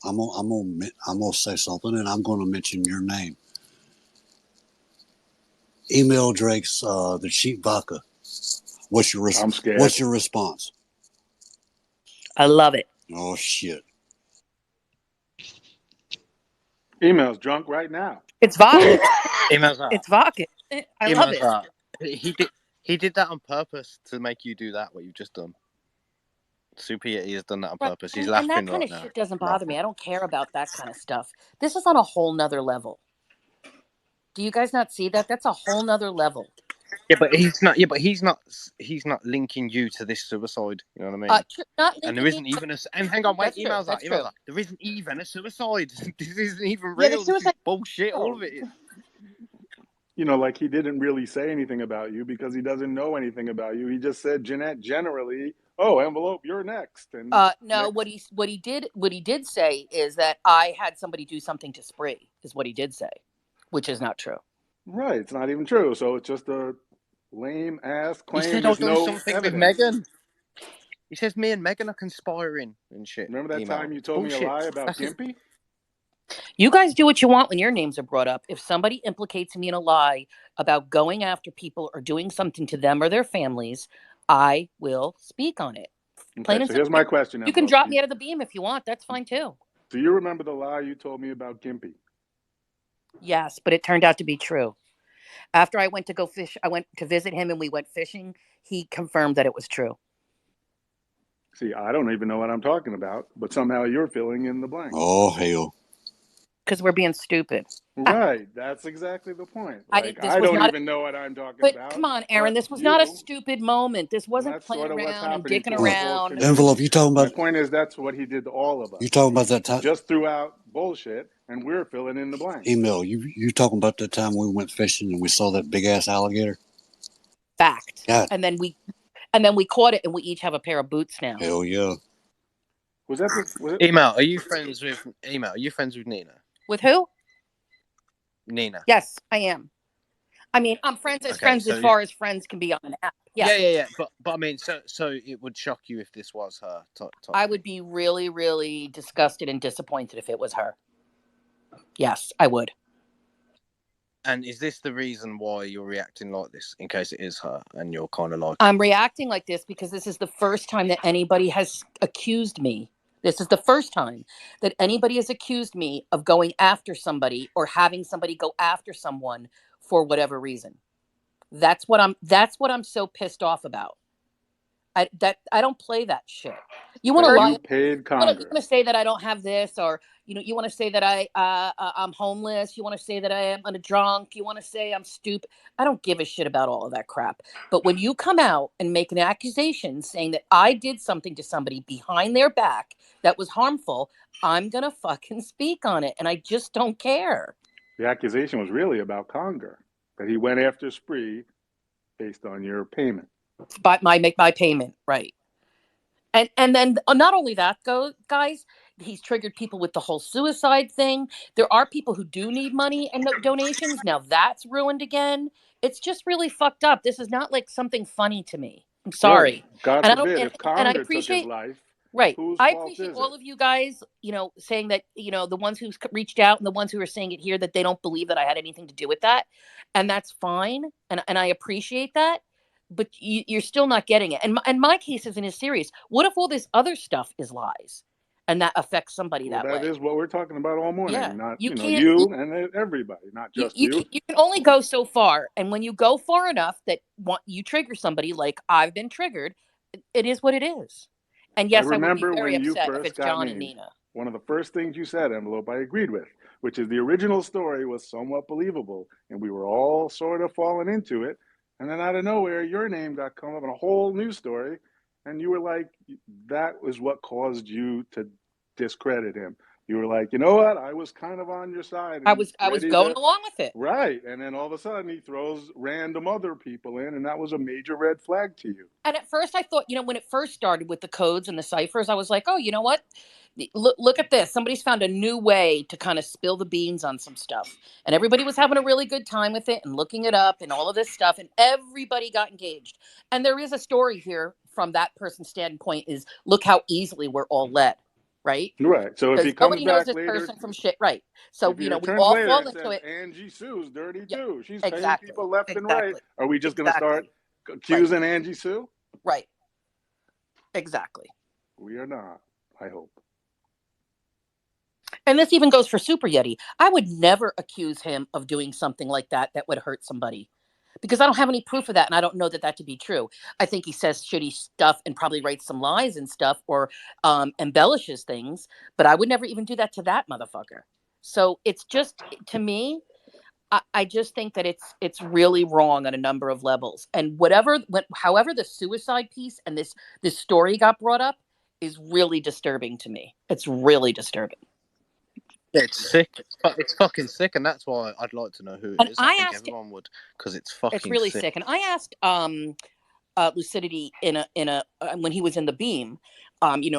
P: I'm gonna say something, and I'm gonna mention your name. Email Drake's the cheap vodka.
O: I'm scared.
P: What's your response?
H: I love it.
P: Oh shit.
O: Email's drunk right now.
H: It's vodka.
F: Emails that.
H: It's vodka. I love
F: Emails
H: it.
F: that. He did that on purpose to make you do that. What you've just done. Super Yeti has done that on
H: Right.
F: purpose. He's
H: And
F: laughing
H: that kind
F: right
H: of
F: now.
H: shit doesn't bother me. I don't care about that kind of stuff. This is on a whole nother level. Do you guys not see that? That's a whole nother level.
F: Yeah, but he's not. Yeah, but he's not. He's not linking you to this suicide. You know what I mean?
H: Not
F: And there
H: linking me.
F: isn't even a. And hang on, wait.
H: That's true.
F: Emails that.
H: That's
F: Emails
H: true.
F: that. There isn't even a suicide. This isn't even
S: Yeah, the
F: real. This is
S: suicide.
F: bullshit. All
S: Oh,
F: of it is.
O: You know, like he didn't really say anything about you because he doesn't know anything about you. He just said, Jeanette, generally, oh, envelope, you're next. And
H: No.
O: next.
H: What he did say is that I had somebody do something to Spree. Is what he did say, which is not true.
O: Right. It's not even true. So it's just a lame ass
F: He
O: claim.
F: said I've
O: There's
F: done
O: no
F: something with
O: evidence.
F: Megan. He says me and Megan are conspiring and shit.
O: Remember that
F: Email.
O: time you
F: It's
O: told me a
F: bullshit.
O: lie about
F: That's just.
O: Gimpy?
H: You guys do what you want when your names are brought up. If somebody implicates me in a lie about going after people or doing something to them or their families, I will speak on it.
O: Okay,
H: Plain and
O: so here's
H: simple.
O: my question,
H: You can
O: envelope.
H: drop me out of the beam if you want. That's fine too.
O: Do you remember the lie you told me about Gimpy?
H: Yes, but it turned out to be true. After I went to go fish, I went to visit him and we went fishing. He confirmed that it was true.
O: See, I don't even know what I'm talking about, but somehow you're filling in the blanks.
P: Oh hell.
H: Because we're being stupid.
O: Right. That's exactly the point. Like,
H: This
O: I
H: was
O: don't
H: not.
O: even know what I'm talking
H: But
O: about,
H: come on, Aaron.
O: but
H: This was not a
O: you,
H: stupid moment. This
O: and
H: wasn't
O: that's
H: playing
O: sort of what's
H: around and
O: happening
H: dicking
O: to us all
H: around.
O: today.
P: Envelope, you talking
O: My
P: about
O: point is that's what he did to all of us.
P: you talking about
O: He
P: that time
O: just threw out bullshit, and we're filling in the blanks.
P: email, you talking about that time we went fishing and we saw that big ass alligator?
H: Fact.
P: God.
H: And then we caught it and we each have a pair of boots now.
P: Hell yeah.
O: Was that the was it?
F: Email. Are you friends with Email? Are you friends with Nina?
H: With who?
F: Nina.
H: Yes, I am. I mean, I'm friends
F: Okay,
H: as
F: so
H: far as friends can be on an app. Yeah.
F: yeah. But I mean, so it would shock you if this was her.
H: I would be really, really disgusted and disappointed if it was her. Yes, I would.
F: And is this the reason why you're reacting like this? In case it is her, and you're kind of like,
H: I'm reacting like this because this is the first time that anybody has accused me. This is the first time that anybody has accused me of going after somebody or having somebody go after someone for whatever reason. That's what I'm so pissed off about. I don't play that shit. You want to
O: That
H: lie?
O: you paid
H: You want to
O: Congress.
H: say that I don't have this, or you want to say that I'm homeless. You want to say that I am a drunk. You want to say I'm stupid. I don't give a shit about all of that crap. But when you come out and make an accusation saying that I did something to somebody behind their back that was harmful, I'm gonna fucking speak on it, and I just don't care.
O: The accusation was really about Conger, that he went after Spree based on your payment.
H: But make my payment right. And then not only that, guys, he's triggered people with the whole suicide thing. There are people who do need money and donations. Now that's ruined again. It's just really fucked up. This is not like something funny to me. I'm
O: Right.
H: sorry.
O: God
H: And I don't
O: forbid if
H: and I
O: Conger took his
H: appreciate
O: life,
H: right.
O: whose
H: I
O: fault
H: appreciate
O: is
H: all
O: it?
H: of you guys, saying that, the ones who's reached out and the ones who are saying it here that they don't believe that I had anything to do with that. And that's fine. And I appreciate that. But you're still not getting it. And my case isn't as serious. What if all this other stuff is lies? and that affects somebody
O: Well,
H: that
O: that
H: way.
O: is what we're talking about all morning.
H: Yeah,
O: Not,
H: you can't.
O: you and everybody, not just you.
H: You can only go so far, and when you go far enough that you trigger somebody, like I've been triggered, it is what it is. And
O: I
H: yes, I would be
O: remember
H: very
O: when you
H: upset if
O: first
H: it's
O: got
H: John and
O: named,
H: Nina.
O: one of the first things you said, Envelope, I agreed with, which is the original story was somewhat believable, and we were all sort of falling into it. And then out of nowhere, your name got come up in a whole new story, and you were like, that was what caused you to discredit him. You were like, you know what? I was kind of on your side
H: I
O: and
H: was
O: ready
H: going
O: to.
H: along with it.
O: Right. And then all of a sudden he throws random other people in, and that was a major red flag to you.
H: And at first I thought, when it first started with the codes and the ciphers, I was like, oh, you know what? Look at this. Somebody's found a new way to kind of spill the beans on some stuff. And everybody was having a really good time with it and looking it up and all of this stuff. And everybody got engaged. And there is a story here from that person's standpoint is look how easily we're all led. Right.
O: Right. So if he
H: Because
O: comes
H: nobody knows
O: back
H: this
O: later,
H: person from shit. Right. So,
O: if he
H: we
O: returns
H: all
O: later
H: fall
O: and
H: into
O: says
H: it.
O: Angie Sue's dirty
H: Yeah,
O: too, she's paying
H: exactly.
O: people left and right,
H: Exactly.
O: are we just going to start
H: Right.
O: accusing Angie Sue?
H: Right. Exactly.
O: We are not, I hope.
H: And this even goes for Super Yeti. I would never accuse him of doing something like that would hurt somebody because I don't have any proof of that. And I don't know that to be true. I think he says shitty stuff and probably writes some lies and stuff or embellishes things. But I would never even do that to that motherfucker. So it's just, to me, I just think that it's really wrong on a number of levels. And however the suicide piece and this story got brought up is really disturbing to me. It's really disturbing.
F: It's sick. It's fucking sick, and that's why I'd like to know who it is. I think everyone would, because it's fucking.
H: It's really
F: sick.
H: sick. And I asked Lucidity in a when he was in the beam,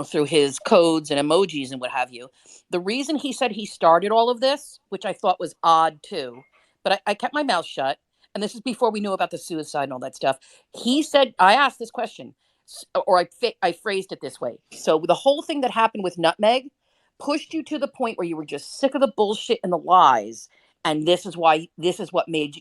H: through his codes and emojis and what have you. The reason he said he started all of this, which I thought was odd too, but I kept my mouth shut. And this is before we knew about the suicide and all that stuff. He said, I asked this question, or I phrased it this way. So the whole thing that happened with Nutmeg pushed you to the point where you were just sick of the bullshit and the lies. And this is what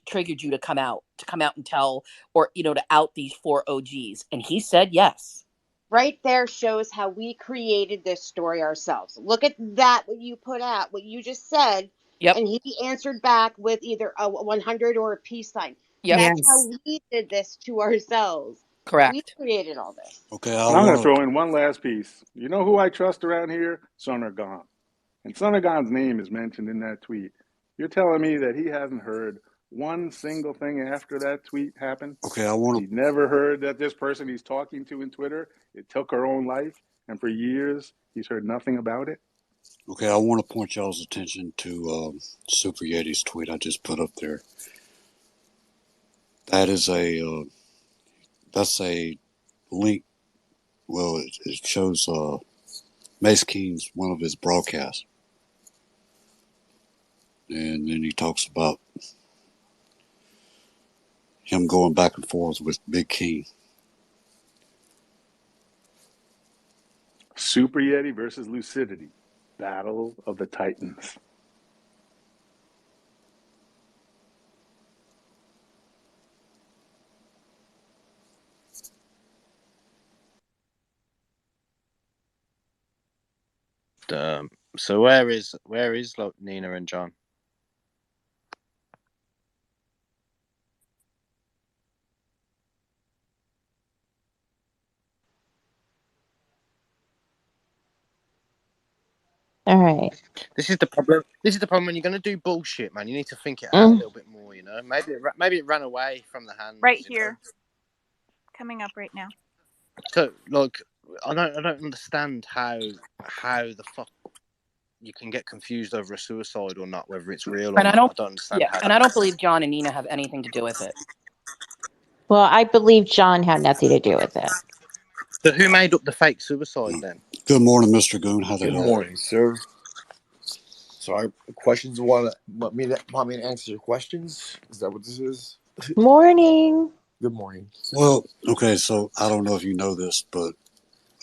H: triggered you to come out and tell, or to out these 4 OGs. And he said yes.
B: Right there shows how we created this story ourselves. Look at that, what you put out, what you just said.
H: Yep.
B: And he answered back with either a 100 or a peace sign.
H: Yep.
B: That's how we did this to ourselves.
H: Correct.
B: We created all this.
O: Okay, I'm going to throw in one last piece. You know who I trust around here? Sonergon. And Sonergon's name is mentioned in that tweet. You're telling me that he hasn't heard one single thing after that tweet happened?
P: Okay, he
O: never heard that this person he's talking to in Twitter, it took her own life, and for years he's heard nothing about it?
P: Okay, I want to point y'all's attention to Super Yeti's tweet I just put up there. That is that's a link. Well, it shows Mace King's one of his broadcasts. And then he talks about him going back and forth with Big King.
O: Super Yeti versus Lucidity. Battle of the Titans.
F: So where is Nina and John?
M: All right.
F: This is the problem. This is the problem when you're going to do bullshit, man. You need to think it out a little bit more. Maybe it ran away from the hands.
I: Right here, coming up right now.
F: So, I don't understand how the fuck you can get confused over a suicide or not, whether it's real or not. I don't understand.
H: Yeah, and I don't believe John and Nina have anything to do with it.
M: Well, I believe John had nothing to do with it.
F: So who made up the fake suicide then?
P: Good morning, Mr. Goon. How the hell?
S: Good morning, sir. So our questions want me to answer your questions? Is that what this is?
M: Morning.
S: Good morning.
P: Well, okay, so I don't know if you know this, but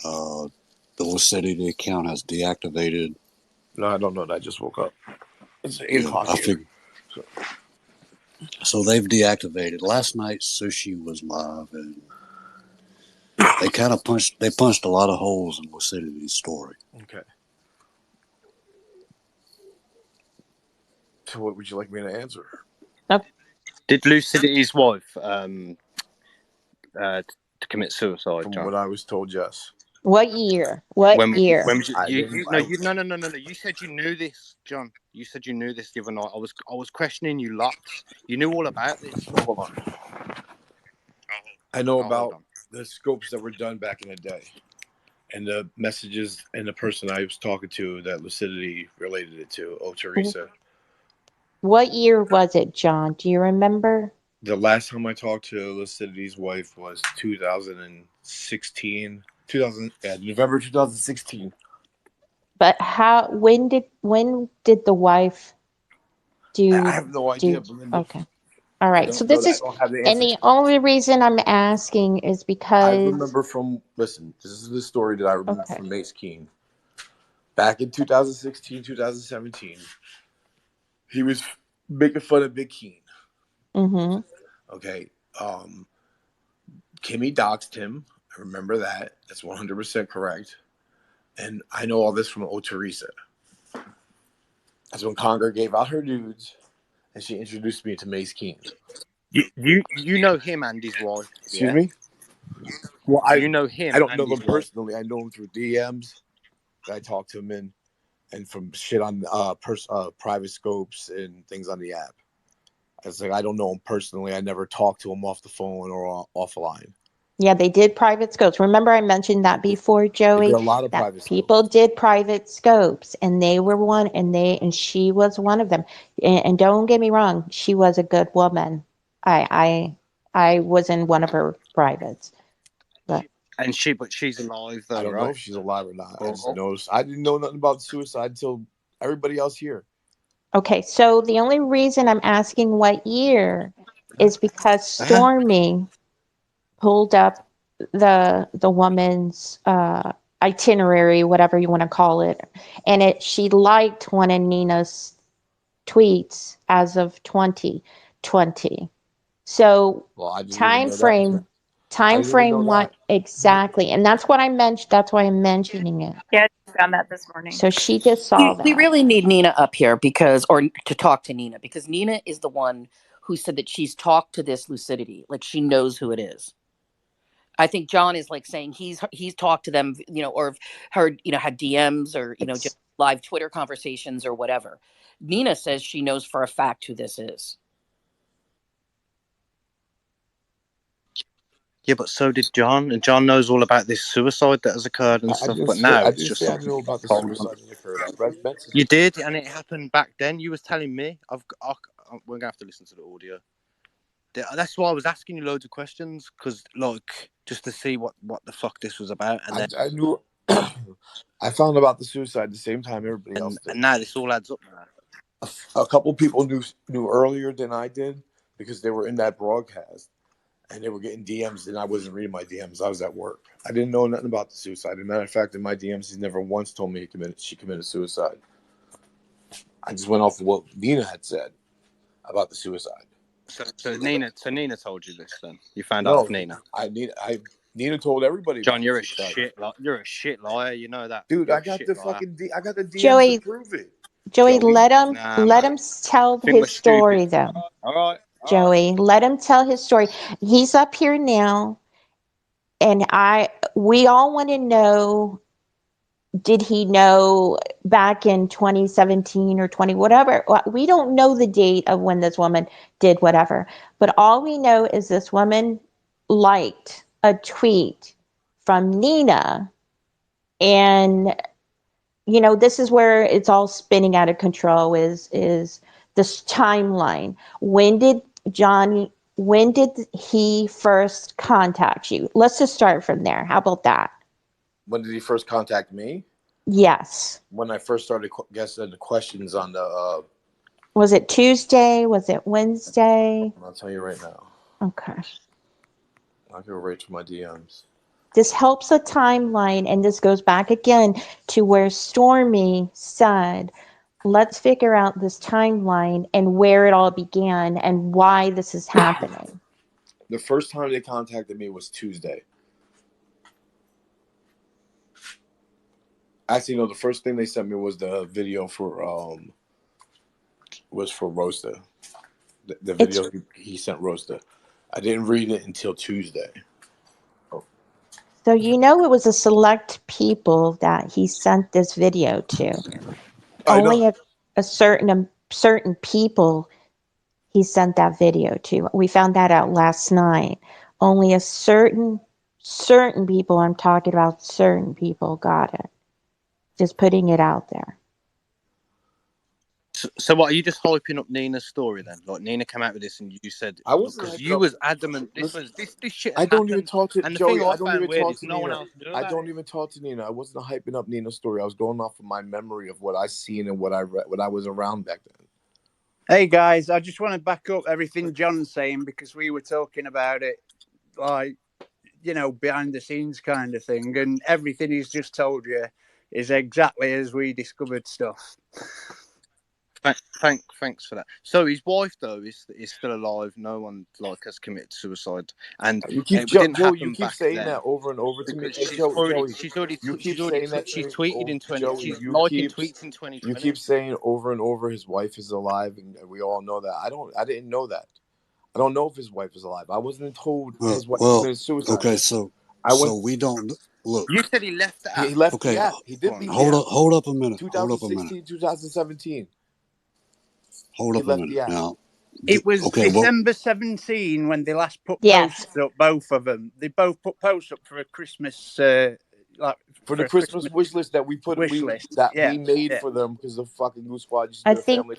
P: the Lucidity account has deactivated.
S: No, I don't know that. I just woke up. It's 8 o'clock.
P: I figured. So they've deactivated. Last night, Sushi was live, and they kind of punched a lot of holes in Lucidity's story.
S: Okay. So what would you like me to answer?
F: Did Lucidity's wife to commit suicide,
S: From
F: John?
S: what I was told, yes.
M: What year? What year?
F: When no. You said you knew this, John. You said you knew this the other night. I was questioning you lots. You knew all about this.
S: Hold on. I know about the scopes that were done back in the day, and the messages and the person I was talking to that Lucidity related it to. Oh, Teresa.
M: What year was it, John? Do you remember?
S: The last time I talked to Lucidity's wife was 2016. November 2016.
M: But when did the wife do?
S: I have no idea, Belinda.
M: Okay. All right. So this is,
S: I don't have the
M: and
S: answer.
M: the only reason I'm asking is because
S: I remember this is the story that I remember from Mace Keen. Back in 2016, 2017, he was making fun of Big Keen.
M: Mm-hmm.
S: Okay. Kimmy doxed him. I remember that. That's 100% correct. And I know all this from O Teresa. That's when Conger gave out her nudes, and she introduced me to Mace Keen.
F: You know him and his wife.
S: Excuse me? Well,
F: you know him.
S: I don't know them personally. I know him through DMs. I talk to him and from shit on private scopes and things on the app. It's like I don't know him personally. I never talked to him off the phone or offline.
M: Yeah, they did private scopes. Remember I mentioned that before, Joey?
S: There are a lot of
M: that
S: private
M: people
S: scopes.
M: did private scopes, and they were one, and she was one of them. And don't get me wrong, she was a good woman. I was in one of her privates. But
F: she's alive though,
S: I don't
F: right?
S: know if she's alive or not. I just noticed. I didn't know nothing about suicide until everybody else here.
M: Okay, so the only reason I'm asking what year is because Stormy pulled up the woman's itinerary, whatever you want to call it, and she liked one of Nina's tweets as of 2020. So time frame what exactly? And that's what I mentioned. That's why I'm mentioning it.
I: Yeah, I found that this morning.
M: So she just saw
H: We
M: that.
H: really need Nina up here or to talk to Nina, because Nina is the one who said that she's talked to this Lucidity, like she knows who it is. I think John is like saying he's talked to them, or heard, had DMs or, just live Twitter conversations or whatever. Nina says she knows for a fact who this is.
F: Yeah, but so did John, and John knows all about this suicide that has occurred and stuff. But now it's just
S: I know about the suicide that occurred. I read messages.
F: You did, and it happened back then. You was telling me. We're gonna have to listen to the audio. That's why I was asking you loads of questions, because just to see what the fuck this was about. And then
S: I knew. I found about the suicide the same time everybody else did.
F: And now this all adds up now.
S: A couple people knew earlier than I did because they were in that broadcast and they were getting DMs, and I wasn't reading my DMs. I was at work. I didn't know nothing about the suicide. As a matter of fact, in my DMs, he never once told me she committed suicide. I just went off of what Nina had said about the suicide.
F: So Nina told you this. Then you found out of Nina.
S: Nina told everybody.
F: John, you're a shit liar. You know that,
S: dude.
F: You're
S: I got the DMs
M: Joey,
S: to prove it.
M: Joey, let him tell his story though.
F: All right.
M: Joey, let him tell his story. He's up here now, and we all want to know, did he know back in 2017 or 20, whatever? We don't know the date of when this woman did whatever, but all we know is this woman liked a tweet from Nina, and this is where it's all spinning out of control, is this timeline. When did he first contact you? Let's just start from there. How about that?
S: When did he first contact me?
M: Yes.
S: When I first started guessing the questions on the...
M: Was it Tuesday? Was it Wednesday?
S: I'll tell you right now.
M: Okay.
S: I'll go right to my DMs.
M: This helps a timeline, and this goes back again to where Stormy said, let's figure out this timeline and where it all began and why this is happening.
S: The first time they contacted me was Tuesday. Actually, no, the first thing they sent me was the video for was for Roaster. The video he sent Roaster. I didn't read it until Tuesday.
M: So it was a select people that he sent this video to.
S: I know.
M: Only a certain people he sent that video to. We found that out last night. Only a certain people, I'm talking about certain people, got it. Just putting it out there.
F: So what, are you just hyping up Nina's story then? Like Nina came out with this and you said,
S: I wasn't,
F: because you was adamant this shit
S: I
F: had
S: don't even
F: happened.
S: talk to
F: And the
S: Joey.
F: thing I
S: I don't
F: found
S: even
F: weird
S: talk
F: is
S: to
F: no one
S: Nina.
F: else knew
S: I
F: about
S: don't
F: it.
S: even talk to Nina. I wasn't hyping up Nina's story. I was going off of my memory of what I seen and what I read when I was around back then.
T: Hey guys, I just want to back up everything John's saying, because we were talking about it like, behind the scenes kind of thing, and everything he's just told you is exactly as we discovered stuff.
F: Thanks for that. So his wife though is still alive. No one has committed suicide, and
S: You keep
F: it didn't
S: Joe.
F: happen
S: You keep
F: back
S: saying
F: then
S: that over and over to me.
F: because
S: Hey, Joey,
F: she's already
S: you keep saying that to
F: she's
S: me.
F: tweeted in
S: Joey,
F: she's liking tweets in
S: you
F: 2020.
S: keep saying over and over his wife is alive, and we all know that. I didn't know that. I don't know if his wife is alive. I wasn't told his wife committed suicide.
P: Okay, so we don't look.
F: You said he left the app.
S: He left
P: okay,
S: the app. He did leave
P: hold
S: the
P: up,
S: app.
P: hold up a minute.
S: 2016, 2017.
P: Hold up a minute. Now,
T: it was December 17 when they last put posts up. Both of them. They both put posts up for a Christmas,
S: for the Christmas wish list that we made for them because the fucking Goose Squad used to
M: I
S: do a
M: think,
S: family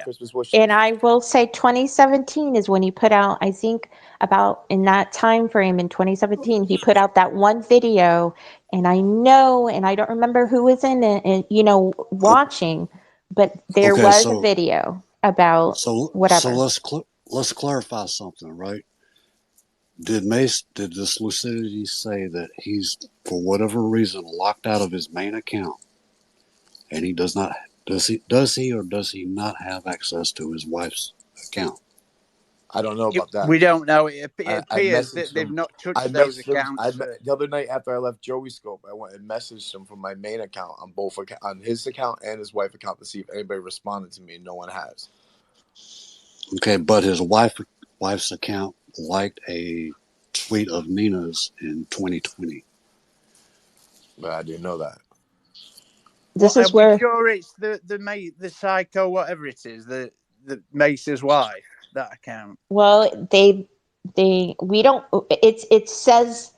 S: Christmas wish list.
M: and I will say 2017 is when he put out, I think about in that time frame in 2017, he put out that one video, and I know, and I don't remember who was in it, and watching, but there was a video about whatever.
P: So let's clarify something, right? Did this Lucidity say that he's, for whatever reason, locked out of his main account, and he does he or does he not have access to his wife's account?
S: I don't know about that.
T: We don't know. It appears that they've not touched those accounts.
S: The other night after I left Joey's Scope, I went and messaged him from my main account on his account and his wife's account to see if anybody responded to me, and no one has.
P: Okay, but his wife's account liked a tweet of Nina's in 2020.
S: But I didn't know that.
M: This is where.
T: Sure, it's the psycho, whatever it is, the Mace's wife, that account.
M: Well, we don't. It says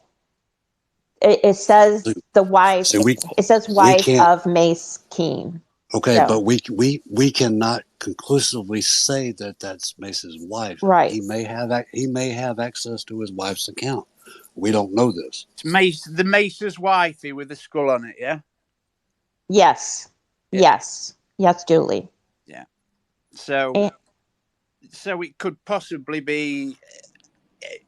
M: the wife. It says wife of Mace Keene.
P: Okay, so. But we cannot conclusively say that that's Mace's wife.
M: Right.
P: He may have access to his wife's account. We don't know this.
T: It's the Mace's wifey with the skull on it, yeah?
M: Yes. Yeah. Yes, Julie.
T: Yeah. So it could possibly be,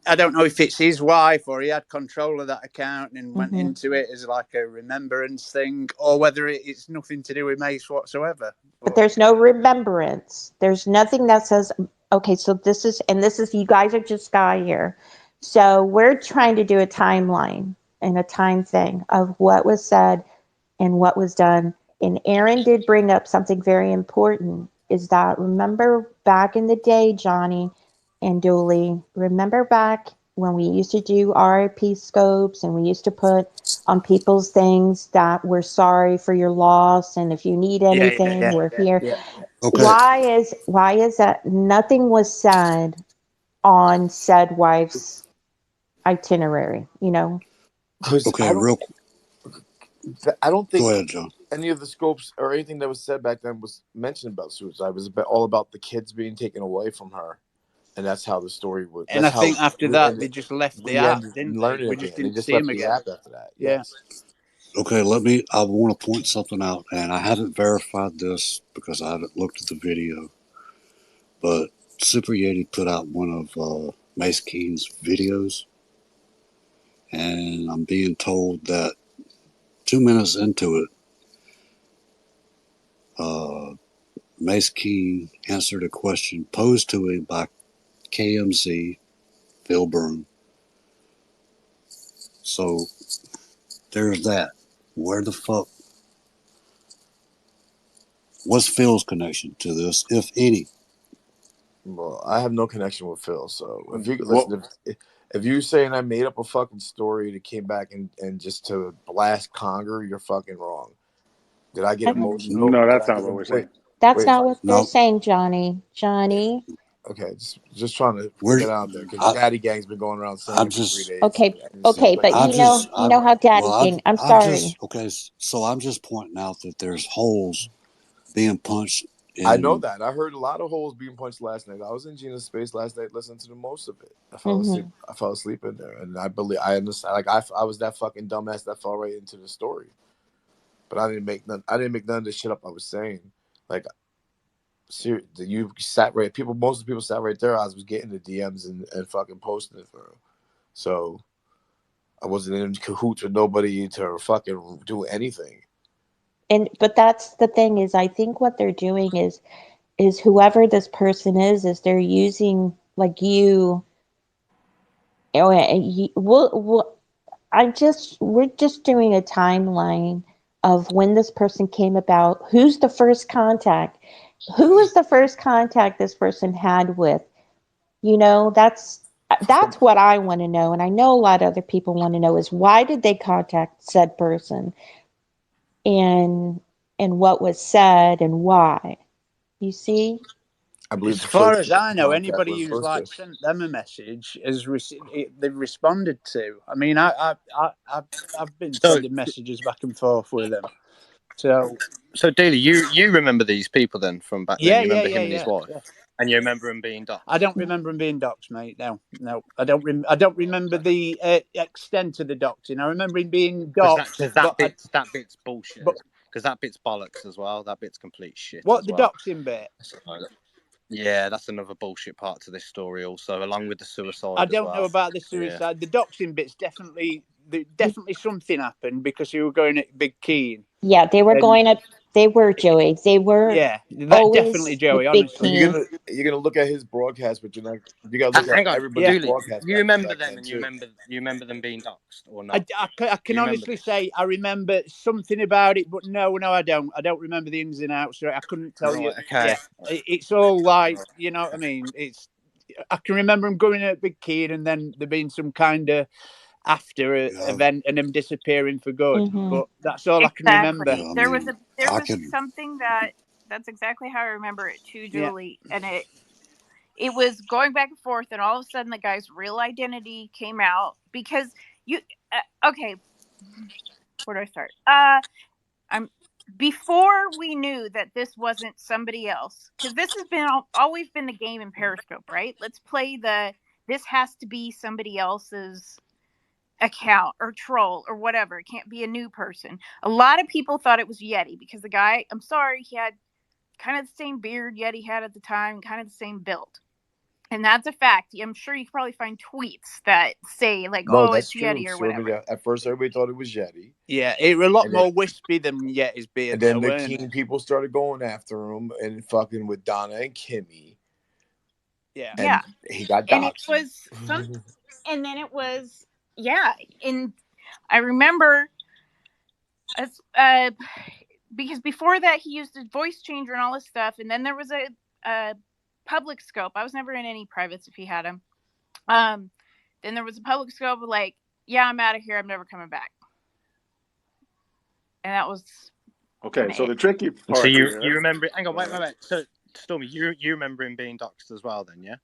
T: I don't know if it's his wife or he had control of that account and went into it as like a remembrance thing, or whether it's nothing to do with Mace whatsoever.
M: But there's no remembrance. There's nothing that says, okay, so this is, you guys are just got here. So we're trying to do a timeline and a time thing of what was said and what was done. And Aaron did bring up something very important, is that, remember back in the day, Johnny and Dooley, remember back when we used to do RIP scopes and we used to put on people's things that we're sorry for your loss, and if you need anything, we're here. Yeah. Okay. Why is that nothing was said on said wife's itinerary,
S: Okay, I don't think
P: Go ahead, John.
S: Any of the scopes or anything that was said back then was mentioned about suicide. It was all about the kids being taken away from her, and that's how the story was.
T: And I think after that, they just left the app, didn't they? We just didn't see him again.
S: App after that.
T: Yeah.
S: Yes.
P: Okay, I want to point something out, and I haven't verified this because I haven't looked at the video, but Super Yeti put out one of Mace Keene's videos, and I'm being told that 2 minutes into it, Mace Keene answered a question posed to him by KMZ, Phil Byrne. So there's that. Where the fuck? What's Phil's connection to this, if any?
S: Well, I have no connection with Phil, so if you listen, if you saying I made up a fucking story that came back and just to blast Conger, you're fucking wrong. Did I get emotional?
O: No,
S: Did
O: that's
S: I
O: not
S: get
O: what we're saying.
M: That's
S: wait?
M: not what they're saying, Johnny. Johnny.
S: Okay, just trying to get out there because Daddy Gang's been going around saying
P: I'm
S: it for 3
P: just
S: days.
M: Okay,
S: Like,
M: but you know how Daddy Gang. I'm sorry.
P: Okay, so I'm just pointing out that there's holes being punched.
S: I know that. I heard a lot of holes being punched last night. I was in Gina's space last night, listening to the most of it. I fell asleep. I fell asleep in there, and I understand. Like I was that fucking dumbass that fell right into the story, but I didn't make none. I didn't make none of the shit up I was saying. Like, you sat right. Most of the people sat right there. I was getting the DMs and fucking posting it for them. So I wasn't in cahoots with nobody to fucking do anything.
M: But that's the thing is, I think what they're doing is whoever this person is they're using like you. We're just doing a timeline of when this person came about. Who's the first contact? Who was the first contact this person had with? That's what I want to know, and I know a lot of other people want to know is why did they contact said person, and what was said and why. You see?
S: I believe
T: As far as I know, anybody who's like sent them a message they've responded to. I mean, I've been sending messages back and forth with them. So
F: Daly, you remember these people then from back then?
T: Yeah,
F: You remember him
T: yeah,
F: and his
T: yeah,
F: wife,
T: yeah.
F: and you remember him being doxxed?
T: I don't remember him being doxxed, mate. No, I don't. I don't remember the extent of the doxing. I remember him being doxxed.
F: Because that bit's bullshit. Because that bit's bollocks as well. That bit's complete shit.
T: What
F: as
T: the
F: well.
T: doxing bit?
F: Yeah, that's another bullshit part to this story. Also, along with the suicide.
T: I don't know about the suicide. The doxing bit's definitely something happened because you were going at Big Keen.
M: Yeah, they were going up. They were Joey. They were.
T: Yeah, definitely Joey. Honestly,
S: you're gonna look at his broadcast, but you're not. You gotta look at everybody's broadcast.
F: You remember them, and you remember them being doxxed or not?
T: I can honestly say I remember something about it, but no, I don't. I don't remember the ins and outs. I couldn't tell you.
F: Okay.
T: Yeah, it's all like you know what I mean. I can remember him going at Big Kid, and then there being some kind of after event and him disappearing for good. But that's all I can remember.
I: There was something that's exactly how I remember it too, Julie. Yeah. And it was going back and forth, and all of a sudden the guy's real identity came out because okay, where do I start? I'm before we knew that this wasn't somebody else, because this has been always been the game in Periscope, right? Let's play this has to be somebody else's account or troll or whatever. It can't be a new person. A lot of people thought it was Yeti because the guy, I'm sorry, he had kind of the same beard Yeti had at the time, kind of the same build. And that's a fact. I'm sure you can probably find tweets that say like,
S: no,
T: "Oh,
S: that's
T: it's
S: true.
T: Yeti" or whatever.
S: At first, everybody thought it was Yeti.
T: Yeah, it was a lot more wispy than Yeti's beard.
S: And then the King people started going after him and fucking with Donna and Kimmy.
T: Yeah,
S: and he got doxxed.
I: And it was and then it was and I remember as because before that he used a voice changer and all this stuff, and then there was a public scope. I was never in any privates if he had them. Then there was a public scope of like, yeah, I'm out of here. I'm never coming back. And that was
O: okay. So the tricky part.
F: So you remember? Hang on, wait. So Stormy, you remember him being doxxed as well? Then yeah.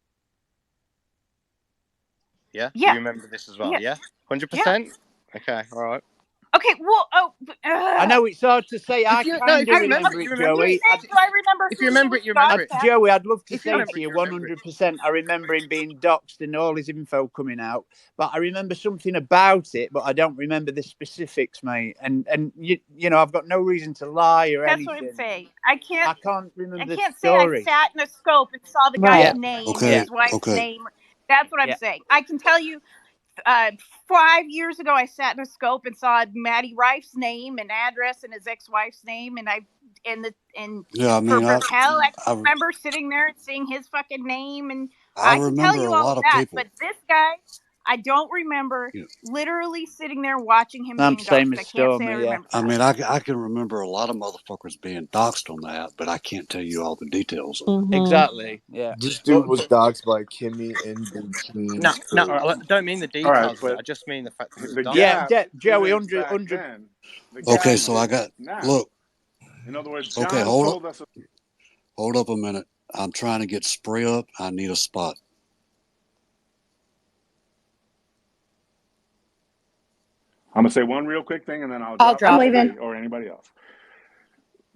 F: You remember this as well? Yeah, 100%. Okay, all right.
I: Okay, well,
T: I know it's hard to say. I kind of remember it, Joey.
I: Do I remember?
F: If you remember it, you remember it.
T: Joey, I'd love to say to you 100%. I remember him being doxxed and all his info coming out, but I remember something about it, but I don't remember the specifics, mate. And you know, I've got no reason to lie or anything.
I: That's what I'm saying. I can't
T: remember.
I: I can't say I sat in a scope and saw the guy's name, his wife's name. That's what I'm saying. I can tell you. 5 years ago, I sat in a scope and saw Matty Rife's name and address and his ex-wife's name, and I remember sitting there and seeing his fucking name, and I can tell you all of that. But this guy, I don't remember literally sitting there watching him
T: I'm
I: being
T: same
I: doxxed. I
T: as
I: can't say I
T: Stormy, yeah.
I: remember that.
P: I mean, I can remember a lot of motherfuckers being doxxed on that, but I can't tell you all the details of it.
T: Exactly, yeah.
S: This dude was doxxed by Kimmy and
F: No,
S: Bikini
F: no,
S: too.
F: I don't mean the
O: All right,
F: details of it.
O: but
F: I just mean the fact that he was
O: the
F: doxxed.
T: Yeah,
O: gap
T: Joey,
O: isn't
T: 100,
O: back then. The
P: Okay,
O: gap
P: so I
O: is
P: got,
O: now.
P: look,
O: In other words,
P: okay,
O: John told us.
P: hold up a minute. I'm trying to get spray up. I need a spot.
O: I'm gonna say one real quick thing, and then I'll
H: I'll
O: drop
A: I'm
H: drop.
O: Gimpy
A: leaving.
O: or anybody else.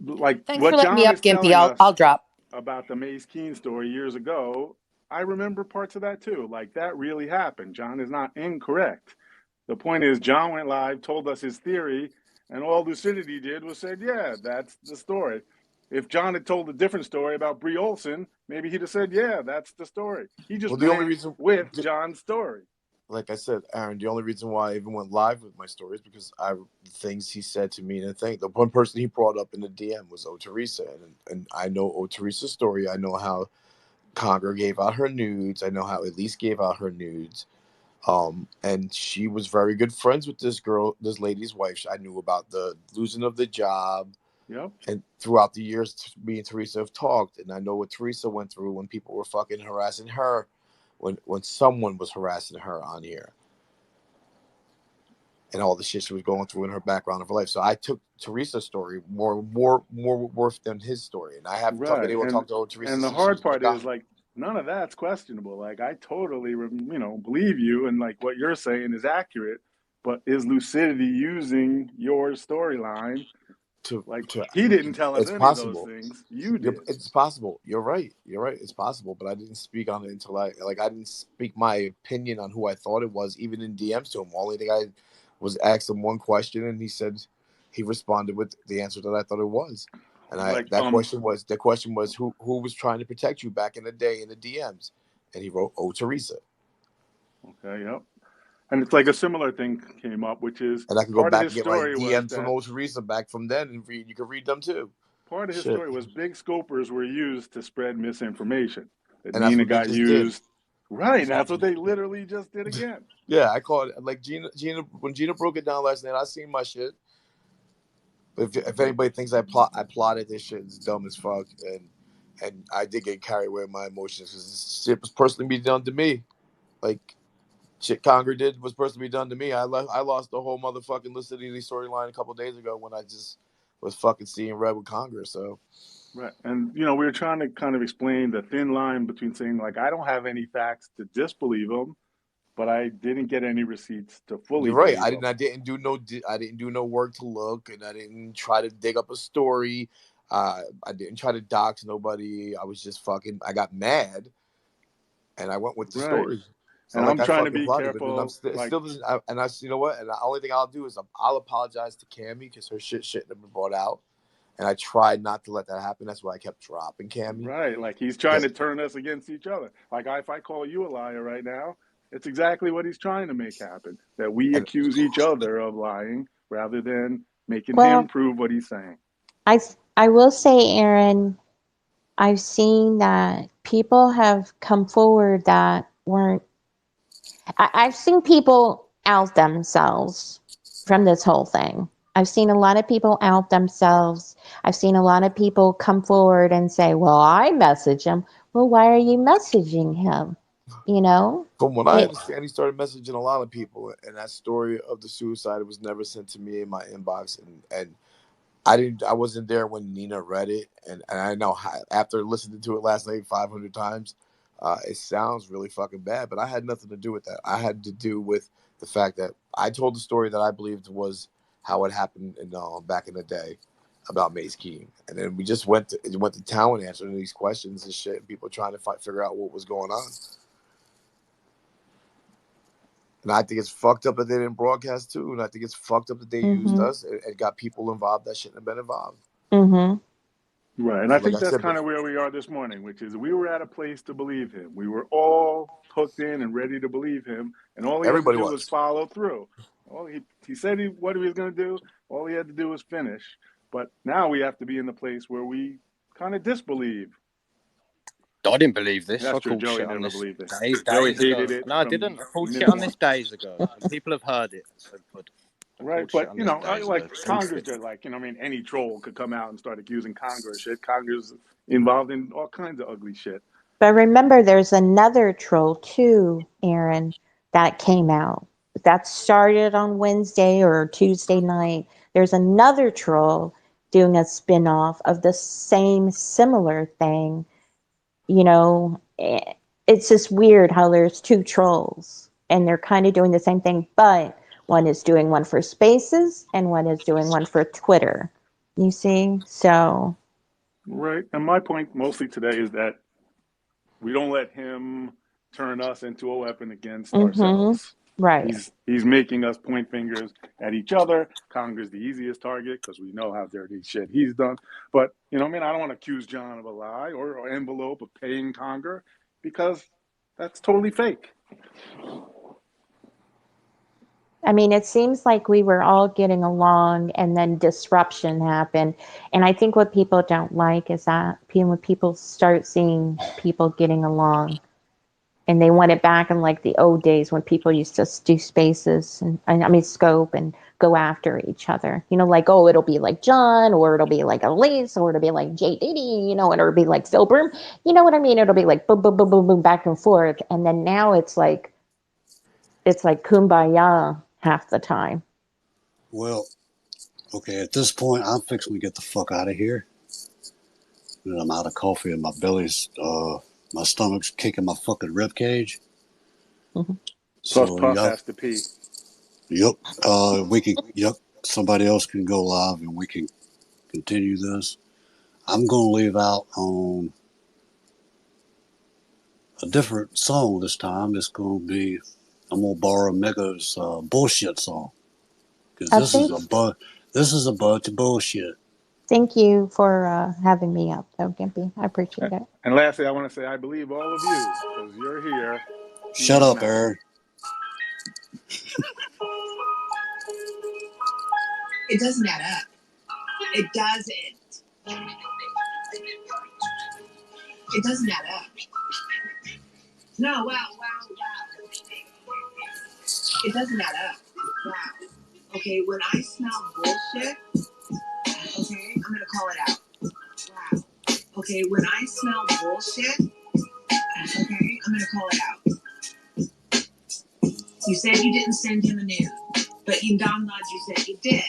O: Like
H: Thanks for
O: what
H: letting me
O: John
H: up,
O: is
H: Gimpy.
O: telling
H: I'll
O: us
H: drop.
O: about the Mace Keen story years ago, I remember parts of that too. Like that really happened. John is not incorrect. The point is, John went live, told us his theory, and all Lucidity did was said, "Yeah, that's the story." If John had told a different story about Bree Olson, maybe he'd have said, "Yeah, that's the story." He just
S: Well, the only
O: went
S: reason,
O: with John's story.
S: like I said, Aaron, the only reason why I even went live with my story is because the things he said to me, and the one person he brought up in the DM was O Teresa, and I know O Teresa's story. I know how Conger gave out her nudes. I know how Elise gave out her nudes. And she was very good friends with this girl, this lady's wife. I knew about the losing of the job.
O: Yep.
S: And throughout the years, me and Teresa have talked, and I know what Teresa went through when people were fucking harassing her, when someone was harassing her on here, and all the shit she was going through in her background of her life. So I took Teresa's story more worth than his story, and I haven't been
O: Right.
S: able to talk to Teresa
O: And the
S: since she's
O: hard
S: been
O: part
S: gone.
O: is like none of that's questionable. Like I totally, believe you, and like what you're saying is accurate. But is Lucidity using your storyline? Like
S: To
O: he didn't tell us
S: It's
O: any of those
S: possible.
O: things. You did.
S: It's possible. You're right. It's possible, but I didn't speak on it until I didn't speak my opinion on who I thought it was, even in DMs to him. Only the guy was asked him one question, and he responded with the answer that I thought it was. And
O: Like
S: the question was who was trying to protect you back in the day in the DMs, and he wrote, "Oh, Teresa."
O: Okay. Yep. And it's like a similar thing came up, which is
S: And I can go
O: part of
S: back
O: his
S: and get my
O: story was
S: DMs from
O: that
S: Oh, Teresa back from then, and read. You can read them too.
O: part of his
S: Shit.
O: story was big scopers were used to spread misinformation. That
S: And that's
O: Nina
S: what they
O: got
S: just did.
O: used. Right. That's what they literally just did again.
S: Yeah, I call it like when Gina broke it down last night. I seen my shit. If anybody thinks I plotted this shit, it's dumb as fuck, and I did get carried away with my emotions because this shit was personally be done to me. Like shit Conger did was personally done to me. I lost the whole motherfucking Lucidity storyline a couple of days ago when I just was fucking seeing red with Conger. So
O: Right. And, we were trying to kind of explain the thin line between saying, like, I don't have any facts to disbelieve them, but I didn't get any receipts to fully
S: you're right.
O: believe them.
S: I didn't do no work to look, and I didn't try to dig up a story. I didn't try to dox nobody. I was just fucking. I got mad, and I went with the
O: Right.
S: story. It's
O: And
S: not like
O: I'm
S: I
O: trying to
S: fucking
O: be
S: plotted, but then
O: careful.
S: it
O: Like,
S: still doesn't. You know what? And the only thing I'll do is I'll apologize to Cammy because her shit shouldn't have been brought out, and I tried not to let that happen. That's why I kept dropping Cammy.
O: right. Like, he's trying to turn us against each other. Like, if I call you a liar right now, it's exactly what he's trying to make happen, that we
S: And
O: accuse each other of lying rather than making him
M: Well,
O: prove what he's saying.
M: I will say, Aaron, I've seen that people have come forward that weren't. I've seen people out themselves from this whole thing. I've seen a lot of people out themselves. I've seen a lot of people come forward and say, "Well, I message him." Well, why are you messaging him? You know,
S: from what I
M: it.
S: understand, he started messaging a lot of people, and that story of the suicide was never sent to me in my inbox, and I wasn't there when Nina read it, and I know after listening to it last night 500 times, it sounds really fucking bad. But I had nothing to do with that. I had to do with the fact that I told the story that I believed was how it happened back in the day about Mace King, and then we just went to town and answering these questions and shit. And people trying to figure out what was going on. And I think it's fucked up that they didn't broadcast too. And I think it's fucked up that they used
M: Mhm.
S: us and got people involved that shouldn't have been involved.
M: Mhm.
O: Right. And I
S: Because like
O: think
S: I
O: that's
S: said,
O: kind of where we are this morning, which is we were at a place to believe him. We were all hooked in and ready to believe him. And all he had to
S: everybody
O: do was
S: was.
O: follow through. He said what he was going to do. All he had to do was finish. But now we have to be in the place where we kind of disbelieve.
F: I didn't believe this.
O: That's
F: I
O: true.
F: called
O: Joey
F: shit on
O: never
F: this
O: believed it. Joey
F: days
O: hated
F: ago.
O: it
F: No, I
O: from
F: didn't. I called shit
O: minute
F: on
O: one.
F: this days ago. And people have heard it. So, but I
O: Right,
F: called shit
O: but
F: on this days ago.
O: like Congress, just like I mean, any troll could come out and start accusing Congress shit. Congress involved in all kinds of ugly shit.
M: But remember, there's another troll too, Aaron, that came out. That started on Wednesday or Tuesday night. There's another troll doing a spin-off of the same similar thing. You know, it's just weird how there's two trolls and they're kind of doing the same thing, but one is doing one for Spaces and one is doing one for Twitter. You see? So.
O: Right, and my point mostly today is that we don't let him turn us into a weapon against ourselves.
M: Right.
O: He's making us point fingers at each other. Congress the easiest target because we know how dirty shit he's done. But I mean, I don't want to accuse John of a lie or envelope of paying Conger because that's totally fake.
M: I mean, it seems like we were all getting along and then disruption happened. And I think what people don't like is that when people start seeing people getting along and they want it back in like the old days when people used to do spaces and I mean, scope and go after each other, like, oh, it'll be like John or it'll be like Elise or it'll be like JDD, and it'll be like Phil Broom. You know what I mean? It'll be like boom, boom, boom, boom, boom, back and forth. And then now it's like kumbaya half the time.
P: Well, okay, at this point, I'm fixing to get the fuck out of here. And I'm out of coffee and my belly's, my stomach's kicking my fucking rib cage.
M: Mm-hmm.
O: Plus, Puff has to pee.
P: Yep. Somebody else can go live and we can continue this. I'm going to leave out on a different song this time. It's going to be, I'm going to borrow Mega's bullshit song. Because this is a bunch of bullshit.
M: Thank you for having me up, though, Gimpy. I appreciate it.
O: And lastly, I want to say I believe all of you because you're here.
P: Shut up, Aaron.
U: It doesn't add up. It doesn't. It doesn't add up. No, wow. It doesn't add up. Wow. Okay, when I smell bullshit, okay, I'm gonna call it out. Wow. Okay, when I smell bullshit, okay, I'm gonna call it out. You said you didn't send him a nude, but in Dom Nods you said you did.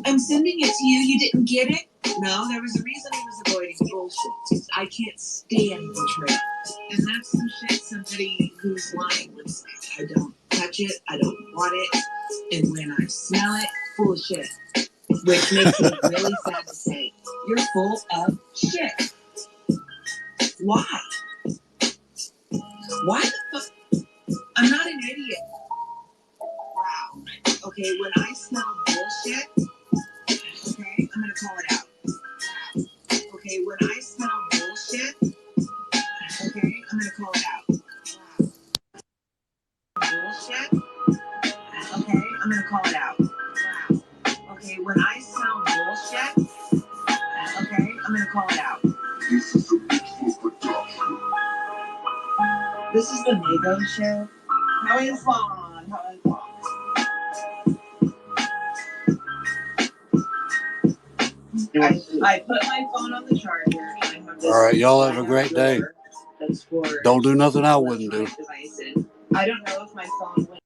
U: I'm sending it to you. You didn't get it? No, there was a reason he was avoiding bullshit. I can't stand betrayal. And that's some shit somebody who's lying would say. I don't touch it. I don't want it. And when I smell it, full of shit. Which makes me really sad to say. You're full of shit. Why? Why the fuck? I'm not an idiot. Wow. Okay, when I smell bullshit, okay, I'm gonna call it out. Wow. Okay, when I smell bullshit, okay, I'm gonna call it out. Wow. Bullshit, okay, I'm gonna call it out. Wow. Okay, when I smell bullshit, okay, I'm gonna call it out. This is a Bigfoot production. This is the Mago show. Having fun, having fun. I put my phone on the charger and I have this.
P: All right, y'all have a great day.
U: That's for
P: Don't do nothing I wouldn't do.
U: devices. I don't know if my phone went